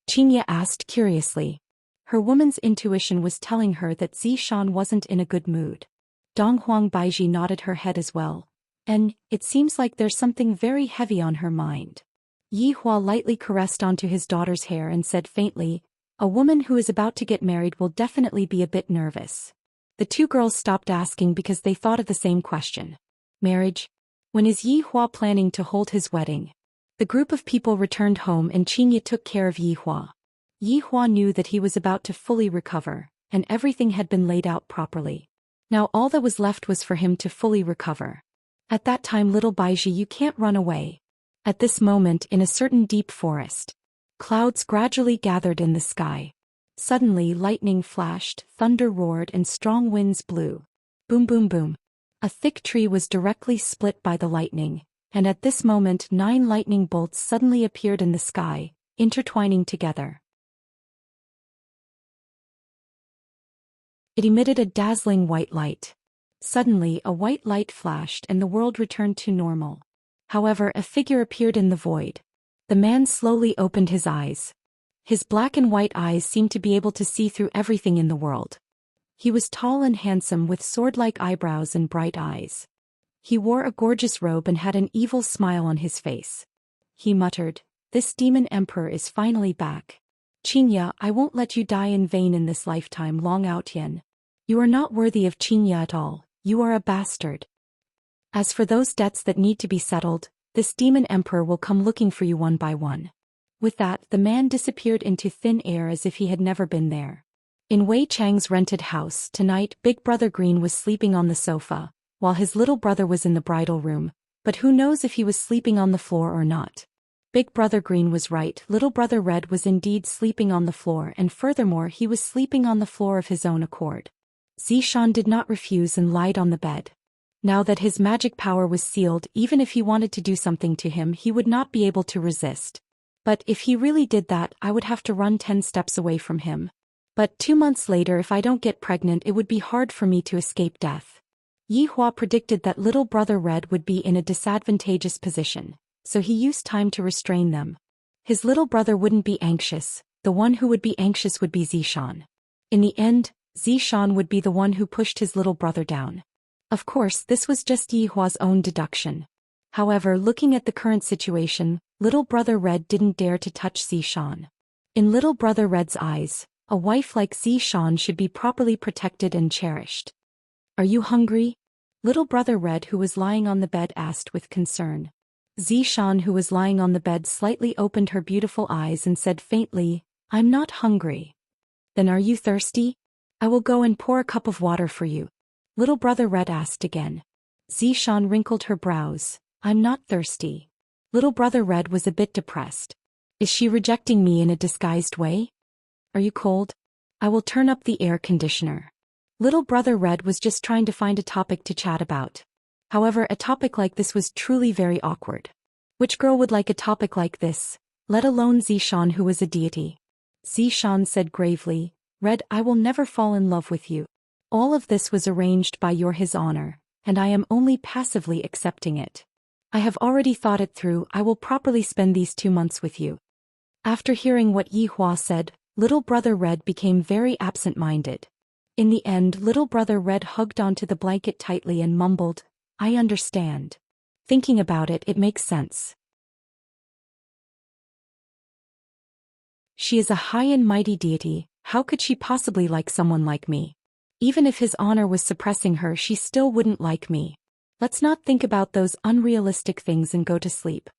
Xianxia asked curiously. Her woman's intuition was telling her that Zhou Xian wasn't in a good mood. Dong Huang Baiji nodded her head as well. And, it seems like there's something very heavy on her mind. Yi Hua lightly caressed onto his daughter's hair and said faintly, a woman who is about to get married will definitely be a bit nervous. The 2 girls stopped asking because they thought of the same question. Marriage? When is Yi Hua planning to hold his wedding? The group of people returned home and Xianxia took care of Yi Hua. Yi Hua knew that he was about to fully recover, and everything had been laid out properly. Now all that was left was for him to fully recover. At that time, little Baiji, you can't run away. At this moment, in a certain deep forest, clouds gradually gathered in the sky. Suddenly lightning flashed, thunder roared and strong winds blew. Boom boom boom. A thick tree was directly split by the lightning, and at this moment 9 lightning bolts suddenly appeared in the sky, intertwining together. It emitted a dazzling white light. Suddenly a white light flashed and the world returned to normal. However, a figure appeared in the void. The man slowly opened his eyes. His black and white eyes seemed to be able to see through everything in the world. He was tall and handsome with sword-like eyebrows and bright eyes. He wore a gorgeous robe and had an evil smile on his face. He muttered, "This demon emperor is finally back. Xianxia, I won't let you die in vain in this lifetime, Long Ao Tian. You are not worthy of Xianxia at all, you are a bastard. As for those debts that need to be settled, this demon emperor will come looking for you one by one." With that, the man disappeared into thin air as if he had never been there. In Wei Chang's rented house, tonight, Big Brother Green was sleeping on the sofa, while his little brother was in the bridal room, but who knows if he was sleeping on the floor or not. Big Brother Green was right, Little Brother Red was indeed sleeping on the floor, and furthermore he was sleeping on the floor of his own accord. Zhou Xian did not refuse and lied on the bed. Now that his magic power was sealed, even if he wanted to do something to him he would not be able to resist. But if he really did that, I would have to run 10 steps away from him. But 2 months later, if I don't get pregnant, it would be hard for me to escape death. Yihua predicted that little brother Red would be in a disadvantageous position, so he used time to restrain them. His little brother wouldn't be anxious, the one who would be anxious would be Zhou Xian. In the end, Zhou Xian would be the one who pushed his little brother down. Of course, this was just Yihua's own deduction. However, looking at the current situation, little brother Red didn't dare to touch Zhou Xian. In little brother Red's eyes, a wife like Zhou Xian should be properly protected and cherished. Are you hungry? Little brother Red, who was lying on the bed, asked with concern. Zhou Xian, who was lying on the bed, slightly opened her beautiful eyes and said faintly, I'm not hungry. Then are you thirsty? I will go and pour a cup of water for you. Little brother Red asked again. Zhou Xian wrinkled her brows. I'm not thirsty. Little brother Red was a bit depressed. Is she rejecting me in a disguised way? Are you cold? I will turn up the air conditioner. Little brother Red was just trying to find a topic to chat about. However, a topic like this was truly very awkward. Which girl would like a topic like this, let alone Zhou Xian, who was a deity? Zhou Xian said gravely, Red, I will never fall in love with you. All of this was arranged by His Honor, and I am only passively accepting it. I have already thought it through. I will properly spend these 2 months with you. After hearing what Yihua said, little brother Red became very absent-minded. In the end, little brother Red hugged onto the blanket tightly and mumbled, I understand. Thinking about it, it makes sense. She is a high and mighty deity. How could she possibly like someone like me? Even if His Honor was suppressing her, she still wouldn't like me. Let's not think about those unrealistic things and go to sleep.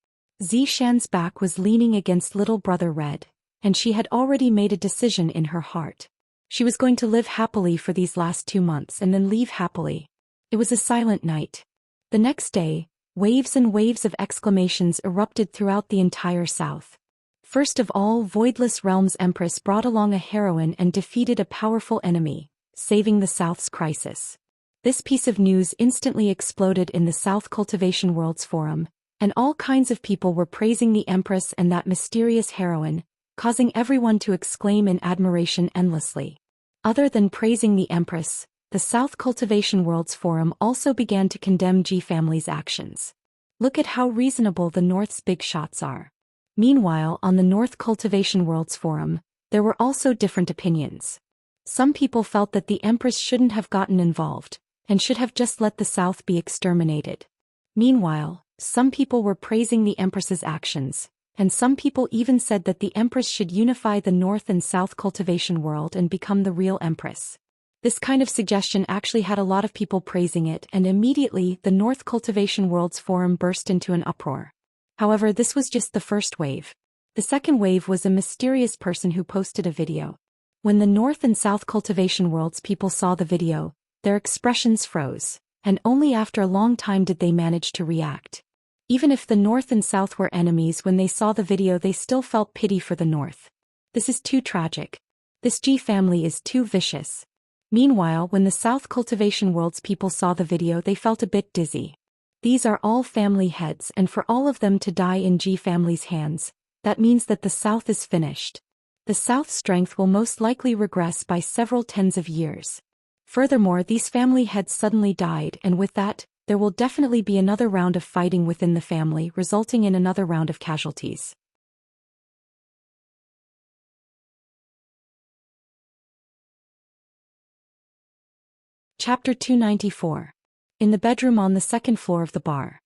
Zhou Xian's back was leaning against little brother Red, and she had already made a decision in her heart. She was going to live happily for these last 2 months and then leave happily. It was a silent night. The next day, waves and waves of exclamations erupted throughout the entire south. First of all, Voidless Realm's Empress brought along a heroine and defeated a powerful enemy, saving the South's crisis. This piece of news instantly exploded in the South Cultivation World's forum, and all kinds of people were praising the Empress and that mysterious heroine, causing everyone to exclaim in admiration endlessly. Other than praising the Empress, the South Cultivation World's forum also began to condemn G family's actions. Look at how reasonable the North's big shots are. Meanwhile, on the North Cultivation World's forum, there were also different opinions. Some people felt that the Empress shouldn't have gotten involved, and should have just let the South be exterminated. Meanwhile, some people were praising the Empress's actions, and some people even said that the Empress should unify the North and South Cultivation World and become the real Empress. This kind of suggestion actually had a lot of people praising it, and immediately the North Cultivation World's forum burst into an uproar. However, this was just the first wave. The second wave was a mysterious person who posted a video. When the North and South Cultivation World's people saw the video, their expressions froze, and only after a long time did they manage to react. Even if the North and South were enemies, when they saw the video they still felt pity for the North. This is too tragic. This G family is too vicious. Meanwhile, when the South Cultivation World's people saw the video they felt a bit dizzy. These are all family heads, and for all of them to die in G family's hands, that means that the South is finished. The South's strength will most likely regress by several tens of years. Furthermore, these family heads suddenly died, and with that, there will definitely be another round of fighting within the family, resulting in another round of casualties. Chapter 294. In the bedroom on the second floor of the bar.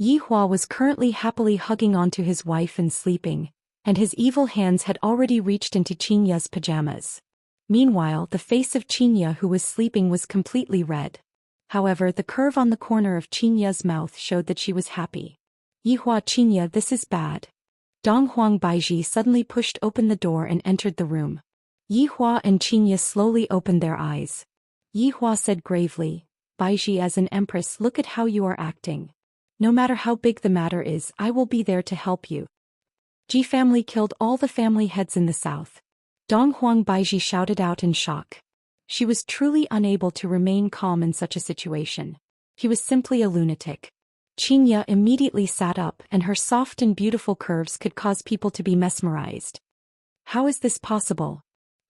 Yihua was currently happily hugging onto his wife and sleeping, and his evil hands had already reached into Xianxia's pajamas. Meanwhile, the face of Xianxia, who was sleeping, was completely red. However, the curve on the corner of Xianxia's mouth showed that she was happy. Yihua, Xianxia, this is bad. Donghuang Baiji suddenly pushed open the door and entered the room. Yihua and Xianxia slowly opened their eyes. Yihua said gravely, Baiji, as an empress, look at how you are acting. No matter how big the matter is, I will be there to help you. Ji family killed all the family heads in the south. Donghuang Baiji shouted out in shock. She was truly unable to remain calm in such a situation. He was simply a lunatic. Xianxia immediately sat up, and her soft and beautiful curves could cause people to be mesmerized. How is this possible?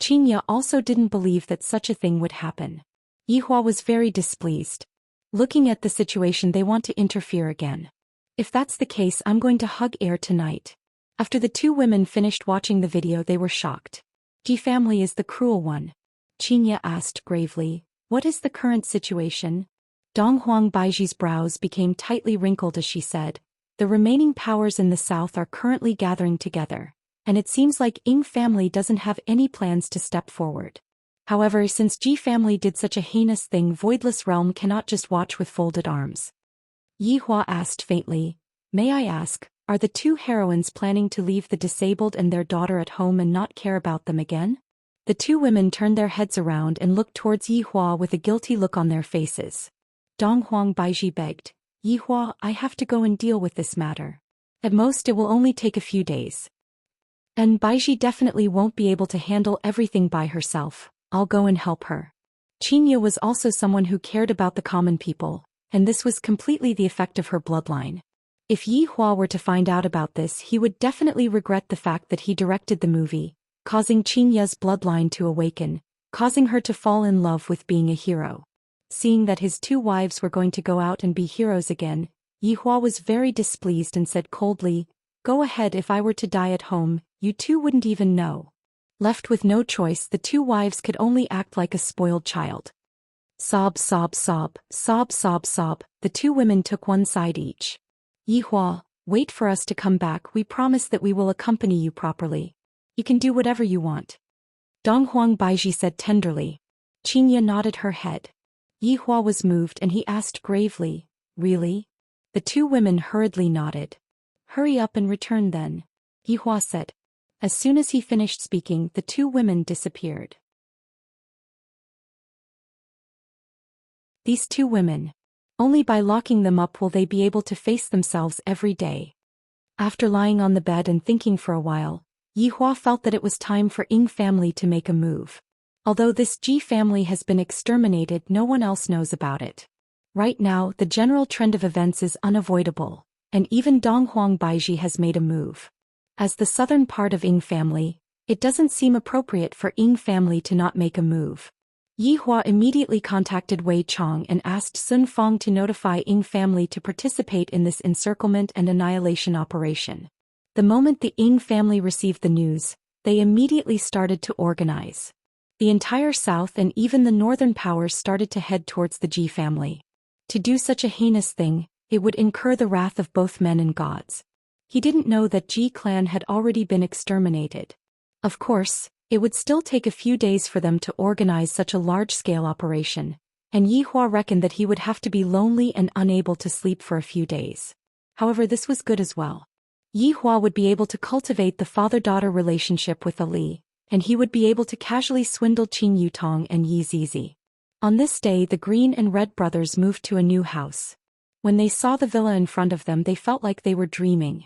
Xianxia also didn't believe that such a thing would happen. Yihua was very displeased. Looking at the situation, they want to interfere again. If that's the case, I'm going to hug air tonight. After the two women finished watching the video, they were shocked. Ji family is the cruel one. Xianxia asked gravely, what is the current situation? Dong Huang Baiji's brows became tightly wrinkled as she said, the remaining powers in the south are currently gathering together, and it seems like Ying family doesn't have any plans to step forward. However, since Ji family did such a heinous thing, Voidless Realm cannot just watch with folded arms. Yi Hua asked faintly, may I ask, are the two heroines planning to leave the disabled and their daughter at home and not care about them again? The two women turned their heads around and looked towards Yi Hua with a guilty look on their faces. Dong Huang Baiji begged, Yi Hua, I have to go and deal with this matter. At most it will only take a few days. And Baiji definitely won't be able to handle everything by herself. I'll go and help her. Xianxia was also someone who cared about the common people, and this was completely the effect of her bloodline. If Yi Hua were to find out about this, he would definitely regret the fact that he directed the movie, causing Xianxia's bloodline to awaken, causing her to fall in love with being a hero. Seeing that his two wives were going to go out and be heroes again, Yi Hua was very displeased and said coldly, go ahead, if I were to die at home, you two wouldn't even know. Left with no choice, the two wives could only act like a spoiled child. Sob, sob, sob, sob, sob, sob, the two women took one side each. Yi Hua, wait for us to come back, we promise that we will accompany you properly. You can do whatever you want. Dong Huang Baiji said tenderly. Xianxia nodded her head. Yi Hua was moved and he asked gravely, really? The two women hurriedly nodded. Hurry up and return then, Yi Hua said. As soon as he finished speaking, the two women disappeared. These two women. Only by locking them up will they be able to face themselves every day. After lying on the bed and thinking for a while, Yi Hua felt that it was time for Ying family to make a move. Although this Ji family has been exterminated, no one else knows about it. Right now, the general trend of events is unavoidable, and even Dong Huang Baiji has made a move. As the southern part of Ying family, it doesn't seem appropriate for Ying family to not make a move. Yi Hua immediately contacted Wei Chong and asked Sun Fong to notify Ying family to participate in this encirclement and annihilation operation. The moment the Ying family received the news, they immediately started to organize. The entire south and even the northern powers started to head towards the Ji family. To do such a heinous thing, it would incur the wrath of both men and gods. He didn't know that Ji clan had already been exterminated. Of course, it would still take a few days for them to organize such a large-scale operation, and Yi Hua reckoned that he would have to be lonely and unable to sleep for a few days. However, this was good as well. Yi Hua would be able to cultivate the father-daughter relationship with Ali, and he would be able to casually swindle Qin Yutong and Yi Zizi. On this day, the Green and Red brothers moved to a new house. When they saw the villa in front of them, they felt like they were dreaming.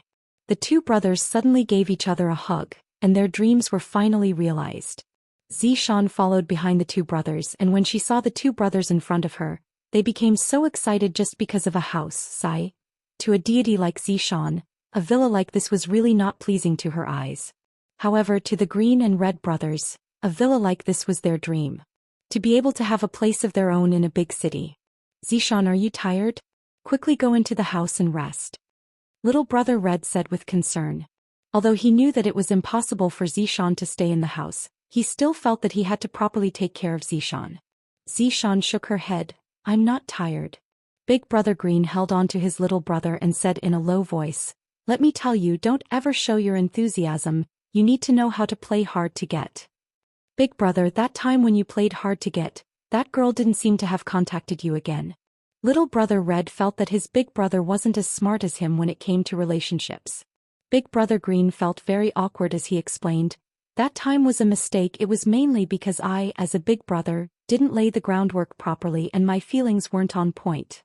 The two brothers suddenly gave each other a hug, and their dreams were finally realized. Xian followed behind the two brothers, and when she saw the two brothers in front of her, they became so excited just because of a house. Sigh. To a deity like Xian, a villa like this was really not pleasing to her eyes. However, to the Green and Red brothers, a villa like this was their dream. To be able to have a place of their own in a big city. Xian, are you tired? Quickly go into the house and rest. Little brother Red said with concern. Although he knew that it was impossible for Xian to stay in the house, he still felt that he had to properly take care of Xian. Xian shook her head. I'm not tired. Big brother Green held on to his little brother and said in a low voice, let me tell you, don't ever show your enthusiasm, you need to know how to play hard to get. Big brother, that time when you played hard to get, that girl didn't seem to have contacted you again. Little brother Red felt that his big brother wasn't as smart as him when it came to relationships. Big brother Green felt very awkward as he explained, that time was a mistake, it was mainly because I, as a big brother, didn't lay the groundwork properly and my feelings weren't on point.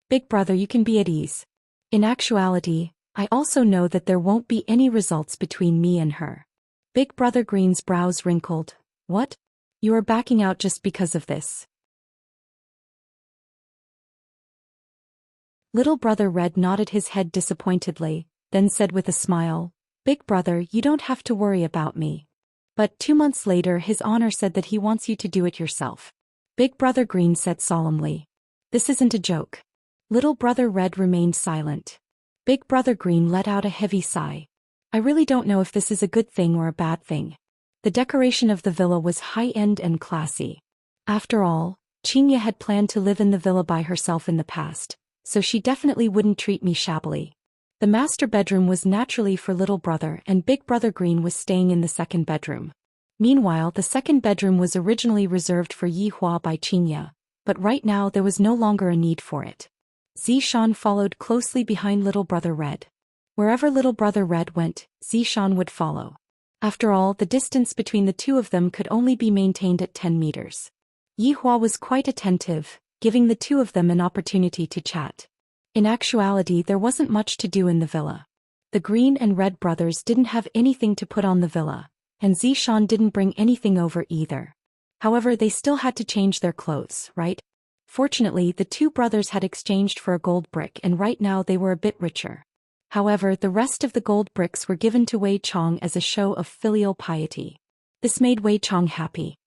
Big brother, you can be at ease. In actuality, I also know that there won't be any results between me and her. Big brother Green's brows wrinkled. What? You are backing out just because of this? Little brother Red nodded his head disappointedly, then said with a smile, Big brother, you don't have to worry about me. But 2 months later, His Honor said that he wants you to do it yourself. Big brother Green said solemnly. This isn't a joke. Little brother Red remained silent. Big brother Green let out a heavy sigh. I really don't know if this is a good thing or a bad thing. The decoration of the villa was high-end and classy. After all, Xianxia had planned to live in the villa by herself in the past, so she definitely wouldn't treat me shabbily. The master bedroom was naturally for little brother and big brother Green was staying in the second bedroom. Meanwhile, the second bedroom was originally reserved for Yihua by Xianxia, but right now there was no longer a need for it. Zhou Xian followed closely behind little brother Red. Wherever little brother Red went, Zhou Xian would follow. After all, the distance between the two of them could only be maintained at 10 meters. Yihua was quite attentive, giving the two of them an opportunity to chat. In actuality, there wasn't much to do in the villa. The Green and Red brothers didn't have anything to put on the villa, and Zhou Xian didn't bring anything over either. However, they still had to change their clothes, right? Fortunately, the two brothers had exchanged for a gold brick and right now they were a bit richer. However, the rest of the gold bricks were given to Wei Chong as a show of filial piety. This made Wei Chong happy.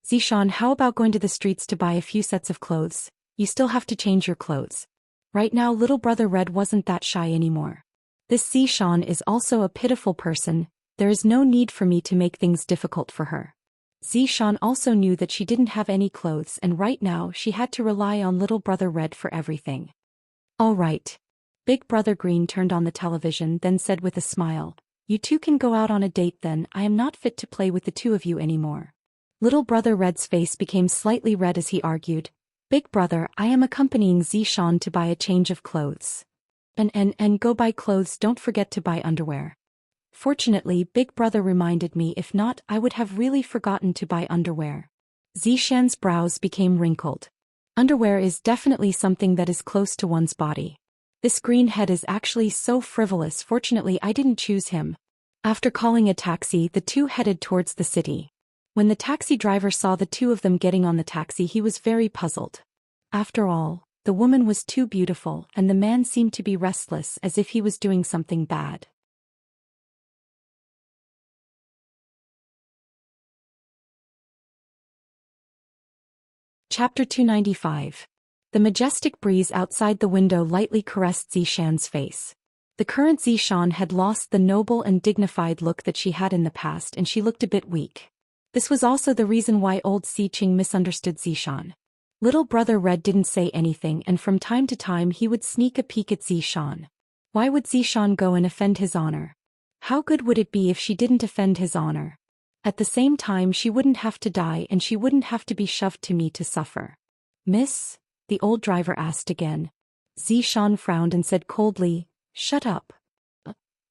Zhou Xian, how about going to the streets to buy a few sets of clothes? You still have to change your clothes. Right now little brother Red wasn't that shy anymore. This Zhou Xian is also a pitiful person, there is no need for me to make things difficult for her. Zhou Xian also knew that she didn't have any clothes and right now she had to rely on little brother Red for everything. All right. Big brother Green turned on the television then said with a smile, you two can go out on a date then, I am not fit to play with the two of you anymore. Little brother Red's face became slightly red as he argued, Big brother, I am accompanying Zhou Xian to buy a change of clothes. And go buy clothes, don't forget to buy underwear. Fortunately, Big brother reminded me, if not, I would have really forgotten to buy underwear. Zhou Xian's brows became wrinkled. Underwear is definitely something that is close to one's body. This greenhead is actually so frivolous, fortunately I didn't choose him. After calling a taxi, the two headed towards the city. When the taxi driver saw the two of them getting on the taxi, he was very puzzled. After all, the woman was too beautiful and the man seemed to be restless as if he was doing something bad. Chapter 295. The majestic breeze outside the window lightly caressed Zhou Xian's face. The current Zhou Xian had lost the noble and dignified look that she had in the past and she looked a bit weak. This was also the reason why old Si Qing misunderstood Zhou Xian. Little brother Red didn't say anything and from time to time he would sneak a peek at Zhou Xian. Why would Zhou Xian go and offend his honor? How good would it be if she didn't offend his honor? At the same time she wouldn't have to die and she wouldn't have to be shoved to me to suffer. Miss? The old driver asked again. Zhou Xian frowned and said coldly, shut up.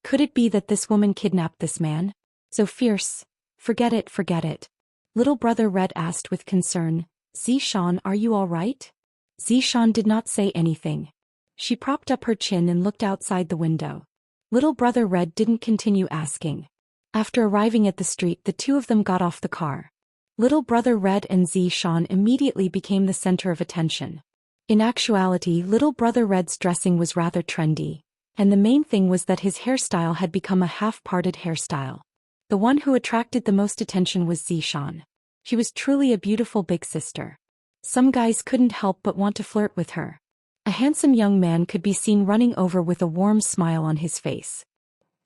Could it be that this woman kidnapped this man? So fierce. Forget it, forget it. Little brother Red asked with concern, Zhou Xian, are you all right? Zhou Xian did not say anything. She propped up her chin and looked outside the window. Little brother Red didn't continue asking. After arriving at the street, the two of them got off the car. Little brother Red and Zhou Xian immediately became the center of attention. In actuality, little brother Red's dressing was rather trendy, and the main thing was that his hairstyle had become a half-parted hairstyle. The one who attracted the most attention was Zhou Xian. She was truly a beautiful big sister. Some guys couldn't help but want to flirt with her. A handsome young man could be seen running over with a warm smile on his face.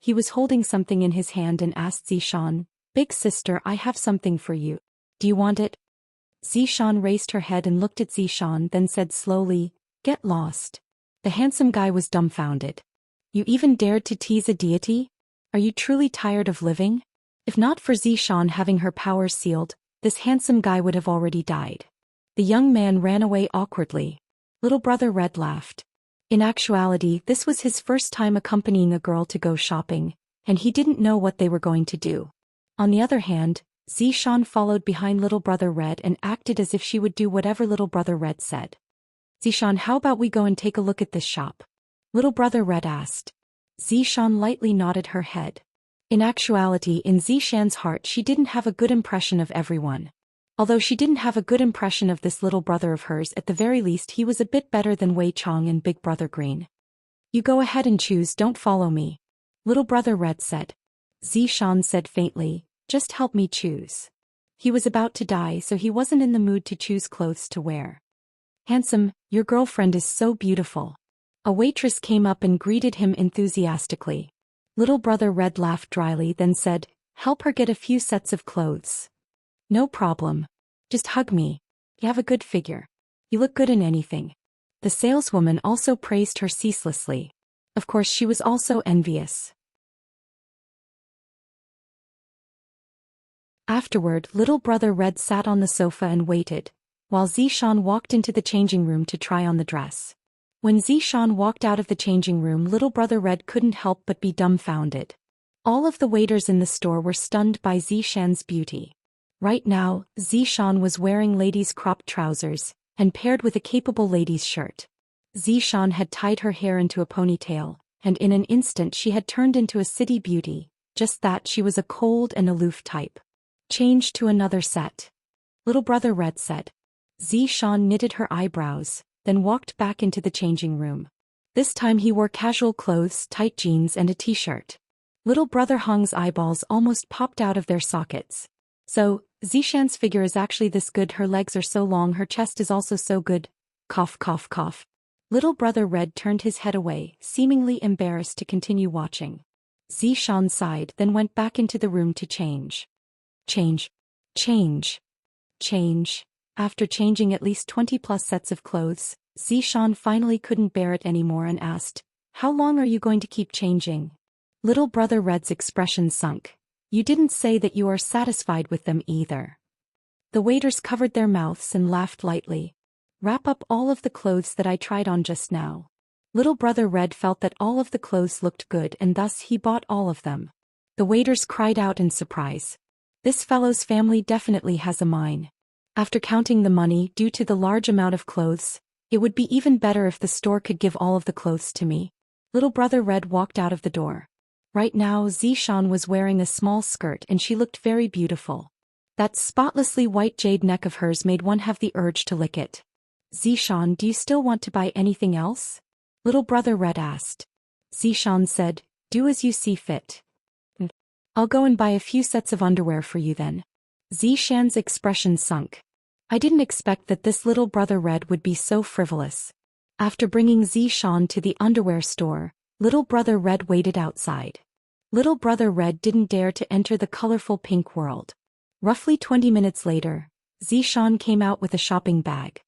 He was holding something in his hand and asked Zhou Xian, Big sister, I have something for you. Do you want it? Zhou Xian raised her head and looked at Zhou Xian then said slowly, Get lost. The handsome guy was dumbfounded. You even dared to tease a deity? Are you truly tired of living? If not for Zhou Xian having her powers sealed, this handsome guy would have already died. The young man ran away awkwardly. Little brother Red laughed. In actuality, this was his first time accompanying a girl to go shopping, and he didn't know what they were going to do. On the other hand, Zhou Xian followed behind little brother Red and acted as if she would do whatever little brother Red said. Zhou Xian, how about we go and take a look at this shop? Little brother Red asked. Zhou Xian lightly nodded her head. In actuality, in Zhou Xian's heart she didn't have a good impression of everyone. Although she didn't have a good impression of this little brother of hers, at the very least he was a bit better than Wei Chong and Big Brother Green. You go ahead and choose, don't follow me. Little brother Red said. Zhou Xian said faintly, just help me choose. He was about to die, so he wasn't in the mood to choose clothes to wear. Handsome, your girlfriend is so beautiful. A waitress came up and greeted him enthusiastically. Little brother Red laughed dryly then said, help her get a few sets of clothes. No problem. Just hug me. You have a good figure. You look good in anything. The saleswoman also praised her ceaselessly. Of course she was also envious. Afterward, little brother Red sat on the sofa and waited, while Zhou Xian walked into the changing room to try on the dress. When Zhou Xian walked out of the changing room, little brother Red couldn't help but be dumbfounded. All of the waiters in the store were stunned by Zhou Xian's beauty. Right now, Zhou Xian was wearing ladies' cropped trousers, and paired with a capable lady's shirt. Zhou Xian had tied her hair into a ponytail, and in an instant she had turned into a city beauty, just that she was a cold and aloof type. Change to another set. Little brother Red said. Zhou Xian knitted her eyebrows, then walked back into the changing room. This time he wore casual clothes, tight jeans and a t-shirt. Little brother Hong's eyeballs almost popped out of their sockets. So, Zhou Xian's figure is actually this good, her legs are so long, her chest is also so good. Cough cough cough. Little brother Red turned his head away, seemingly embarrassed to continue watching. Zhou Xian sighed then went back into the room to change. Change. Change. Change. After changing at least 20 plus sets of clothes, Zhou Xian finally couldn't bear it anymore and asked, how long are you going to keep changing? Little brother Red's expression sunk. You didn't say that you are satisfied with them either. The waiters covered their mouths and laughed lightly. Wrap up all of the clothes that I tried on just now. Little brother Red felt that all of the clothes looked good and thus he bought all of them. The waiters cried out in surprise. This fellow's family definitely has a mine. After counting the money due to the large amount of clothes, it would be even better if the store could give all of the clothes to me. Little brother Red walked out of the door. Right now Zhou Xian was wearing a small skirt and she looked very beautiful. That spotlessly white jade neck of hers made one have the urge to lick it. Zhou Xian, do you still want to buy anything else? Little brother Red asked. Zhou Xian said, do as you see fit. I'll go and buy a few sets of underwear for you then. Zhou Xian's expression sunk. I didn't expect that this little brother Red would be so frivolous. After bringing Zhou Xian to the underwear store, little brother Red waited outside. Little brother Red didn't dare to enter the colorful pink world. Roughly 20 minutes later, Zhou Xian came out with a shopping bag.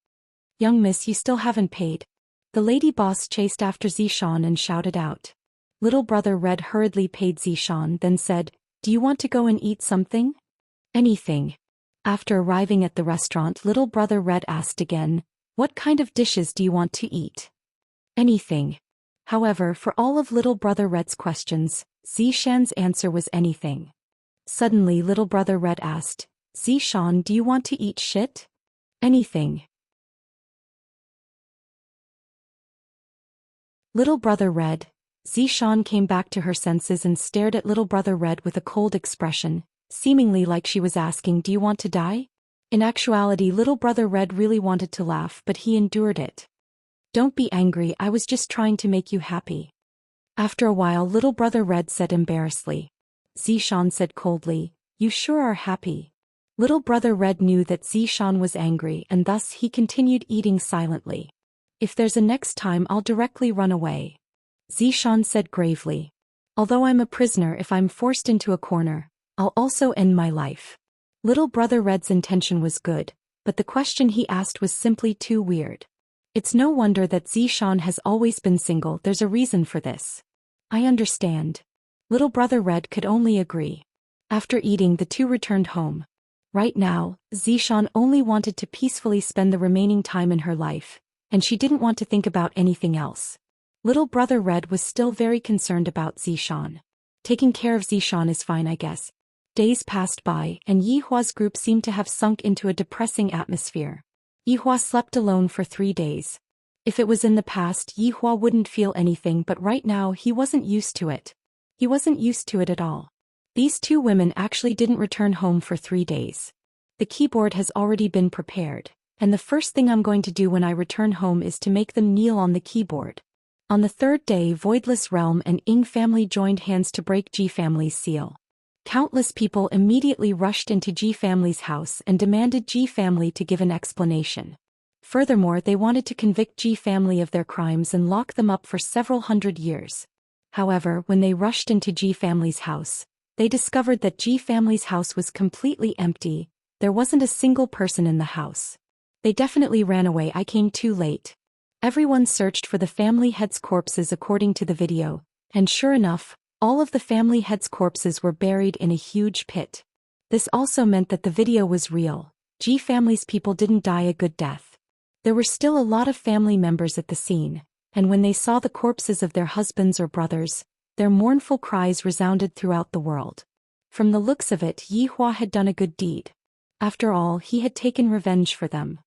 Young miss, you still haven't paid. The lady boss chased after Zhou Xian and shouted out. Little brother Red hurriedly paid Zhou Xian then said, do you want to go and eat something? Anything. After arriving at the restaurant, little brother Red asked again, what kind of dishes do you want to eat? Anything. However, for all of little brother Red's questions, Zhou Xian's answer was anything. Suddenly little brother Red asked, Zhou Xian, do you want to eat shit? Anything. Little brother Red. Zhou Xian came back to her senses and stared at little brother Red with a cold expression, seemingly like she was asking, do you want to die? In actuality, little brother Red really wanted to laugh, but he endured it. Don't be angry, I was just trying to make you happy. After a while, little brother Red said embarrassedly. Zhou Xian said coldly, you sure are happy. Little brother Red knew that Zhou Xian was angry and thus he continued eating silently. If there's a next time, I'll directly run away. Zhou Xian said gravely. Although I'm a prisoner, if I'm forced into a corner, I'll also end my life. Little brother Red's intention was good, but the question he asked was simply too weird. It's no wonder that Zhou Xian has always been single, there's a reason for this. I understand. Little brother Red could only agree. After eating, the two returned home. Right now, Zhou Xian only wanted to peacefully spend the remaining time in her life, and she didn't want to think about anything else. Little brother Red was still very concerned about Zhou Xian. Taking care of Zhou Xian is fine, I guess. Days passed by, and Yi Hua's group seemed to have sunk into a depressing atmosphere. Yi Hua slept alone for 3 days. If it was in the past, Yi Hua wouldn't feel anything, but right now he wasn't used to it. He wasn't used to it at all. These two women actually didn't return home for 3 days. The keyboard has already been prepared, and the first thing I'm going to do when I return home is to make them kneel on the keyboard. On the 3rd day, Voidless Realm and Ying family joined hands to break Ji family's seal. Countless people immediately rushed into Ji family's house and demanded Ji family to give an explanation. Furthermore, they wanted to convict Ji family of their crimes and lock them up for several hundred years. However, when they rushed into Ji family's house, they discovered that Ji family's house was completely empty. There wasn't a single person in the house. They definitely ran away. I came too late. Everyone searched for the family heads' corpses according to the video, and sure enough, all of the family heads' corpses were buried in a huge pit. This also meant that the video was real. Ji family's people didn't die a good death. There were still a lot of family members at the scene, and when they saw the corpses of their husbands or brothers, their mournful cries resounded throughout the world. From the looks of it, Yi Hua had done a good deed. After all, he had taken revenge for them.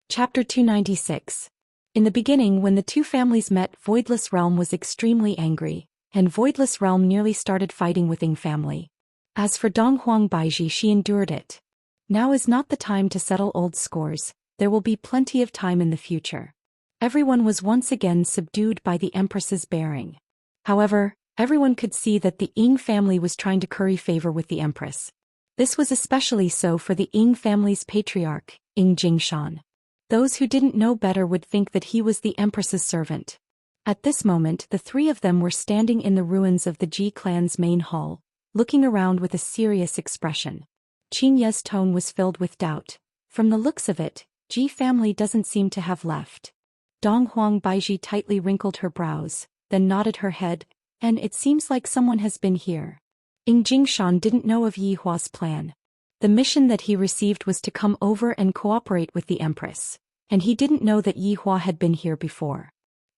Chapter 296. In the beginning, when the two families met, Voidless Realm was extremely angry, and Voidless Realm nearly started fighting with Ying family. As for Donghuang Baiji, she endured it. Now is not the time to settle old scores, there will be plenty of time in the future. Everyone was once again subdued by the Empress's bearing. However, everyone could see that the Ying family was trying to curry favor with the Empress. This was especially so for the Ying family's patriarch, Ying Jingshan. Those who didn't know better would think that he was the Empress's servant. At this moment, the three of them were standing in the ruins of the Ji clan's main hall, looking around with a serious expression. Qingye's tone was filled with doubt. From the looks of it, Ji family doesn't seem to have left. Donghuang Baiji tightly wrinkled her brows, then nodded her head, and it seems like someone has been here. Ying Jingshan didn't know of Yi Hua's plan. The mission that he received was to come over and cooperate with the Empress, and he didn't know that Yi Hua had been here before.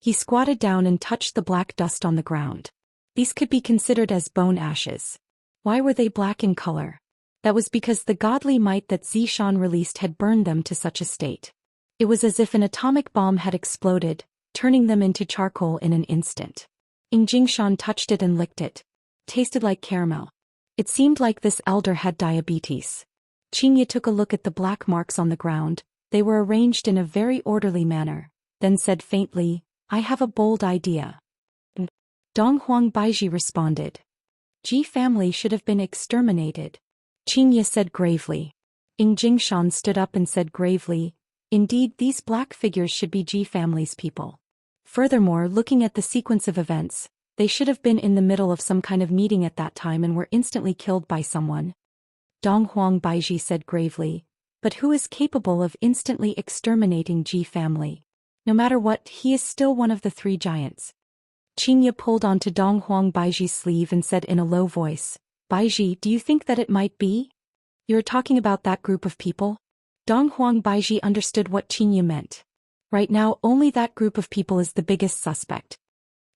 He squatted down and touched the black dust on the ground. These could be considered as bone ashes. Why were they black in color? That was because the godly might that Zishan released had burned them to such a state. It was as if an atomic bomb had exploded, turning them into charcoal in an instant. Ying Jingshan touched it and licked it. Tasted like caramel. It seemed like this elder had diabetes. Qingye took a look at the black marks on the ground. They were arranged in a very orderly manner, then said faintly, "I have a bold idea." Donghuang Baiji responded. Ji family should have been exterminated. Qingye said gravely. Ying Jingshan stood up and said gravely, "Indeed, these black figures should be Ji family's people. Furthermore, looking at the sequence of events, they should have been in the middle of some kind of meeting at that time and were instantly killed by someone." Donghuang Baiji said gravely, "But who is capable of instantly exterminating Ji family? No matter what, he is still one of the three giants." Qingye pulled onto Donghuang Baiji's sleeve and said in a low voice, "Baiji, do you think that it might be? You're talking about that group of people?" Donghuang Baiji understood what Qingye meant. Right now, only that group of people is the biggest suspect.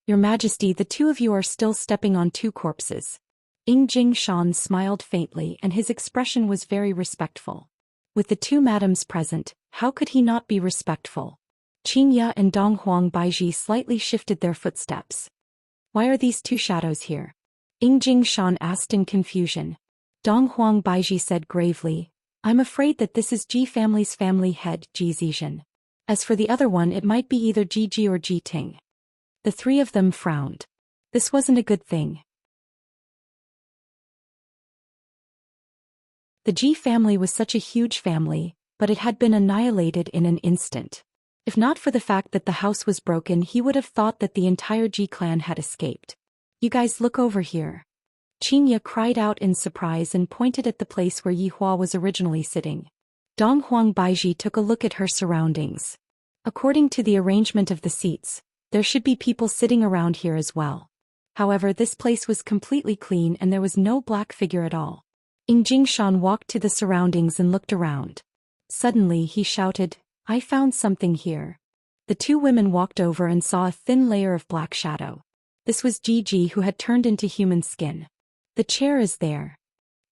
"Your Majesty, the two of you are still stepping on two corpses." Ying Jingshan smiled faintly and his expression was very respectful. With the two madams present, how could he not be respectful? Qingye and Donghuang Baiji slightly shifted their footsteps. "Why are these two shadows here?" Ying Jingshan asked in confusion. Donghuang Baiji said gravely, "I'm afraid that this is Ji family's family head, Ji Zishan. As for the other one, it might be either Ji Ji or Ji Ting." The three of them frowned. This wasn't a good thing. The Ji family was such a huge family, but it had been annihilated in an instant. If not for the fact that the house was broken, he would have thought that the entire Ji clan had escaped. "You guys look over here." Qingye cried out in surprise and pointed at the place where Yi Hua was originally sitting. Donghuang Baiji took a look at her surroundings. According to the arrangement of the seats, there should be people sitting around here as well. However, this place was completely clean and there was no black figure at all. Ying Jingshan walked to the surroundings and looked around. Suddenly he shouted, "I found something here." The two women walked over and saw a thin layer of black shadow. This was Ji who had turned into human skin. "The chair is there."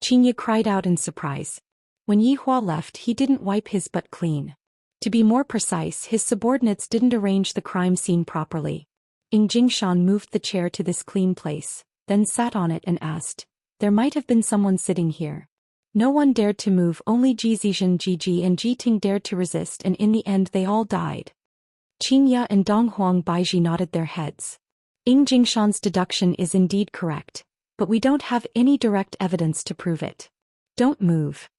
Qingye cried out in surprise. When Yi Hua left, he didn't wipe his butt clean. To be more precise, his subordinates didn't arrange the crime scene properly. Ying Jingshan moved the chair to this clean place, then sat on it and asked, "There might have been someone sitting here." No one dared to move, only Ji Zishan, Ji and Ji Ting dared to resist, and in the end they all died. Qingye and Donghuang Baiji nodded their heads. Ying Jingshan's deduction is indeed correct. but we don't have any direct evidence to prove it. Don't move.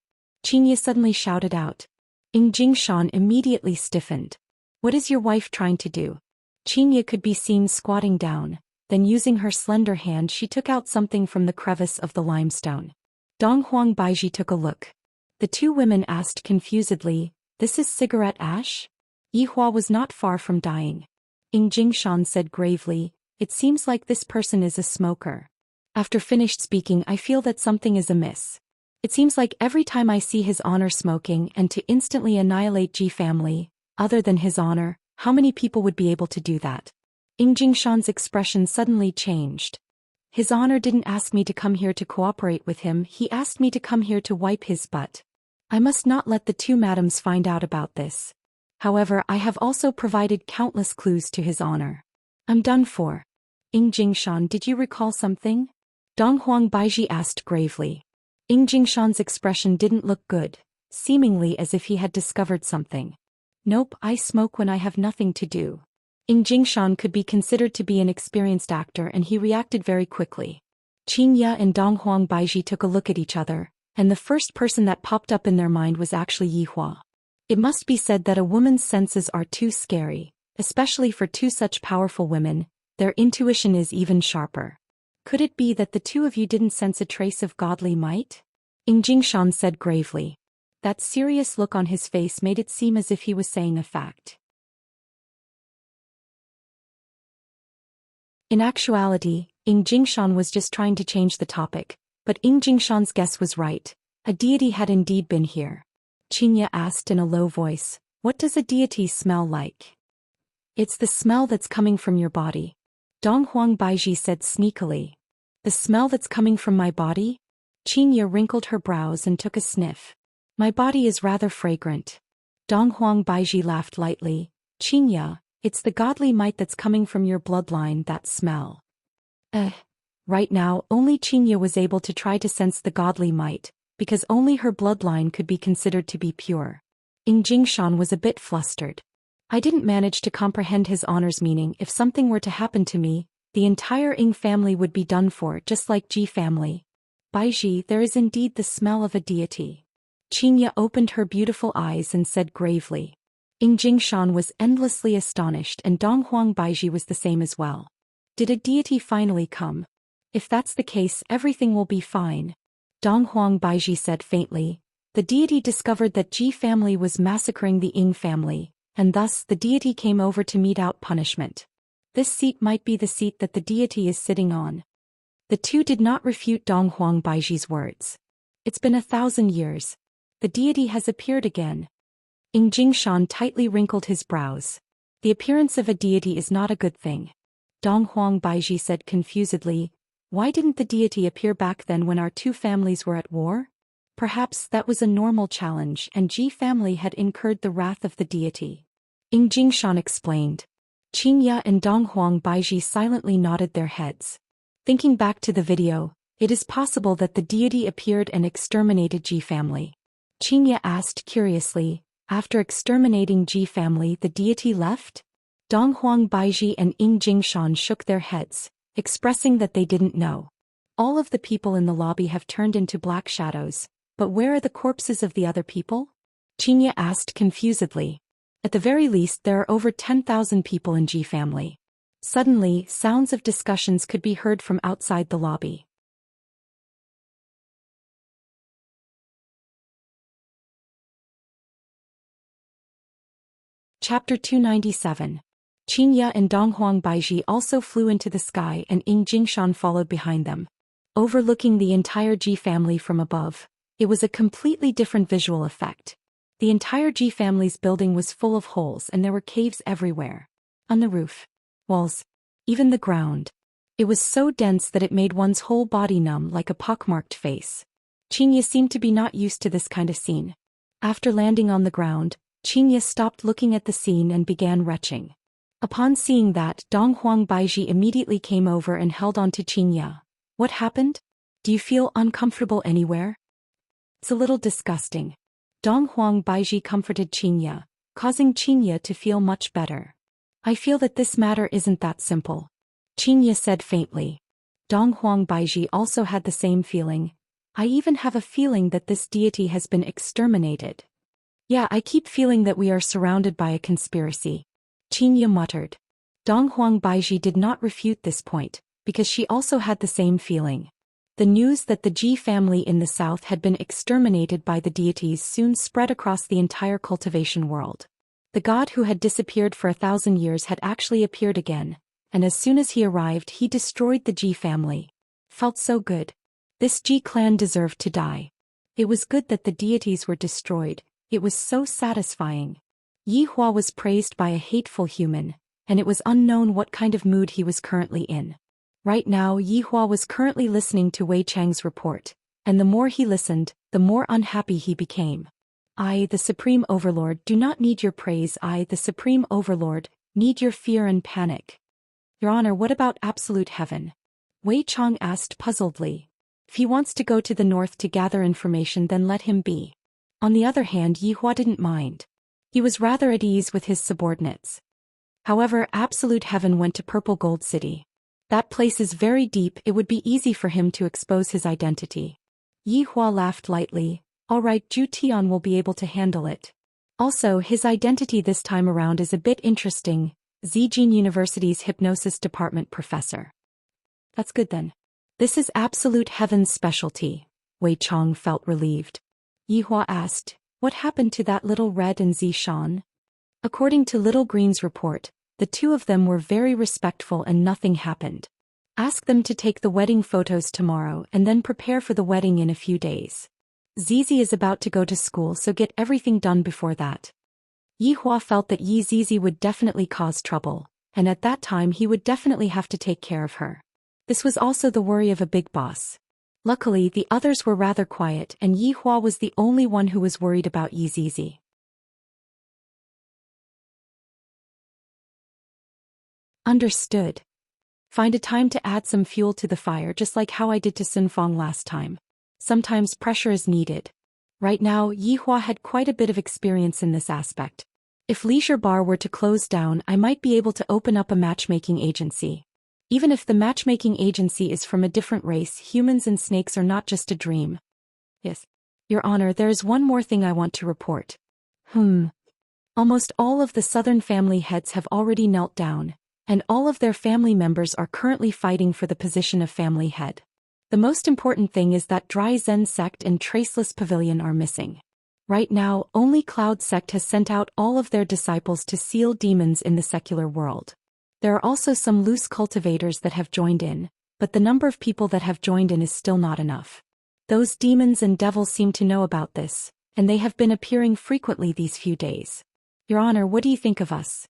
Xianxia suddenly shouted out. Jingshan immediately stiffened. What is your wife trying to do? Xianxia could be seen squatting down, then using her slender hand she took out something from the crevice of the limestone. Donghuang Baiji took a look. The two women asked confusedly, "This is cigarette ash?" Yihua was not far from dying. Jingshan said gravely, "It seems like this person is a smoker. After finished speaking I feel that something is amiss. It seems like every time I see His Honor smoking and to instantly annihilate Ji family, other than His Honor, how many people would be able to do that?" Jingshan's expression suddenly changed. "His Honor didn't ask me to come here to cooperate with him, he asked me to come here to wipe his butt. I must not let the two madams find out about this. However, I have also provided countless clues to His Honor. I'm done for." Jingshan, did you recall something? Donghuang Baiji asked gravely. Jingshan's expression didn't look good, seemingly as if he had discovered something. "Nope, I smoke when I have nothing to do." Jingshan could be considered to be an experienced actor and he reacted very quickly. Xianxia and Donghuang Baiji took a look at each other, and the first person that popped up in their mind was actually Yihua. It must be said that a woman's senses are too scary, especially for two such powerful women. Their intuition is even sharper. Could it be that the two of you didn't sense a trace of godly might? Jingshan said gravely. That serious look on his face made it seem as if he was saying a fact. In actuality, Jingshan was just trying to change the topic, but Jingshan's guess was right. A deity had indeed been here. Xianxia asked in a low voice, "What does a deity smell like?" "It's the smell that's coming from your body," Donghuang Baiji said sneakily. "The smell that's coming from my body?" Xianxia wrinkled her brows and took a sniff. "My body is rather fragrant." Donghuang Baiji laughed lightly. "Xianxia, it's the godly might that's coming from your bloodline, that smell." Right now, only Xianxia was able to try to sense the godly might, because only her bloodline could be considered to be pure. Jingshan was a bit flustered. "I didn't manage to comprehend His Honor's meaning. If something were to happen to me, the entire family would be done for, just like Ji family." "Baiji, there is indeed the smell of a deity." Xianxia opened her beautiful eyes and said gravely. Jingshan was endlessly astonished and Donghuang Baiji was the same as well. Did a deity finally come? If that's the case, everything will be fine. Donghuang Baiji said faintly. The deity discovered that Ji family was massacring the Ying family, and thus the deity came over to mete out punishment. This seat might be the seat that the deity is sitting on. The two did not refute Donghuang Baiji's words. It's been 1,000 years. The deity has appeared again. Jingshan tightly wrinkled his brows. The appearance of a deity is not a good thing. Donghuang Baiji said confusedly. Why didn't the deity appear back then when our two families were at war? Perhaps that was a normal challenge and Ji family had incurred the wrath of the deity. Jingshan explained. Xianxia and Donghuang Baiji silently nodded their heads. Thinking back to the video, it is possible that the deity appeared and exterminated Ji family. Xianxia asked curiously, after exterminating Ji family the deity left? Donghuang Baiji and Jingshan shook their heads, expressing that they didn't know. All of the people in the lobby have turned into black shadows, but where are the corpses of the other people? Xianxia asked confusedly. At the very least there are over 10,000 people in Ji family. Suddenly, sounds of discussions could be heard from outside the lobby. Chapter 297. Xianxia and Donghuang Baiji also flew into the sky and Jingshan followed behind them. Overlooking the entire Ji family from above, it was a completely different visual effect. The entire Ji family's building was full of holes and there were caves everywhere. On the roof, walls, even the ground. It was so dense that it made one's whole body numb like a pockmarked face. Xianxia seemed to be not used to this kind of scene. After landing on the ground, Xianxia stopped looking at the scene and began retching. Upon seeing that, Donghuang Baiji immediately came over and held on to Xianxia. What happened? Do you feel uncomfortable anywhere? It's a little disgusting. Donghuang Baiji comforted Xianxia, causing Xianxia to feel much better. I feel that this matter isn't that simple. Xianxia said faintly. Dong Huang Baiji also had the same feeling. I even have a feeling that this deity has been exterminated. Yeah, I keep feeling that we are surrounded by a conspiracy. Xianxia muttered. Dong Huang Baiji did not refute this point, because she also had the same feeling. The news that the Ji family in the south had been exterminated by the deities soon spread across the entire cultivation world. The god who had disappeared for 1,000 years had actually appeared again, and as soon as he arrived he destroyed the Ji family. Felt so good. This Ji clan deserved to die. It was good that the deities were destroyed, it was so satisfying. Yi Hua was praised by a hateful human, and it was unknown what kind of mood he was currently in. Right now Yi Hua was currently listening to Wei Chang's report, and the more he listened, the more unhappy he became. I, the Supreme Overlord, do not need your praise. I, the Supreme Overlord, need your fear and panic. Your Honor, what about absolute heaven? Wei Chang asked puzzledly. If he wants to go to the north to gather information, then let him be. On the other hand, Yi Hua didn't mind. He was rather at ease with his subordinates. However, absolute heaven went to Purple Gold City. That place is very deep, it would be easy for him to expose his identity. Yi Hua laughed lightly. All right, Zhu Tian will be able to handle it. Also, his identity this time around is a bit interesting. Zijin University's Hypnosis Department professor. That's good then. This is absolute heaven's specialty. Wei Chang felt relieved. Yi Hua asked, what happened to that little Red and Zhou Xian? According to Little Green's report, the two of them were very respectful and nothing happened. Ask them to take the wedding photos tomorrow and then prepare for the wedding in a few days. Zizi is about to go to school, so get everything done before that. Yi Hua felt that Yi Zizi would definitely cause trouble, and at that time he would definitely have to take care of her. This was also the worry of a big boss. Luckily, the others were rather quiet and Yi Hua was the only one who was worried about Yi Zizi. Understood. Find a time to add some fuel to the fire, just like how I did to Sun Fong last time. Sometimes pressure is needed. Right now, Yi Hua had quite a bit of experience in this aspect. If Leisure Bar were to close down, I might be able to open up a matchmaking agency. Even if the matchmaking agency is from a different race, humans and snakes are not just a dream. Yes. Your Honor, there is one more thing I want to report. Almost all of the southern family heads have already knelt down, and all of their family members are currently fighting for the position of family head. The most important thing is that Dry Zen Sect and Traceless Pavilion are missing. Right now, only Cloud Sect has sent out all of their disciples to seal demons in the secular world. There are also some loose cultivators that have joined in, but the number of people that have joined in is still not enough. Those demons and devils seem to know about this, and they have been appearing frequently these few days. Your Honor, what do you think of us?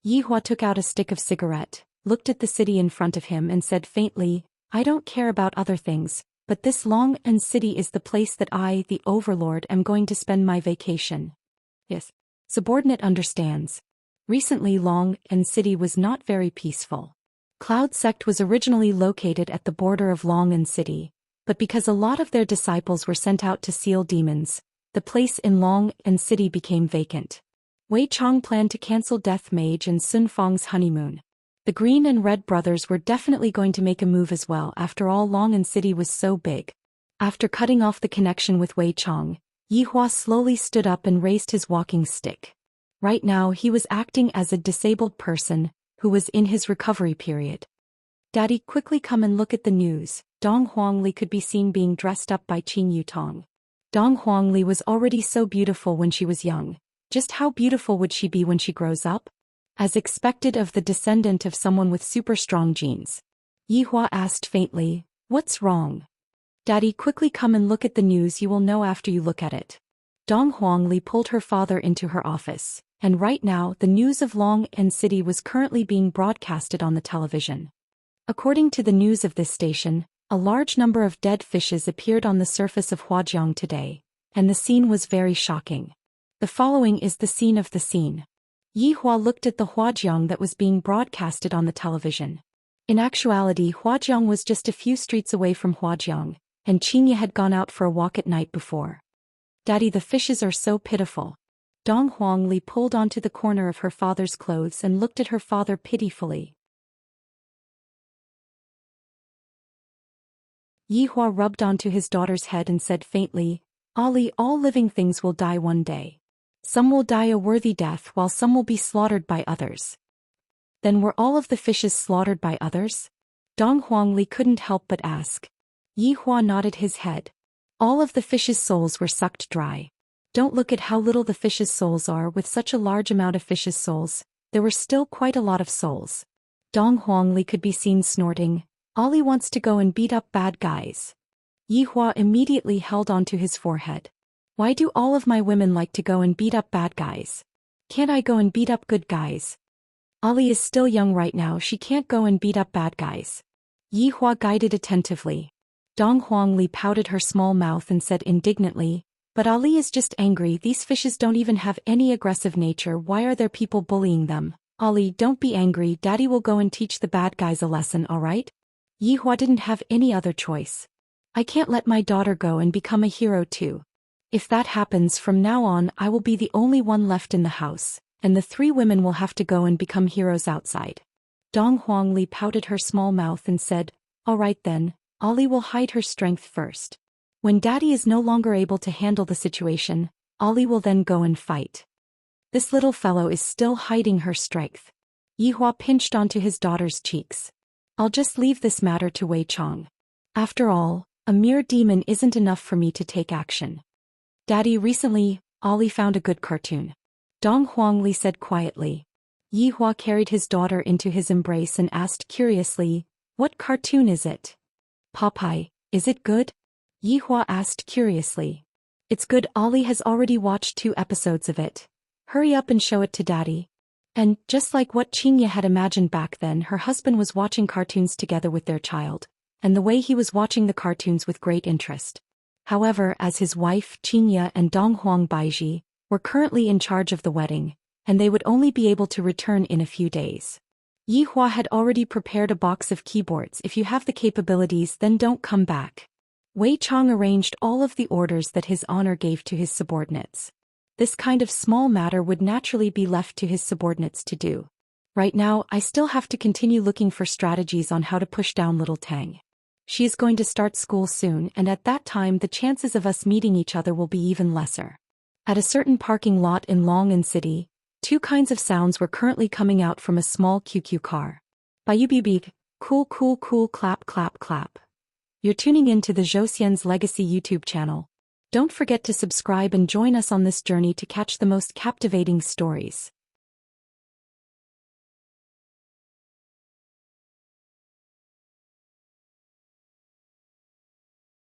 Yi Hua took out a stick of cigarette, looked at the city in front of him and said faintly, I don't care about other things, but this Long An city is the place that I, the Overlord, am going to spend my vacation. Yes. Subordinate understands. Recently Long An city was not very peaceful. Cloud Sect was originally located at the border of Long An city, but because a lot of their disciples were sent out to seal demons, the place in Long An city became vacant. Wei Chang planned to cancel Death Mage and Sun Fong's honeymoon. The Green and Red brothers were definitely going to make a move as well, after all Long An city was so big. After cutting off the connection with Wei Chang, Yi Hua slowly stood up and raised his walking stick. Right now he was acting as a disabled person, who was in his recovery period. Daddy, quickly come and look at the news. Dong Huangli could be seen being dressed up by Qin Yutong. Dong Huangli was already so beautiful when she was young. Just how beautiful would she be when she grows up? As expected of the descendant of someone with super strong genes. Yi Hua asked faintly, what's wrong? Daddy, quickly come and look at the news, you will know after you look at it. Dong Huangli pulled her father into her office, and right now the news of Long An city was currently being broadcasted on the television. According to the news of this station, a large number of dead fishes appeared on the surface of Huajiang today, and the scene was very shocking. The following is the scene of the scene. Yi Hua looked at the Huajiang that was being broadcasted on the television. In actuality, Huajiang was just a few streets away from Huajiang, and Xianxia had gone out for a walk at night before. Daddy, the fishes are so pitiful. Dong Huangli pulled onto the corner of her father's clothes and looked at her father pitifully. Yihua rubbed onto his daughter's head and said faintly, Ali, all living things will die one day. Some will die a worthy death while some will be slaughtered by others. Then were all of the fishes slaughtered by others? Dong Huangli couldn't help but ask. Yihua nodded his head. All of the fishes' souls were sucked dry. Don't look at how little the fishes' souls are. With such a large amount of fishes' souls, there were still quite a lot of souls. Dong Huangli could be seen snorting. Ali wants to go and beat up bad guys. Yihua immediately held onto his forehead. Why do all of my women like to go and beat up bad guys? Can't I go and beat up good guys? Ali is still young right now, she can't go and beat up bad guys. Yihua guided attentively. Dong Huangli pouted her small mouth and said indignantly, but Ali is just angry, these fishes don't even have any aggressive nature, why are there people bullying them? Ali, don't be angry, Daddy will go and teach the bad guys a lesson, alright? Yihua didn't have any other choice. I can't let my daughter go and become a hero too. If that happens, from now on I will be the only one left in the house, and the 3 women will have to go and become heroes outside. Dong Huangli pouted her small mouth and said, alright then, Ali will hide her strength first. When Daddy is no longer able to handle the situation, Ali will then go and fight. This little fellow is still hiding her strength. Yihua pinched onto his daughter's cheeks. I'll just leave this matter to Wei Chong. After all, a mere demon isn't enough for me to take action. Daddy, recently, Ali found a good cartoon. Dong Huangli said quietly. Yihua carried his daughter into his embrace and asked curiously, what cartoon is it? Popeye, is it good? Yihua asked curiously. It's good, Ali has already watched 2 episodes of it. Hurry up and show it to Daddy. And, just like what Xianxia had imagined back then, her husband was watching cartoons together with their child, and the way he was watching the cartoons with great interest. However, as his wife, Xianxia and Dong Huang Baiji, were currently in charge of the wedding, and they would only be able to return in a few days. Yihua had already prepared a box of keyboards. If you have the capabilities, then don't come back. Wei Chong arranged all of the orders that His Honor gave to his subordinates. This kind of small matter would naturally be left to his subordinates to do. Right now, I still have to continue looking for strategies on how to push down little Tang. She is going to start school soon, and at that time the chances of us meeting each other will be even lesser. At a certain parking lot in Long'an City, 2 kinds of sounds were currently coming out from a small QQ car. Bayubi, cool cool cool, clap clap clap. You're tuning in to the Zhou Xian's Legacy YouTube channel. Don't forget to subscribe and join us on this journey to catch the most captivating stories.